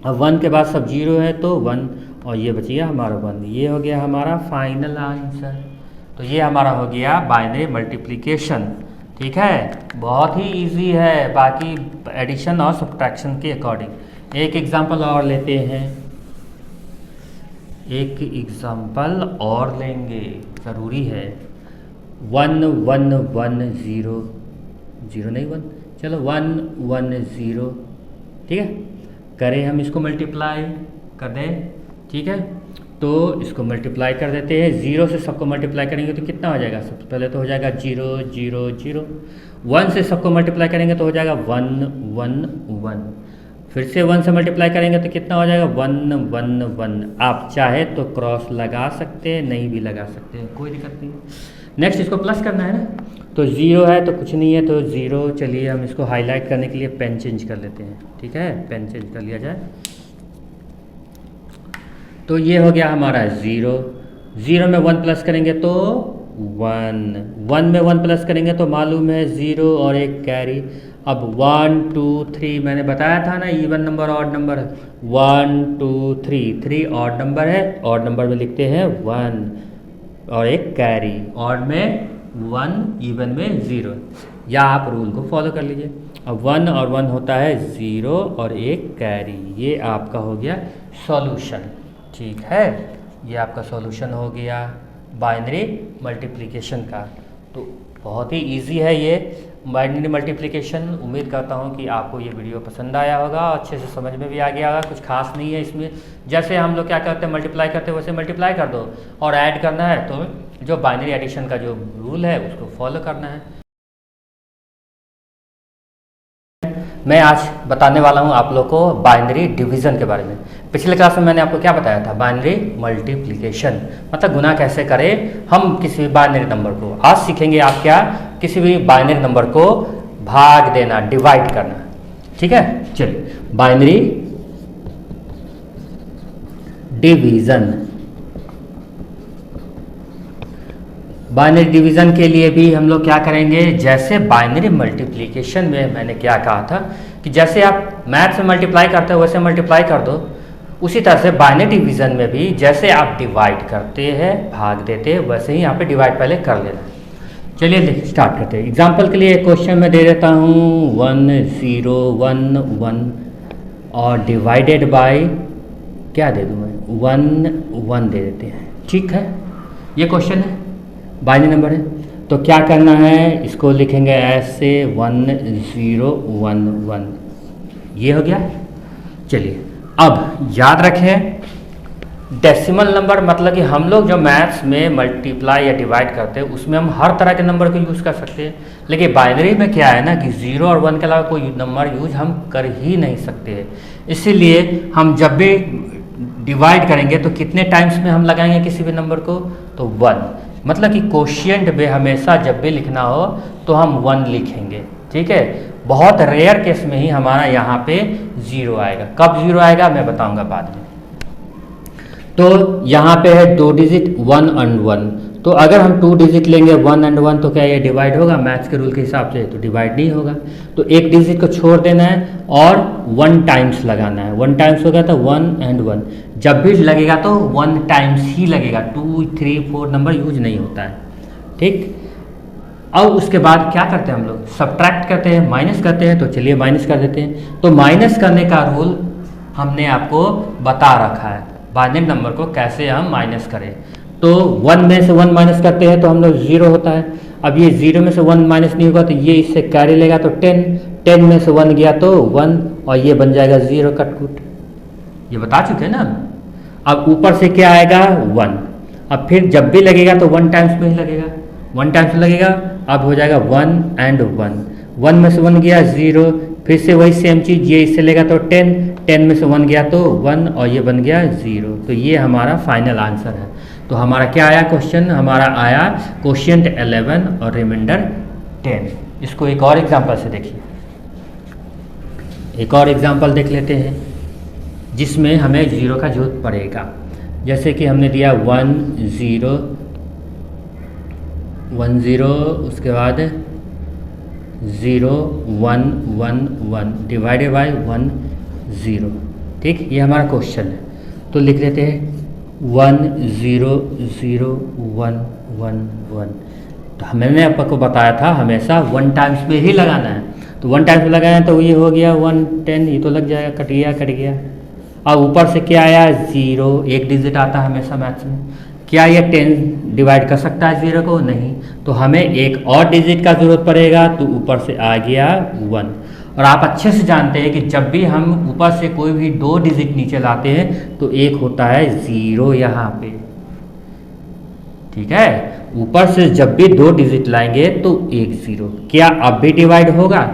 अब 1 के बाद सब 0 है तो 1 और ये बच गया हमारा 1। ये हो गया हमारा फाइनल आंसर। तो ये हमारा हो गया बाइनरी मल्टीप्लिकेशन। ठीक है, बहुत ही इजी है बाकी एडिशन और सब्ट्रैक्शन के अकॉर्डिंग। एक एग्जांपल और लेते हैं, एक एग्जांपल और लेंगे, ज़रूरी है। 1 1 1 0 0 नहीं 1, चलो 1 1 0। ठीक है, करें हम इसको मल्टीप्लाई कर दें। ठीक है, तो इसको मल्टीप्लाई कर देते हैं। 0 से सबको मल्टीप्लाई करेंगे तो कितना हो जाएगा? सबसे पहले तो हो जाएगा 0 0 0। 1 से सबको मल्टीप्लाई करेंगे तो हो जाएगा 1 1 1। फिर से 1 से मल्टीप्लाई करेंगे तो कितना हो जाएगा? 1 1 1। आप चाहे तो क्रॉस लगा सकते हैं, नहीं भी लगा सकते हैं, कोई दिक्कत नहीं। नेक्स्ट इसको प्लस करना है ना, तो 0 है तो कुछ नहीं है, तो 0। चलिए हम इसको हाईलाइट करने के लिए पेन चेंज कर लेते हैं, ठीक है, पेन चेंज कर लिया जाए। तो ये हो गया हमारा 0। 0 में 1 प्लस करेंगे तो 1। 1 में 1 प्लस करेंगे तो मालूम है 0 और एक कैरी। अब 1 2 3 मैंने बताया था ना, इवन नंबर ऑड नंबर है। 1 2 3, 3 ऑड नंबर है, ऑड नंबर में लिखते हैं 1 और एक कैरी। ऑड में 1, इवन में 0, या आप रूल को फॉलो कर लीजिए। अब 1 और 1 होता है 0 और एक कैरी। ये आपका हो गया सॉल्यूशन, ठीक है। ये आपका सॉल्यूशन हो गया बाइनरी मल्टीप्लिकेशन का। तो बहुत ही इजी है ये बाइनरी मल्टीप्लिकेशन। उम्मीद करता हूँ कि आपको ये वीडियो पसंद आया होगा, अच्छे से समझ में भी आ गया होगा। कुछ खास नहीं है इसमें, जैसे हम लोग क्या करते हैं मल्टीप्लाई करते हैं वैसे मल्टीप्लाई कर दो, और ऐड करना है तो जो बाइनरी एडिशन का जो रूल है उसको फॉलो करना है। मैं आज बताने वाला हूँ आप लोग को बाइनरी डिवीज़न के बारे में। पिछले क्लास में मैंने आपको क्या बताया था? बाइनरी मल्टीप्लिकेशन, मतलब गुना कैसे करें हम किसी भी बाइनरी नंबर को। आज सीखेंगे आप क्या, किसी भी बाइनरी नंबर को भाग देना, डिवाइड करना, ठीक है। चलिए, बाइनरी डिवीज़न। बाइनरी डिवीज़न के लिए भी हम लोग क्या करेंगे, जैसे बाइनरी मल्टीप्लिकेशन में मैंने क्या कहा था कि जैसे आप मैथ से मल्टीप्लाई करते हो वैसे मल्टीप्लाई कर दो, उसी तरह से बाइनरी डिवीज़न में भी जैसे आप डिवाइड करते हैं, भाग देते हैं, वैसे ही यहाँ पे डिवाइड पहले कर लेना। चलिए स्टार्ट करते हैं। एग्जाम्पल के लिए क्वेश्चन में दे देता हूँ 1 0 1 1 और डिवाइडेड बाय क्या दे दूँ मैं, 1 1 दे देते हैं, ठीक है। ये क्वेश्चन है, बाइनरी नंबर है, तो क्या करना है, इसको लिखेंगे ऐसे 1 0 1 1। ये हो गया। चलिए अब याद रखें, डेसिमल नंबर मतलब कि हम लोग जो मैथ्स में मल्टीप्लाई या डिवाइड करते हैं उसमें हम हर तरह के नंबर को यूज़ कर सकते हैं, लेकिन बाइनरी में क्या है ना कि 0 और 1 के अलावा कोई नंबर यूज हम कर ही नहीं सकते हैं। इसीलिए हम जब भी डिवाइड करेंगे तो कितने टाइम्स में हम लगाएंगे किसी भी नंबर को, तो 1। मतलब कि कोशिएंट में हमेशा जब भी लिखना हो तो हम 1 लिखेंगे, ठीक है। बहुत रेयर केस में ही हमारा यहाँ पे 0 आएगा। कब 0 आएगा मैं बताऊंगा बाद में। तो यहाँ पे है 2 डिजिट 1 and 1, तो अगर हम 2 डिजिट लेंगे 1 and 1 तो क्या ये डिवाइड होगा? मैथ्स के रूल के हिसाब से तो डिवाइड नहीं होगा। तो एक डिजिट को छोड़ देना है और 1 टाइम्स लगाना है। 1 टाइम्स होगा तो 1 and 1, जब भी लगेगा तो 1 टाइम्स ही लगेगा, 2 3 4 नंबर यूज नहीं होता है, ठीक। अब उसके बाद क्या करते हैं हम लोग, सब्ट्रैक्ट करते हैं, माइनस करते हैं। तो चलिए माइनस कर देते हैं। तो माइनस करने का रूल हमने आपको बता रखा है, बाइनरी नंबर को कैसे हम माइनस करें। तो 1 में से 1 माइनस करते हैं तो हम लोग 0 होता है। अब ये 0 में से 1 माइनस नहीं होगा तो ये इससे कैरी लेगा तो 10 में से 1 गया तो 1 और ये बन जाएगा 0 कटकुट। ये बता चुके हैं ना। अब ऊपर से क्या आएगा 1। अब फिर जब भी लगेगा तो 1 टाइम्स में ही लगेगा, 1 टाइम्स लगेगा। अब हो जाएगा 1 and 1, 1 में से 1 गया 0, फिर से वही सेम चीज़, ये इससे लेगा तो 10 में से 1 गया तो 1 और ये बन गया 0। तो ये हमारा फाइनल आंसर है। तो हमारा क्या आया क्वेश्चन, हमारा आया कोशिएंट 11 और रिमाइंडर 10। इसको एक और एग्जांपल से देखिए, एक और एग्जांपल देख लेते हैं जिसमें हमें 0 का जरूरत पड़ेगा। जैसे कि हमने दिया 1 0 1 0, उसके बाद 0 1 1 1 डिवाइडेड बाय 1 0, ठीक। ये हमारा क्वेश्चन है। तो लिख लेते हैं 1 0 0 1 1 1। तो मैंने आपको बताया था हमेशा 1 टाइम्स में ही लगाना है। तो 1 टाइम्स में लगाया तो ये हो गया 1 10, ये तो लग जाएगा, कट गया। अब ऊपर से क्या आया 0, एक डिजिट आता है हमेशा मैथ्स में। क्या ये 10 डिवाइड कर सकता है 0 को? नहीं। तो हमें एक और डिजिट का ज़रूरत पड़ेगा, तो ऊपर से आ गया 1। और आप अच्छे से जानते हैं कि जब भी हम ऊपर से कोई भी 2 डिजिट नीचे लाते हैं तो एक होता है 0 यहाँ पे, ठीक है। ऊपर से जब भी 2 डिजिट लाएंगे तो एक 0, क्या अब भी डिवाइड होगा?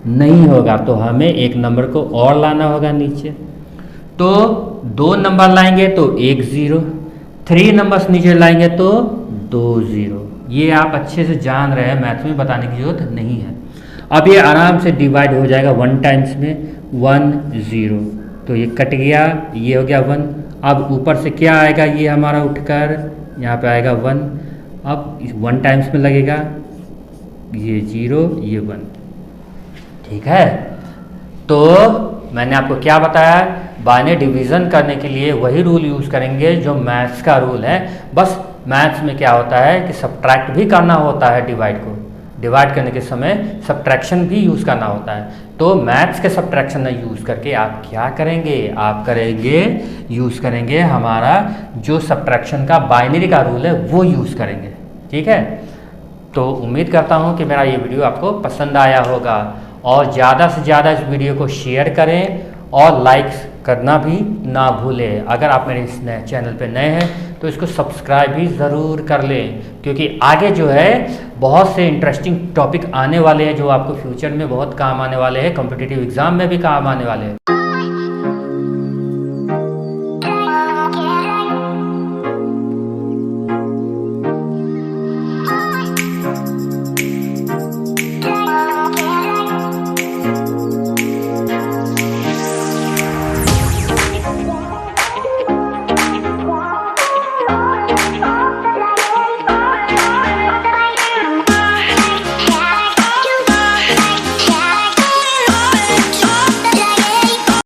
नहीं होगा, तो हमें एक नंबर को और लाना होगा नीचे। तो 2 नंबर लाएंगे तो एक 0, 3 नंबर्स नीचे लाएंगे तो 2 0। ये आप अच्छे से जान रहे हैं, मैथ्स में बताने की जरूरत नहीं है। अब ये आराम से डिवाइड हो जाएगा 1 टाइम्स में, 1 0, तो ये कट गया, ये हो गया 1। अब ऊपर से क्या आएगा, ये हमारा उठकर यहाँ पे आएगा 1। अब 1 टाइम्स में लगेगा, ये 0, ये 1, ठीक है। तो मैंने आपको क्या बताया, बाइनरी डिवीज़न करने के लिए वही रूल यूज़ करेंगे जो मैथ्स का रूल है। बस मैथ्स में क्या होता है कि सब्ट्रैक्ट भी करना होता है, डिवाइड करने के समय सब्ट्रैक्शन भी यूज़ करना होता है। तो मैथ्स के सब्ट्रैक्शन यूज़ करके आप क्या करेंगे, आप यूज़ करेंगे हमारा जो सब्ट्रैक्शन का बाइनरी का रूल है वो यूज़ करेंगे, ठीक है। तो उम्मीद करता हूँ कि मेरा ये वीडियो आपको पसंद आया होगा, और ज़्यादा से ज़्यादा इस वीडियो को शेयर करें और लाइक्स करना भी ना भूलें। अगर आप मेरे इस नए चैनल पे नए हैं तो इसको सब्सक्राइब भी ज़रूर कर लें, क्योंकि आगे जो है बहुत से इंटरेस्टिंग टॉपिक आने वाले हैं जो आपको फ्यूचर में बहुत काम आने वाले हैं, कॉम्पिटिटिव एग्ज़ाम में भी काम आने वाले हैं।